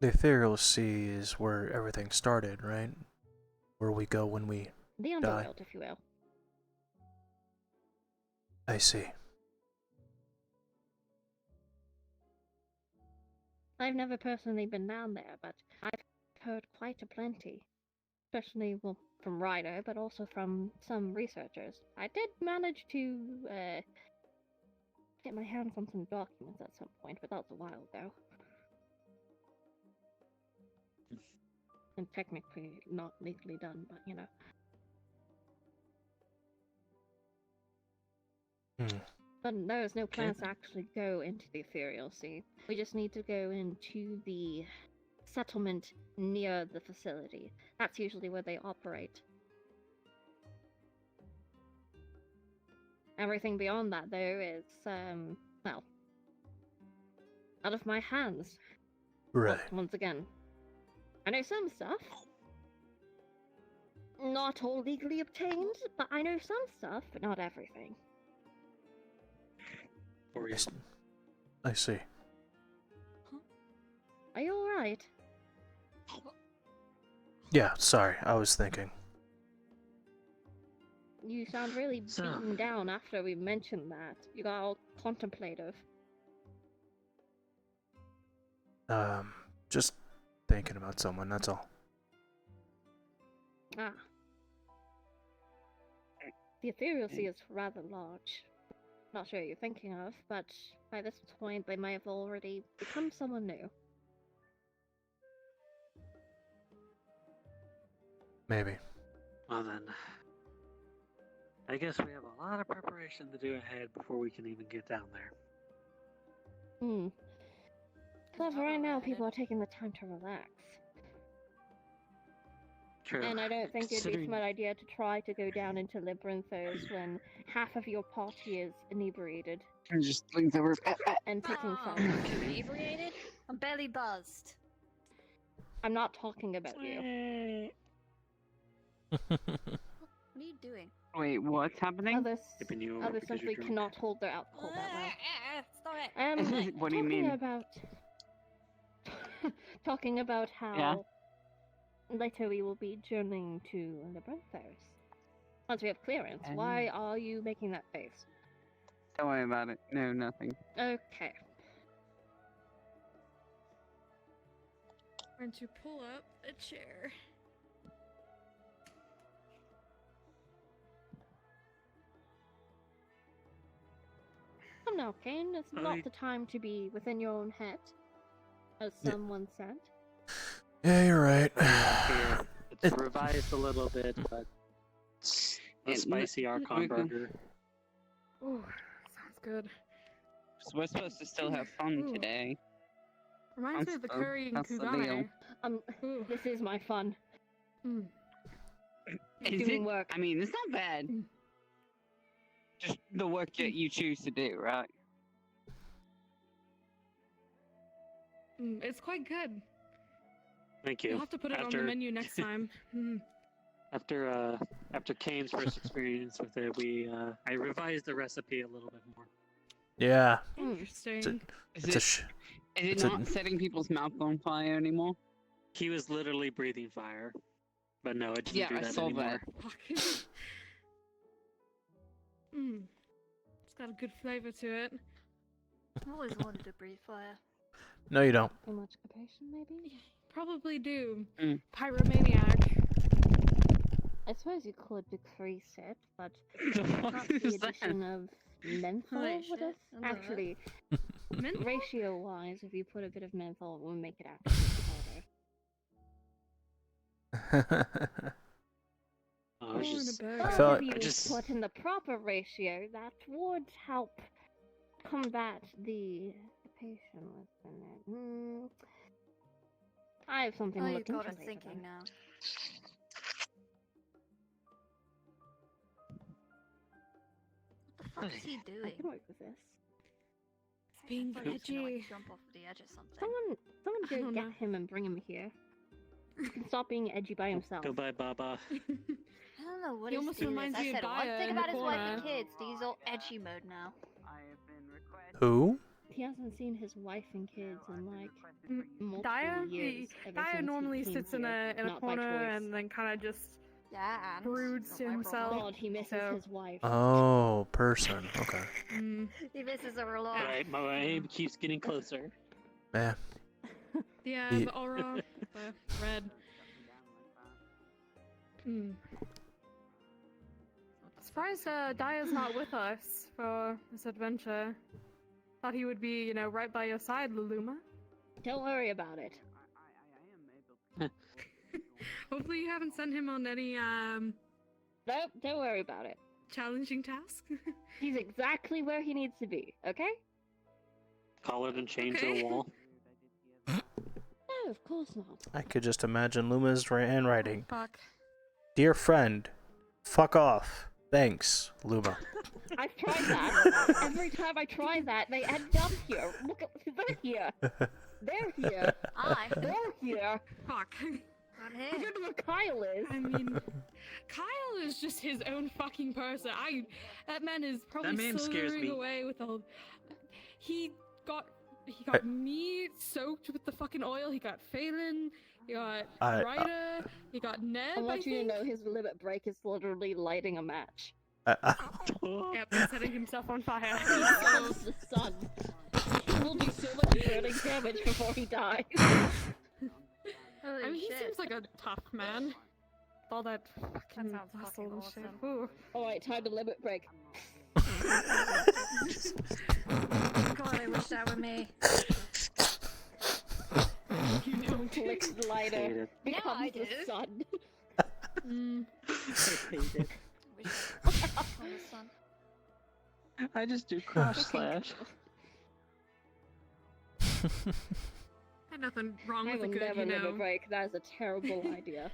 The ethereal sea is where everything started, right? Where we go when we The die. underworld, if you will. I see. I've never personally been down there, but I've heard quite a plenty. Especially, well, from Ryder, but also from some researchers. I did manage to, get my hands on some documents at some point, but that was a while ago. And technically not legally done, but you know. But there's no plans to actually go into the ethereal sea. We just need to go into the settlement near the facility. That's usually where they operate. Everything beyond that, though, is, well, out of my hands. Right. Once again. I know some stuff. Not all legally obtained, but I know some stuff, but not everything. I see. Are you alright? Yeah, sorry, I was thinking. You sound really beaten down after we mentioned that. You got all contemplative. Just thinking about someone, that's all. Ah. The ethereal sea is rather large. Not sure what you're thinking of, but by this point they may have already become someone new. Maybe. Well then, I guess we have a lot of preparation to do ahead before we can even get down there. But right now people are taking the time to relax. True. And I don't think it'd be a smart idea to try to go down into Labyrinthos when half of your party is inebriated. And just leans over. And taking photos. Inebriated? I'm barely buzzed. I'm not talking about you. What are you doing? Wait, what's happening? Others simply cannot hold their alcohol that well. What do you mean? Talking about how Yeah? later we will be journeying to Labyrinthos. Once we have clearance, why are you making that face? Don't worry about it. No, nothing. Okay. I'm going to pull up a chair. Come now, Kane. It's not the time to be within your own head, as someone said. Yeah, you're right. It's revised a little bit, but a spicy Archon burger. Ooh, sounds good. So we're supposed to still have fun today. Reminds me of the curry and That's the deal. Kugane. This is my fun. Is Doing it? work. I mean, it's not bad. Just the work that you choose to do, right? It's quite good. Thank you. You'll have to put it on the menu next time. After Kane's first experience with it, I revised the recipe a little bit more. Yeah. Interesting. Is it not setting people's mouth on fire anymore? He was literally breathing fire, but no, it didn't do that I saw anymore. that. It's got a good flavor to it. I always wanted to breathe fire. No, you don't. Too much occupation, maybe? Probably do. Pyromaniac. I suppose you could decrease it, but not the addition of menthol would have actually, ratio-wise, if you put a bit of menthol, it will make it actually harder. I if you put in the proper ratio, that would help combat the occupation within it. I have something to look you into got us later, thinking though. now. What the fuck is he doing? I can work with this. It's being I thought he was gonna, edgy. like, jump off the edge or something. Someone go don't get know. him and bring him here. He can stop being edgy by himself. Goodbye, Baba. I don't know what He his almost deal is. reminds I me of said one Daya thing in the about his wife and corner. kids. He's all edgy mode now. Who? He hasn't seen his wife and kids in like multiple Daya, years. ever Daya since he normally came sits in here, a not by corner choice. and then kind of just Yeah, and broods to himself. God, he misses so- his wife. Oh, person. Okay. He misses her a lot. Alright, my aim keeps getting closer. Man. Yeah, Ye- the aura, the red. Surprised Daya's not with us for this adventure. Thought he would be, right by your side, Luluma. Don't worry about it. Hopefully you haven't sent him on any Nope, don't worry about it. challenging tasks. He's exactly where he needs to be, okay? Call it and change Okay. the wall. No, of course not. I could just imagine Luma's handwriting. Fuck. Dear friend, fuck off. Thanks, Luma. I've tried that. Every time I try that, they end up here. Look at, they're here. They're here. They're here. Fuck. I don't know what Kyle is. I mean, Kyle is just his own fucking person. That man is probably That man scares slithering me. away with all. He got me soaked with the fucking oil. He got Phelan. He got Ryder. He got Neb. I want you to know his limit break is literally lighting a match. Yep, and setting himself on fire. He loves the sun. He will do so much burning damage before he dies. I mean, he seems like a tough man. With all that fucking muscle and shit. Ooh. Alright, time to limit break. God, I wish that were me. You don't click the lighter. Yeah, I Becomes the do. sun. I just do cross slash. Had nothing wrong I with will a good, never you know. limit break. That is a terrible idea.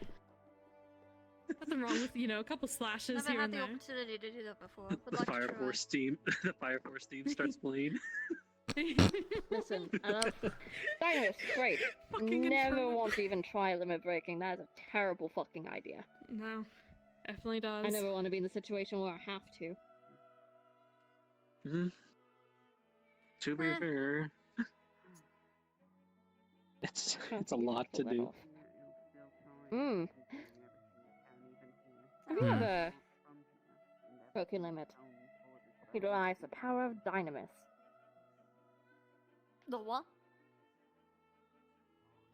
Nothing wrong with, you know, a couple slashes Never here had and the there. opportunity to do that before. Would The like Fire to try. Force team. The Fire Force team starts playing. Listen, Dynamite, great. Never want to even try limit breaking. That is a terrible fucking idea. No, definitely does. I never want to be in the situation where I have to. To be fair, it's a lot to do. Have you ever broken limit? Utilize the power of Dynamis. The what?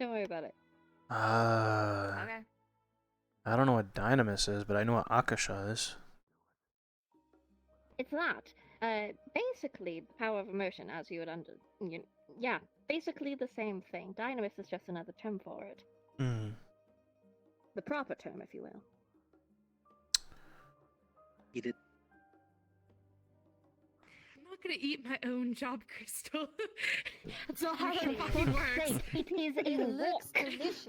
Don't worry about it. Okay. I don't know what Dynamis is, but I know what Akasha is. It's that. Basically, the power of emotion, as you would yeah, basically the same thing. Dynamis is just another term for it. The proper term, if you will. Eat it. I'm not gonna eat my own job crystal. That's not how that fucking works. It is a looks rock. delicious.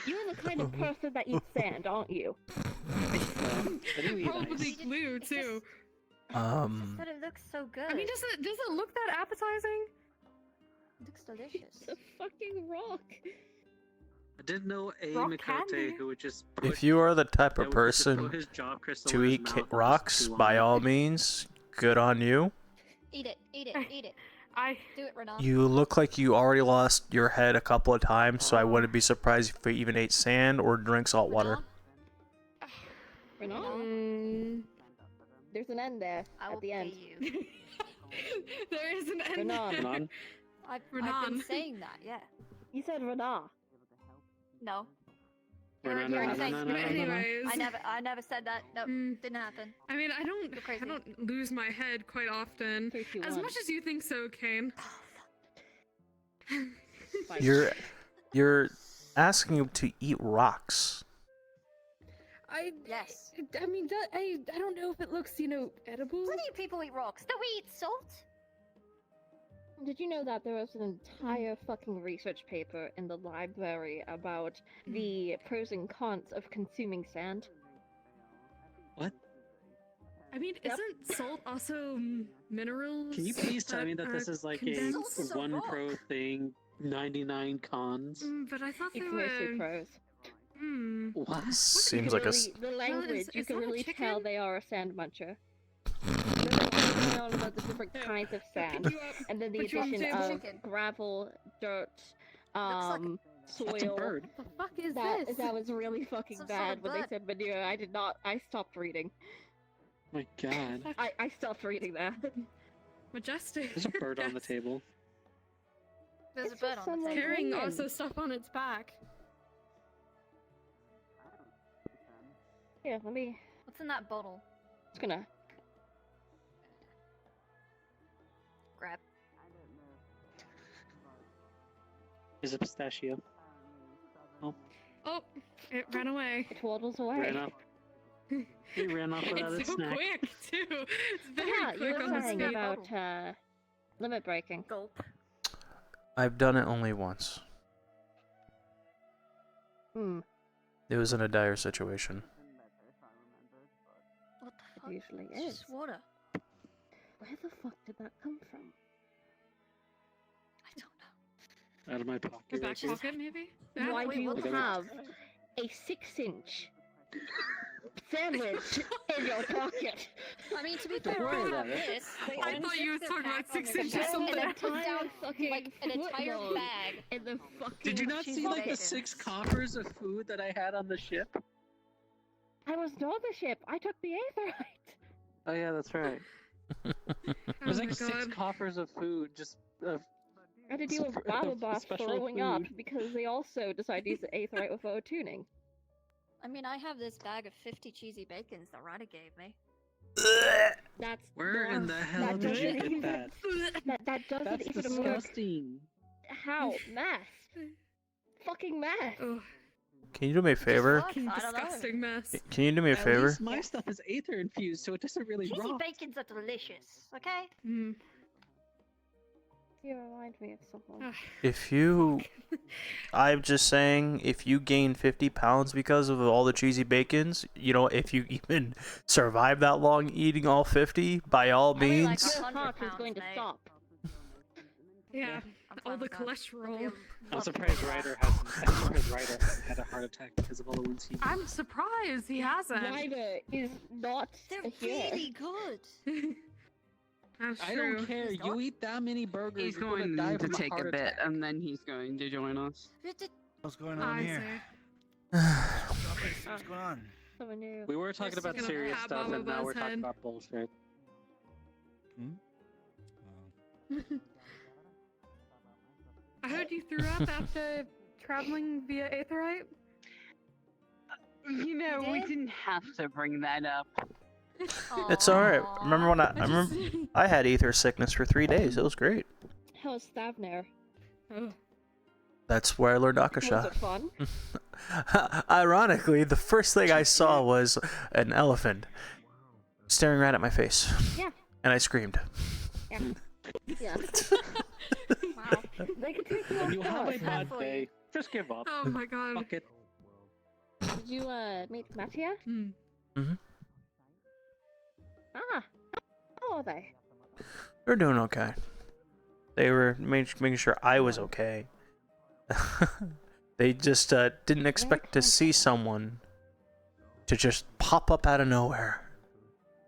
You're the kind of person that eats sand, aren't you? Probably glue too. But it looks so good. I mean, does it look that appetizing? It looks delicious. It's a fucking rock. I didn't know a Rock Mikote candy. who would just put, If you are the type that of would just put person his job crystal to in his eat mouth and just rocks, chew on by it. all means, good on you. Eat it, eat it, eat it. I do it, Renan. You look like you already lost your head a couple of times, so I wouldn't be surprised if you even ate sand or drank salt water. Renan? There's an N there at the end. There is an end. Renan. I've Renan. been saying that, yeah. You said Renan. No. Renan, You're Renan, insane. Renan, Renan. Anyways. I never said that. No, didn't happen. I mean, I don't lose my head quite often. As much as you think so, Kane. You're asking him to eat rocks. Yes. I mean, I don't know if it looks, you know, edible. Plenty of people eat rocks. Don't we eat salt? Did you know that there was an entire fucking research paper in the library about the pros and cons of consuming sand? What? I mean, isn't salt also minerals? Can you please tell me that this is like a condensed? one pro thing, 99 cons? But I thought they It's were mostly pros. What? Seems like a The language, you is can that a really chicken? tell they are a sand muncher. They're all about the different kinds of sand, and then the Put you on the addition table. of gravel, dirt, soil. That's a bird. What the fuck is That this? that was really fucking Some bad sort of when they bird. said manure. I did not. I stopped reading. My god. I stopped reading that. Majestic. There's a bird on the table. There's It's a bird just on the someone table. Carrying hanging. also stuff on its back. Here, let me. What's in that bottle? Just gonna. Grab. Is a pistachio. Oh. Oh, it ran away. It waddles away. Ran off. He ran off without It's a so snack. quick too. It's very Yeah, you quick were on the saying speed. about limit breaking. Gulp. I've done it only once. Hmm. It was in a dire situation. What the fuck? Usually It's is. just water. Where the fuck did that come from? I don't know. Out of my pocket. Your back right here. pocket, maybe? Why do you what the- have a 6-inch sandwich in your pocket? I mean, to be Don't fair, worry I about have it. this. They I thought you were unzip talking their about pack on 6 their inches chest something. and then put down fucking like an entire football bag. in the fucking Did you not cheese see like the bacon. 6 coffers of food that I had on the ship? I was not on the ship. I took the Aetherite. Oh yeah, that's right. There's like 6 coffers of food, just I had to deal with Bababas special throwing up food. because they also decided to use the Aetherite with auto-tuning. I mean, I have this bag of 50 cheesy bacons that Ryder gave me. That's Where in the hell that did you doesn't get even- that? That doesn't That's even work. disgusting. How? Math. Fucking math. Can you do me a favor? Fucking I don't know. Disgusting mess. Can you do me a At favor? least my stuff is aether infused, so it doesn't really Cheesy rot. bacons are delicious, okay? You remind me of someone. If you, I'm just saying, if you gain 50 pounds because of all the cheesy bacons, you know, if you even survive that long eating all 50, by all means. Your heart is going to stop. Yeah, all the cholesterol. I'm surprised Ryder hasn't had a heart attack because of all the ones he. I'm surprised he hasn't. Ryder is not They're here. really good. That's I true. don't care. You eat that many burgers, He's you're gonna going die to from take a heart bit, attack. and then he's going to join us. What's going on I here? see. What's going on? Someone new. We were talking about gonna serious pat stuff, and now Baba's we're talking head. about bullshit. I heard you threw up after traveling via Aetherite. You know, we didn't have to bring that up. It's alright. Remember when I had ether sickness for 3 days. It was great. How's Stavner? That's where I learned Was Akasha. it fun? Ironically, the first thing I saw was an elephant staring right at my face. Yeah. And I screamed. Yeah. Yeah. Wow. They could take you When you have a off. bad day, just give up. Oh my god. Fuck it. Did you meet Mattia? Mm-hmm. Ah. How are they? They're doing okay. They were making sure I was okay. They just didn't expect to see someone to just pop up out of nowhere,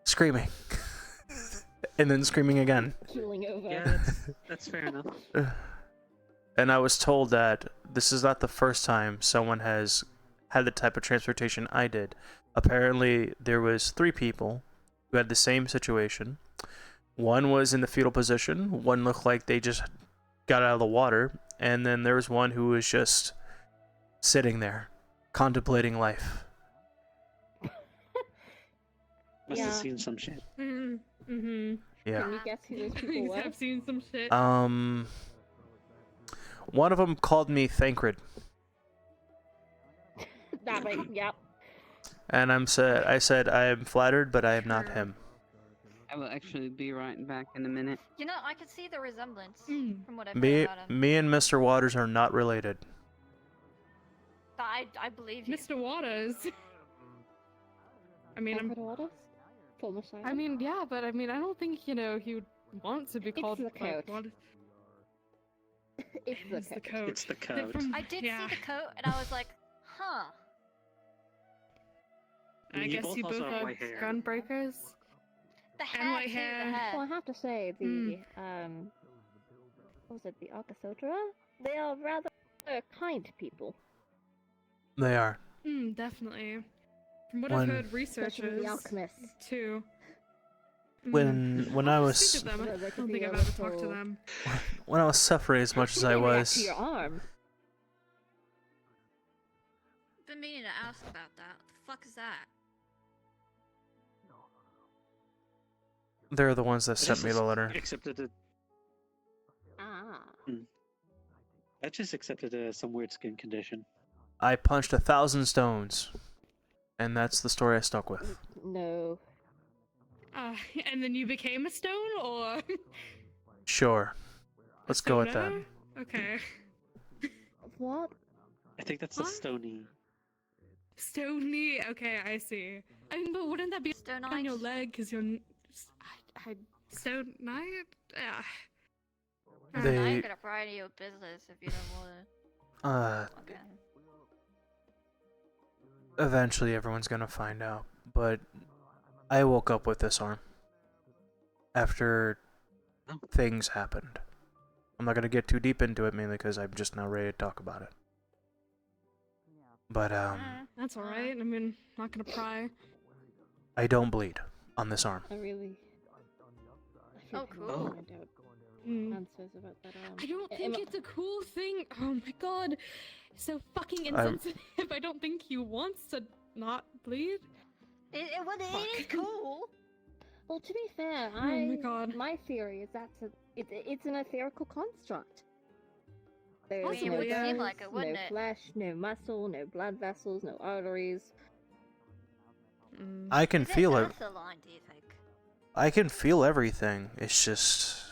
screaming, and then screaming again. Keeling over. Yeah, that's fair enough. And I was told that this is not the first time someone has had the type of transportation I did. Apparently, there was 3 people who had the same situation. One was in the fetal position. One looked like they just got out of the water. And then there was one who was just sitting there, contemplating life. Must Yeah. have seen some shit. Mm-hmm. Yeah. Can you guess who those people were? I've seen some shit. One of them called me Thancred. That way, yep. And I said, I am flattered, but I am not him. I will actually be right back in a minute. You know, I could see the resemblance from what I've heard Me, about him. me and Mr. Waters are not related. I believe you. Mr. Waters. I mean, Waters? Former I mean, yeah, but I mean, I don't think, you know, he would want to be called the like, coat. Waters. It's the coat. It's the They're code. from- I did yeah. see the coat, and I was like, huh. I You guess both you also both have are white hair. gunbreakers. The hair, And white too, hair. the hair. Well, I have to say, the, what was it, the Arcasotra? They are rather kind people. They are. Definitely. From what When- I've heard, Especially researchers the alchemists. too. When I I'll was speak to them. Well, I they could don't be think a I've ever talked to little- them. when I was suffering as much as I They react was, to your arm. Been meaning to ask about that. What the fuck is that? they're the ones that sent me the letter. Accepted it. Ah. I just accepted it as some weird skin condition. I punched 1,000 stones, and that's the story I stuck with. No. And then you became a stone, or? Sure. Let's go with that. Okay. What? I think that's a stony. Stony. Okay, I see. I mean, but wouldn't that be on your leg? Cause you're. Stone Knight. Yeah. I'm not gonna pry into your business if you don't wanna. Okay. Eventually everyone's gonna find out, but I woke up with this arm after things happened. I'm not gonna get too deep into it, mainly because I'm just not ready to talk about it. But That's alright. I mean, not gonna pry. I don't bleed on this arm. I really. Oh, cool. Answers about that arm. I don't think it's a cool thing. Oh my god, so fucking insensitive. I don't think he wants to not bleed. It is cool. Well, to be fair, my theory is that it's an etherical construct. There's I mean, it no would seem bones, like it, wouldn't no it? flesh, no muscle, no blood vessels, no arteries. I can feel it. That's a line, do you think? I can feel everything. It's just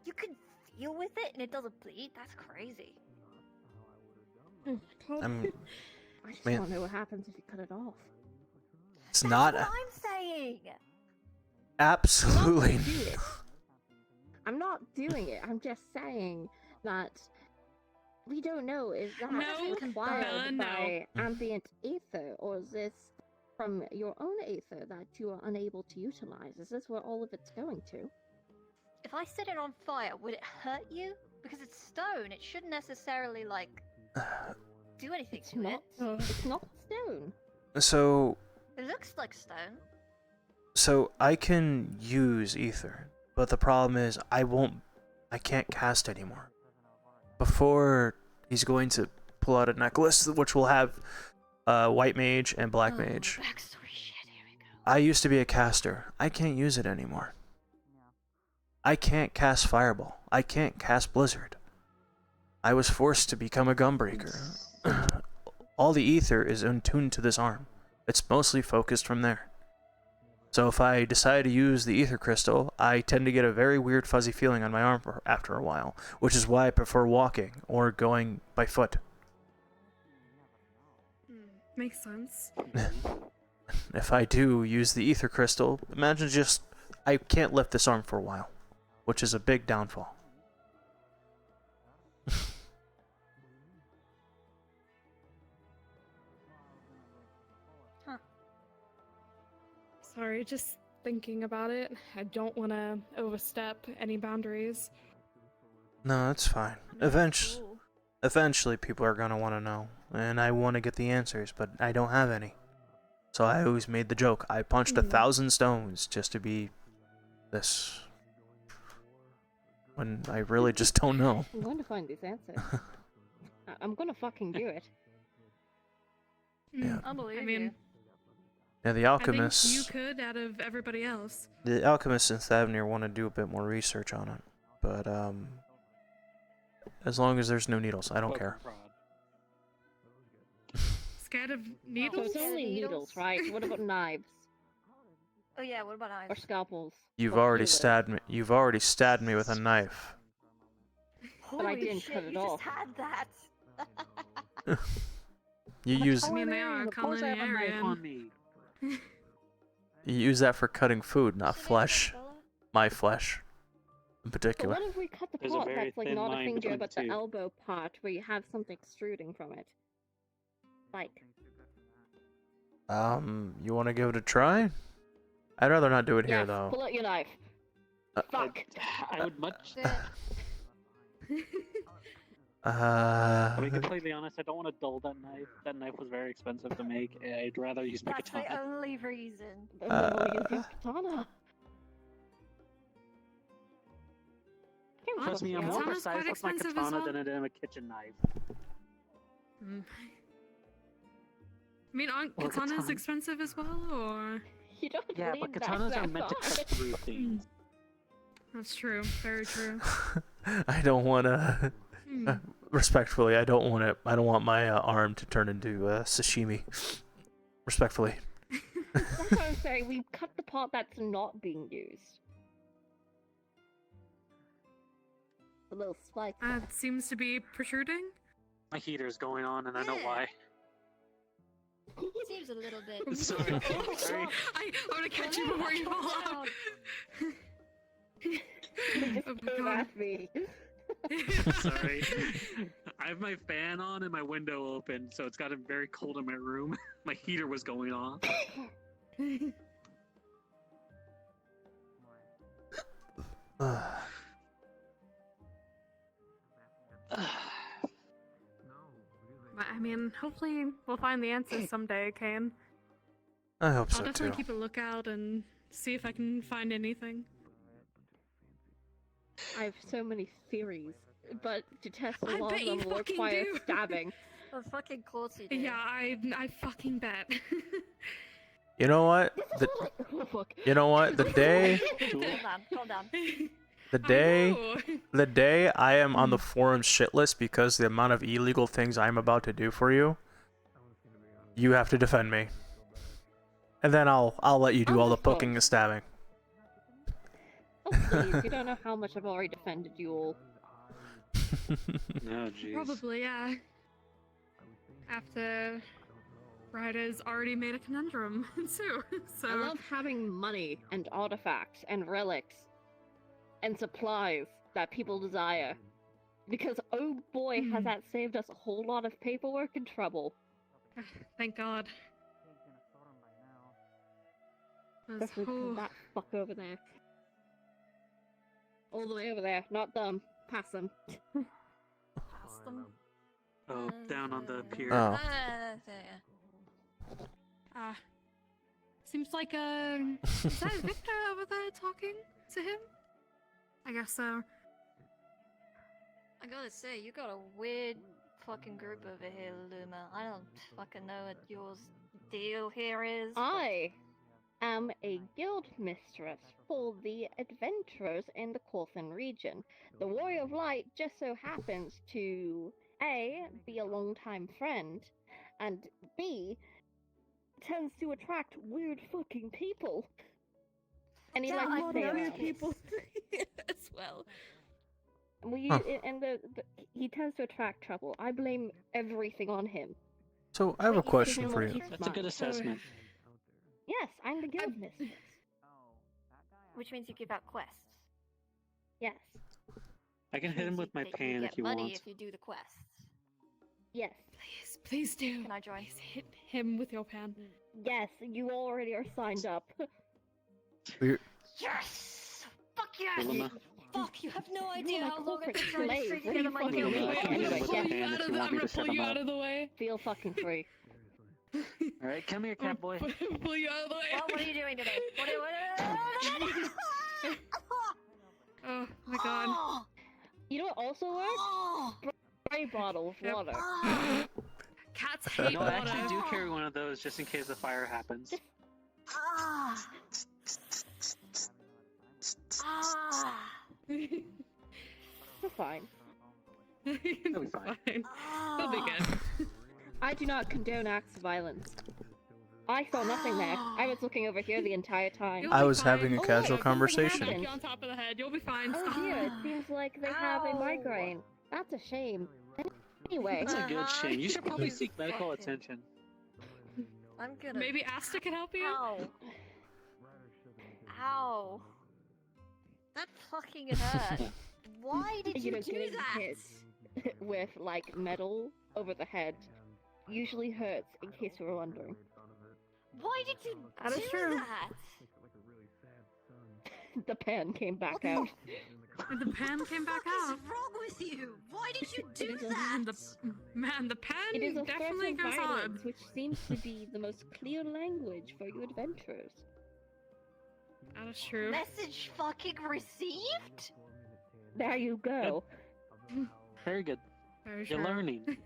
You can deal with it and it doesn't bleed? That's crazy. Oh my god. I just don't know what happens if you cut it off. It's not. That's what I'm saying. Absolutely. I'm not doing it. I'm just saying that we don't know is that acquired by ambient ether, or is this from your own ether that you are unable to utilize? Is this where all of it's going to? If I set it on fire, would it hurt you? Because it's stone. It shouldn't necessarily, like, do anything to it. It's not stone. So It looks like stone. I can use ether, but the problem is I can't cast anymore. Before, he's going to pull out a necklace which will have white mage and black mage. Backstory shit, here we go. I used to be a caster. I can't use it anymore. I can't cast Fireball. I can't cast Blizzard. I was forced to become a Gunbreaker. All the ether is attuned to this arm. It's mostly focused from there. So if I decide to use the ether crystal, I tend to get a very weird fuzzy feeling on my arm after a while, which is why I prefer walking or going by foot. Makes sense. If I do use the ether crystal, imagine just I can't lift this arm for a while, which is a big downfall. Sorry, just thinking about it. I don't want to overstep any boundaries. No, that's fine. Eventually people are gonna want to know, and I want to get the answers, but I don't have any. So I always made the joke. I punched 1,000 stones just to be this. When I really just don't know. I'm going to find these answers. I'm going to fucking do it. Yeah. I believe I mean, Yeah, the alchemists. I think you could out of everybody else. The alchemists in Thavnir want to do a bit more research on it, but as long as there's no needles, I don't care. Scared of So needles? it's only needles, right? What about knives? Oh yeah, what about Or knives? scalpels? You've Or already feelers? stabbed me. You've already stabbed me with a knife. But I Holy didn't shit, cut it you off. just had that. You use I mean, they are a Of course I have a knife culinarian. on me. you use that for cutting food, not flesh. My flesh, in But particular. what if we cut the There's a part very that's like thin not a line finger, between but the the two. elbow part where you have something extruding from it? Like, You want to give it a try? I'd rather not do it here, yes, though. pull out your knife. Fuck. I would much. Uh, To be completely honest, I don't want to dull that knife. That knife was very expensive to make. I'd rather use my That's katana. the only reason. Then we'll use your katana. Trust me, I'm more Katana's precise quite with my expensive as katana well. than I am a kitchen knife. I mean, aren't Well, katanas katana- expensive as well, or? You don't Yeah, but need that katanas are meant to far. cut through things. That's true. Very true. I don't want to. Respectfully, I don't want it. I don't want my arm to turn into sashimi. Respectfully. That's what I'm saying. We cut the part that's not being used. A little spike. It seems to be protruding. My heater's going on, and I know why. Seems a little bit. Sorry. I'm gonna catch you before you fall out. Oh my god. Sorry. I have my fan on and my window open, so it's gotten very cold in my room. My heater was going on. But I mean, hopefully we'll find the answers someday, Kane. I hope so I'll definitely too. keep a lookout and see if I can find anything. I have so many theories, but to test a I lot bet of you them will fucking require do. stabbing. Of fucking course you do. Yeah, I fucking bet. You know what? You know what? The day, Calm down. the day I am on the forum shit list because the amount of illegal things I'm about to do for you, you have to defend me, and then I'll let you do all the poking and stabbing. Oh please, you don't know how much I've already defended you all. No, jeez. Probably, yeah. After Ryder's already made a conundrum too. So I love having money and artifacts and relics and supplies that people desire. Because oh boy, has that saved us a whole lot of paperwork and trouble. Thank God. Especially from that fuck over there. All the way over there, not them. Pass them. Pass them. Oh, down on the pier. Oh. Seems like is that Victor over there talking to him? I guess so. I gotta say, you got a weird fucking group over here, Luma. I don't fucking know what your deal here is. I am a guild mistress for the adventurers in the Corthan region. The Warrior of Light just so happens to A, be a longtime friend, and B, tends to attract weird fucking people. And he Yeah, likes I to know say weird people as well. He tends to attract trouble. I blame everything on him. So I have a question for you. That's a good assessment. Yes, I'm the guild mistress. Which means you give out quests. Yes. I can hit him with my That you pan get if you money want. if you do the quests. Yes. Please do. Can I join? Please hit him with your pan. Yes, you already are signed up. Yes! Fuck yes! Luma. Fuck, you have no idea You're my how long I've been corporate trying to slave. string What are together you my fucking guild. doing? Anyway, I'm gonna pull you out of the way. Feel fucking free. Alright, come here, cat boy. Pull you out of the way. Well, what are you doing today? What Oh my god. You know what also works? Spray bottle of water. Cats hate No, I water. actually do carry one of those just in case the fire happens. We're fine. It'll be fine. It'll be good. I do not condone acts of violence. I saw nothing there. I was looking over here the entire time. I was having a Oh, casual look, conversation. something You on top of the head. You'll be fine. Oh dear, it seems like they have a migraine. That's a shame. Anyway. That's a good shame. You should probably seek medical attention. I'm gonna. Maybe Asta can help you. Ow. Ow. That fucking hurt. Why did you know, do getting that? hit with like metal over the head usually hurts, in case you were wondering. Why did you That is do true. that? The pan came back out. And the pan came back out. What's wrong with you? Why did you It do is a- that? The pan It is a definitely threat goes of on. violence, which seems to be the most clear language for you adventurers. That is true. Message fucking received? There you go. Very good. Very You're true. learning.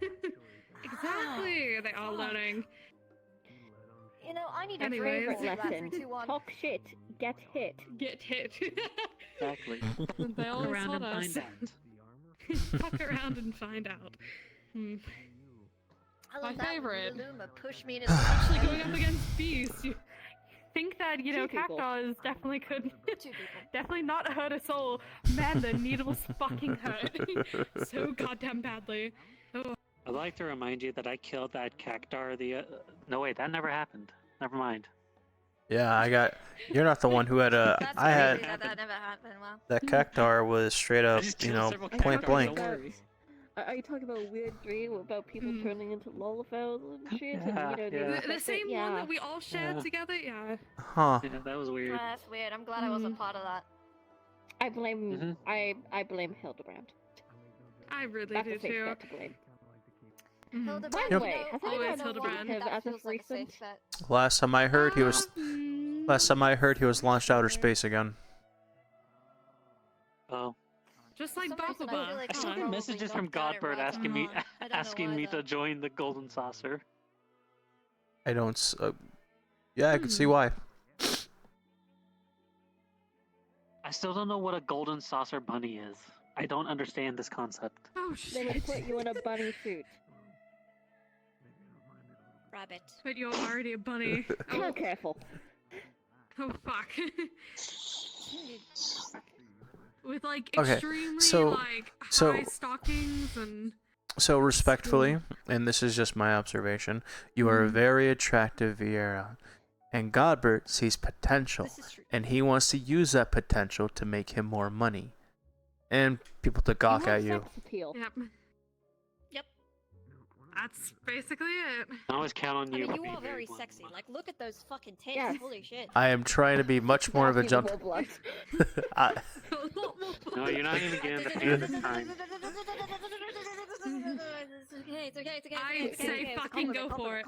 Exactly. They are learning. You know, I need a Anyways. drink. Favorite lesson. Talk shit, get hit. Get hit. Exactly. They always Around taught and us. find out. Fuck around and find out. I My love that favorite. Luma push me into the Actually going up against beasts. You think that, you know, Two people. cactus definitely could Two people. definitely not hurt a soul. Man, the needles fucking hurt. So goddamn badly. Oh. I'd like to remind you that I killed that cactar no wait, that never happened. Never mind. Yeah, you're not the one who had a. That's I had. crazy that never happened. Wow. That cactar was straight up, just you killed know, several point cactars, blank. don't worry. Are you talking about a weird dream about people turning into lollipops and shit? And, Yeah, you know, yeah. The same one that we all shared Yeah. together? Yeah. Huh. Yeah, that was weird. That's weird. I'm glad I wasn't part of that. I blame Mhm. I blame Hildebrand. I really That's do a safe too. bet to blame. Hildebrand, By Yep. the way, has Always anyone Hildebrand. him that as of feels like a recent? safe bet. Last time I heard he was. Last time I heard he was launched outer space again. Oh. Just like For some reason, I feel Baba. like I still he get messages from probably got it Godbird right asking me somehow. I don't know asking why, me though. to join the Golden Saucer. I don't. Yeah, I can see why. I still don't know what a Golden Saucer bunny is. I don't understand this concept. Oh They would shit. put you in a bunny suit. Rabbit. But you're already a bunny. Oh, Oh, careful. oh fuck. With like Okay, extremely so- like so- high stockings and So respectfully, and this is just my observation, you are a very attractive Vieira, and Godbert sees potential, This is true. and he wants to use that potential to make him more money, and people to gawk You have at you. sex appeal. yep. Yep. That's basically it. I always count on I you. mean, to you be are very blunt. sexy. Like, look at those fucking tits. Yes. Holy shit. I am trying to be much more of a Asking the gent. whole blood. I, No, you're not even getting the pay this time. It's okay. I'd say fucking go for it.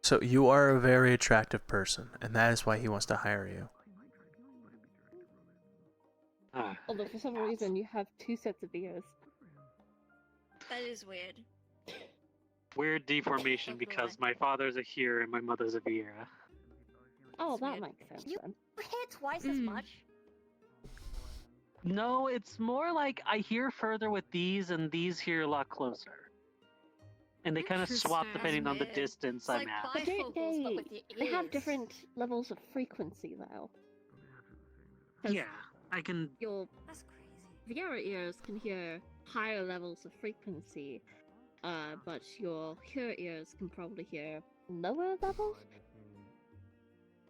so you are a very attractive person, and that is why he wants to hire you. Ah, Although for some reason you have two sets of ears. That is weird. weird deformation because my father's a Here and my mother's a Vieira. Oh, That's that weird. makes sense You then. hear twice as much? No, it's more like I hear further with these and these hear a lot closer. And they kind of swap Interesting. depending on the Weird. distance It's I'm like at. But don't bifocals, but with the they have ears. different levels of frequency though. 'Cause Yeah, I can. Your That's crazy. Vieira ears can hear higher levels of frequency, but your Hear ears can probably hear lower levels.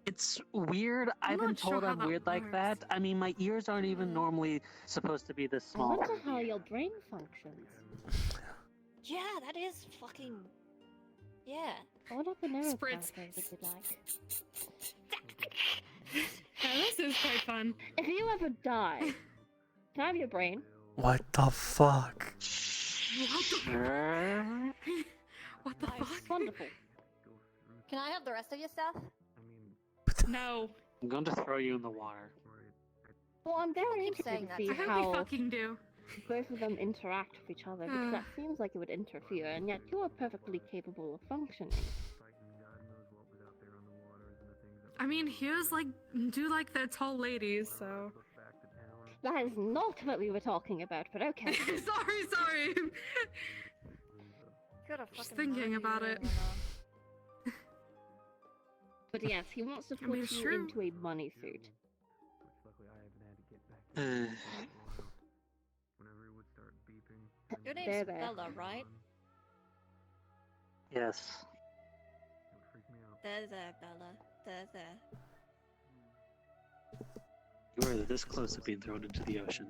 It's weird. I've been not sure told how I'm that weird like works. that. I mean, my ears aren't even normally supposed to be this I small. wonder how your brain functions. Yeah, that is fucking. Yeah. I wonder what the Spritz. neurotransmitters would be like. Yeah, this is quite fun. If you ever die, can I have your brain? What the fuck? What the fuck? Wonderful. Can I have the rest of your stuff? No. I'm going to throw you in the water. Well, I'm very Keep interested saying to that see to I me. hope we how fucking do. both of them interact with each other, because that seems like it would interfere, and yet you are perfectly capable of functioning. I mean, here's like do like the tall ladies, so. That is not what we were talking about, but okay. sorry. Got a Just fucking thinking money about going it. on. But yes, he wants to I put mean, it's you true. into a money suit. Your There, name's there. Bella, right? Yes. There, Bella. There. You are this close to being thrown into the ocean.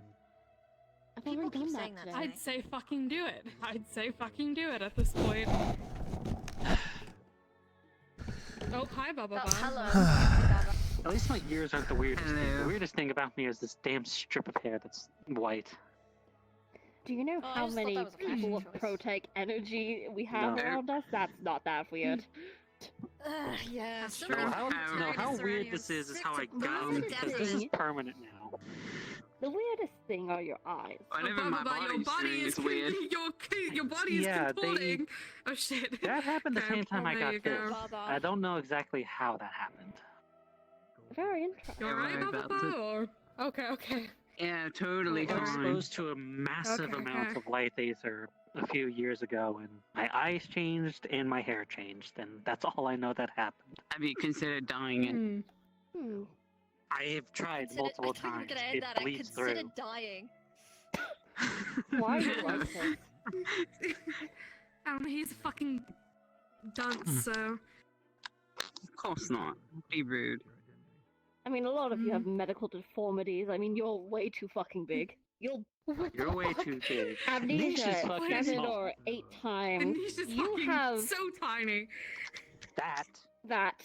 I've People already keep done saying that that today. I'd say fucking do it. I'd say fucking do it at this point. Oh, hi, Baba. Oh, hello. At least my ears aren't the weirdest thing. Hello. The weirdest thing about me is this damn strip of hair that's white. Do you know Oh, I how just thought many that was a fashion people with choice. pro-tech energy we have No. around us? That's not that weird. Yeah, That's some true. of How, the no, how weirdest weird around this here. is how I Sick to got bone it, because this is thing. permanent now. The weirdest thing are your eyes. Whatever my your body's body doing is is weird. Your body is Yeah, contorting. Oh shit. That happened the Okay, same time well, I there got you this. go. Baba. I don't know exactly how that happened. Very interesting. You alright, Don't worry about Baba? Or... Okay. Yeah, totally I was fine. exposed to a massive amount of light ether a few years ago, and my eyes changed and my hair changed, and that's all I know that happened. Have you considered dyeing it? I have tried multiple I thought you were times. gonna end It that. I bleeds considered through. dying. Why are you like this? I don't know, he's a fucking dunce, so... Of course not. Be rude. I mean, a lot of you have medical deformities. I mean, you're way too fucking big. You're way too big. amnesia Niche is fucking 7 small. or 8 times. Niche is You fucking have so tiny. that.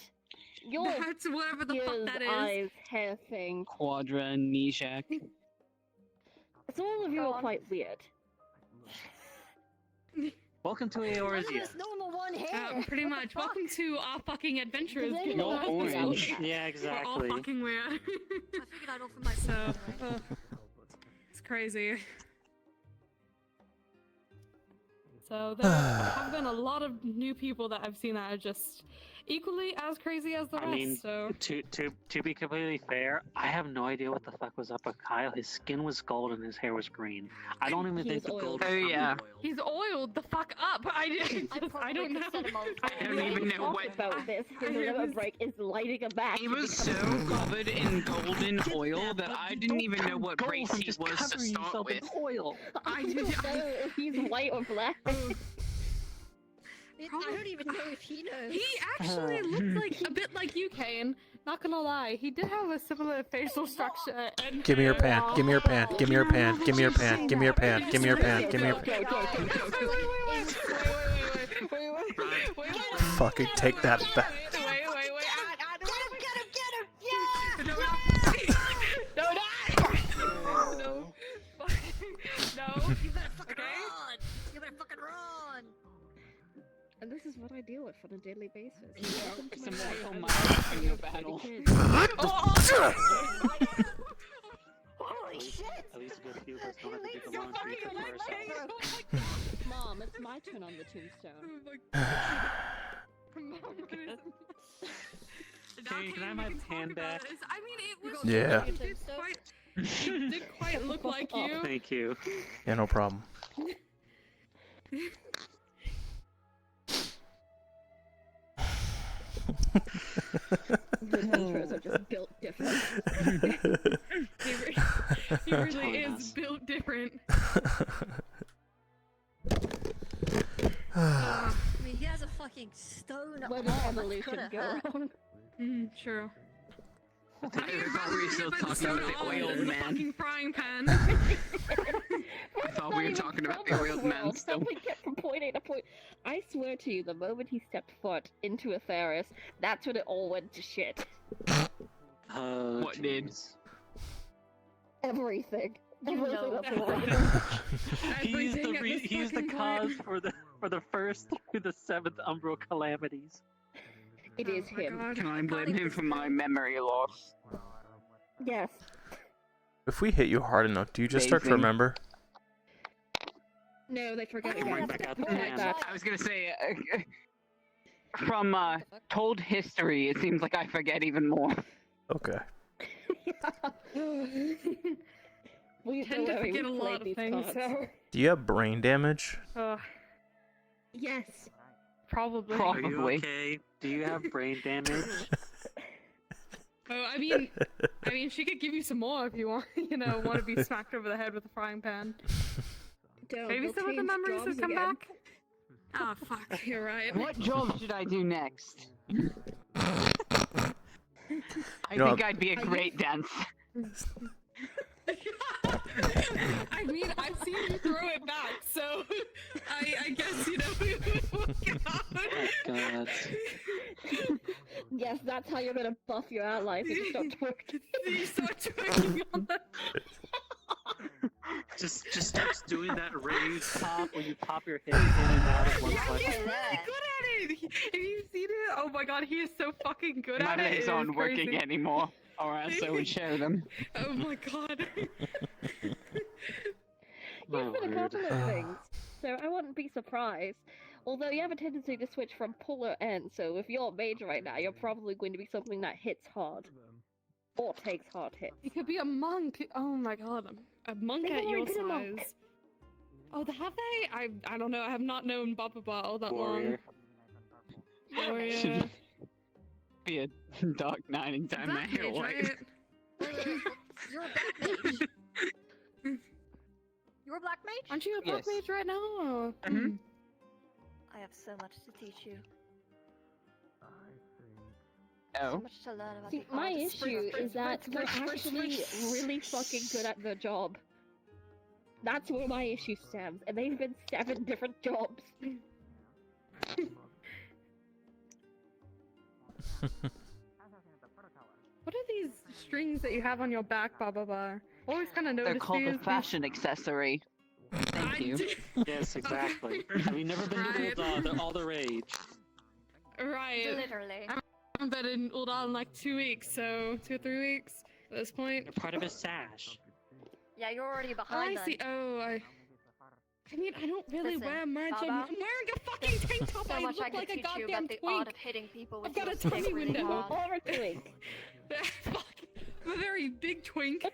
Your That's whatever the fuck ears, that is. eyes, hair thing. Quadra Nishak. So all of you are quite weird. Welcome to Eorzea. normal one hair. Pretty much. Welcome to our fucking adventurers. Does Guild. anyone else No orange. have Yeah, We're all exactly. fucking weird. I figured I'd offer my So, it's crazy. So there have been a lot of new people that I've seen that are just equally as crazy as the rest. I mean, so to be completely fair, I have no idea what the fuck was up with Kyle. His skin was gold and his hair was green. I don't even think the gold. Oh yeah. he's oiled the fuck up. I don't know. I don't even know what. About this. His liver break is lighting a match. He was so covered in golden oil that I didn't even know what race he was to start with. Oil. I don't know if he's white or black. I don't even know if he knows. He actually looked like a bit like you, Kane. Not gonna lie, he did have a similar facial structure. And Give me your pant. Give me your pant. Give me your pant. Give me your pant. Give me your pant. Give me your pant. Give me your pant. Wait. Fucking take that back. No. You better fucking run! You better fucking run! And this is what I deal with on a daily basis. Some oil miles in your battle. Holy shit! At least a good few of us don't have to do the laundry for ourselves. Mom, it's my turn on the tombstone. Hey, can I have my pan back? I mean, it was. Yeah. It did quite look like you. Thank you. Yeah, no problem. The intros are just built different. He really is built different. I mean, he has a fucking stone Where arm. did That evolution coulda go hurt. wrong? True. I thought we were still talking about the oiled man. Fucking frying pan. I thought we were talking about the oiled man still. Something kept from point A to point. I swear to you, the moment he stepped foot into Atheris, that's when it all went to shit. What did? Everything. You Everything know up that. He's the cause for the first through the 7th Umbral calamities. It is him. Can I blame him for my memory loss? Yes. If we hit you hard enough, do you just start to Amazing. remember? No, they forget Right again. back out the Like pan. that. I was gonna say, from told history, it seems like I forget even more. Okay. We tend to forget a lot of things. So. Do you have brain damage? Yes. Probably. Are you okay? Do you have brain damage? Oh, I mean, she could give you some more if you want. Want to be smacked over the head with a frying pan. Maybe some of the memories have come back. Oh fuck, you're right. What job should I do next? I know, think I'd be a great dancer. I mean, I've seen you throw it back, so I guess God. Yes, that's how you're gonna buff your allies if you start twerking. You start twerking on them. Just starts doing that raised pop where you pop your head in and out of one Yeah, punch. he's really good at it. Have you seen it? Oh my god, he is so fucking good My at it. legs It aren't is working crazy. anymore, or else I would share them. Oh my god. There's been a couple of things, so I wouldn't be surprised. Although you have a tendency to switch from pull or end, so if you're a mage right now, you're probably going to be something that hits hard. or takes hard hits. You could be a monk. Oh my god, a monk They've at already your been a monk. size. Oh, have they? I don't know. I have not known Baba Bar all that Warrior. long. Warrior. Be a Dark Knight in time Black my hair mage, white. Wait, you're a black mage. You're a black mage? Aren't you a black mage right now? Or? I have so much to teach you. Oh. So much to learn about See, the my art of issue is that we're actually really fucking good at the job. That's where my issue stems, and they've been 7 different jobs. What are these strings that you have on your back, Baba Bar? Always kind of noticed They're called a these. fashion accessory. Thank you. Yes, exactly. Have you never been to all the rage? Right. Literally. I haven't been in Uldal in like 2 weeks, so 2 or 3 weeks at this point. You're part of his sash. Yeah, you're already Oh, behind I see. then. Oh, I mean, I don't really Listen, wear much. Baba, I'm wearing a fucking tank top. so I much look I can like a teach you goddamn about the twink. art of hitting people with I've got your a stick tiny really window. hard. Or a twink. Fuck. I'm a very big twink.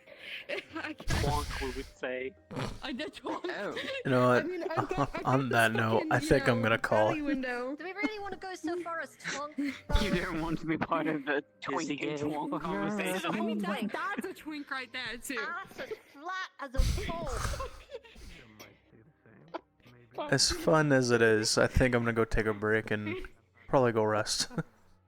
I can't. Wonk, we would say. I did twonk. Oh. You know what? I mean, I've got On that note, I think I'm gonna call alley it. window. Do we really want to go so far as twunk? You don't want to be part of the twink and twonk conversation. I mean, Twink. that's a twink right there too. Ass as flat as a pole. As fun as it is, I think I'm gonna go take a break and probably go rest.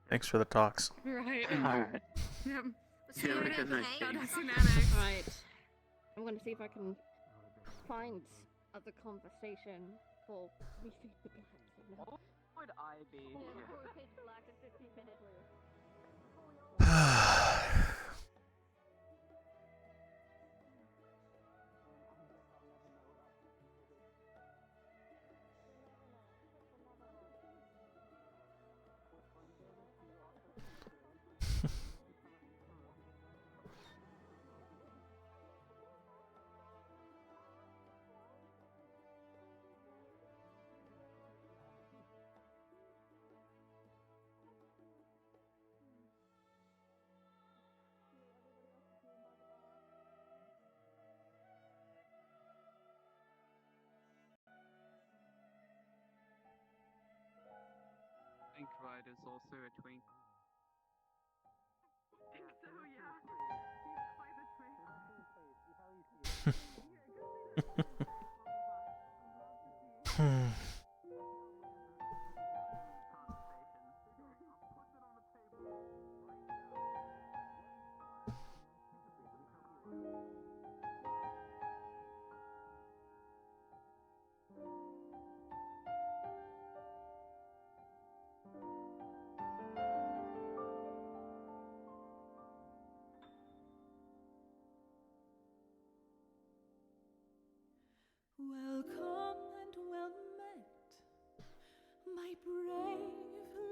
Thanks for the talks. Right. Alright. Yep. See you in Good night. Right. I'm gonna see if I can find other conversation for me to the black. What would I be? Think Rider's also a twink. Think so, yeah. He's quite a twink. Welcome and well met, my brave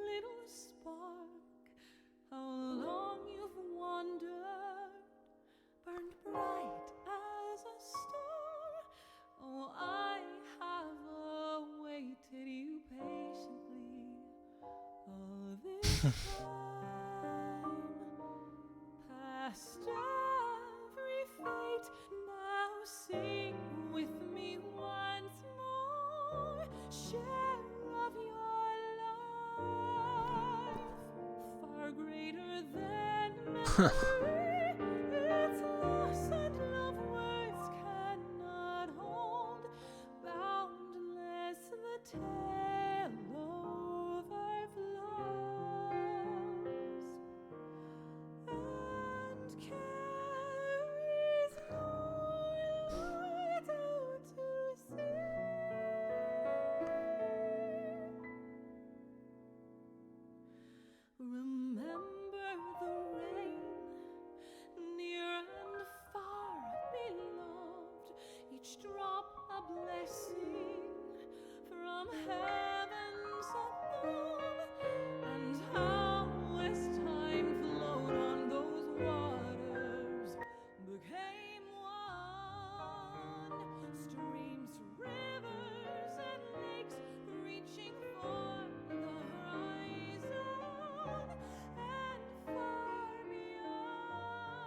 little spark. How long you've wandered, burned bright as a star. Oh, I have awaited you patiently all this time. Past every fate, now sing with me once more. Share of your life, far greater than memory. Its loss and love words cannot hold. Boundless the tale overflows and carries more light out to sea. Remember the rain, near and far beloved, each drop a blessing from heavens above, and how as time flowed on those waters became one, streams, rivers, and lakes reaching for the horizon and far beyond.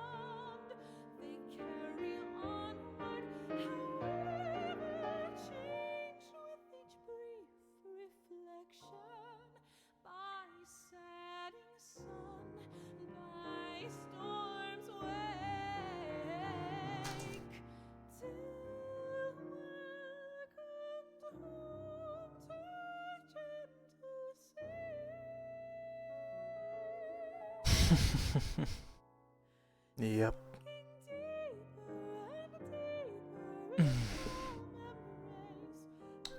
Yep.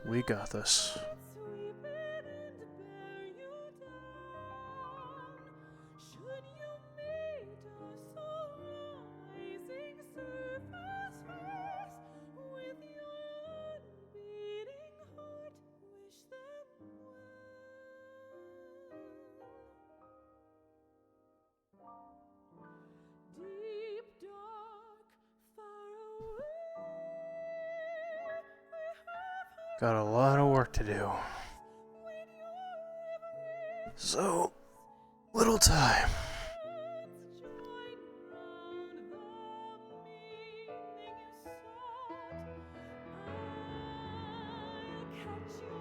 We got this. Got a lot of work to do. So little time. Catch you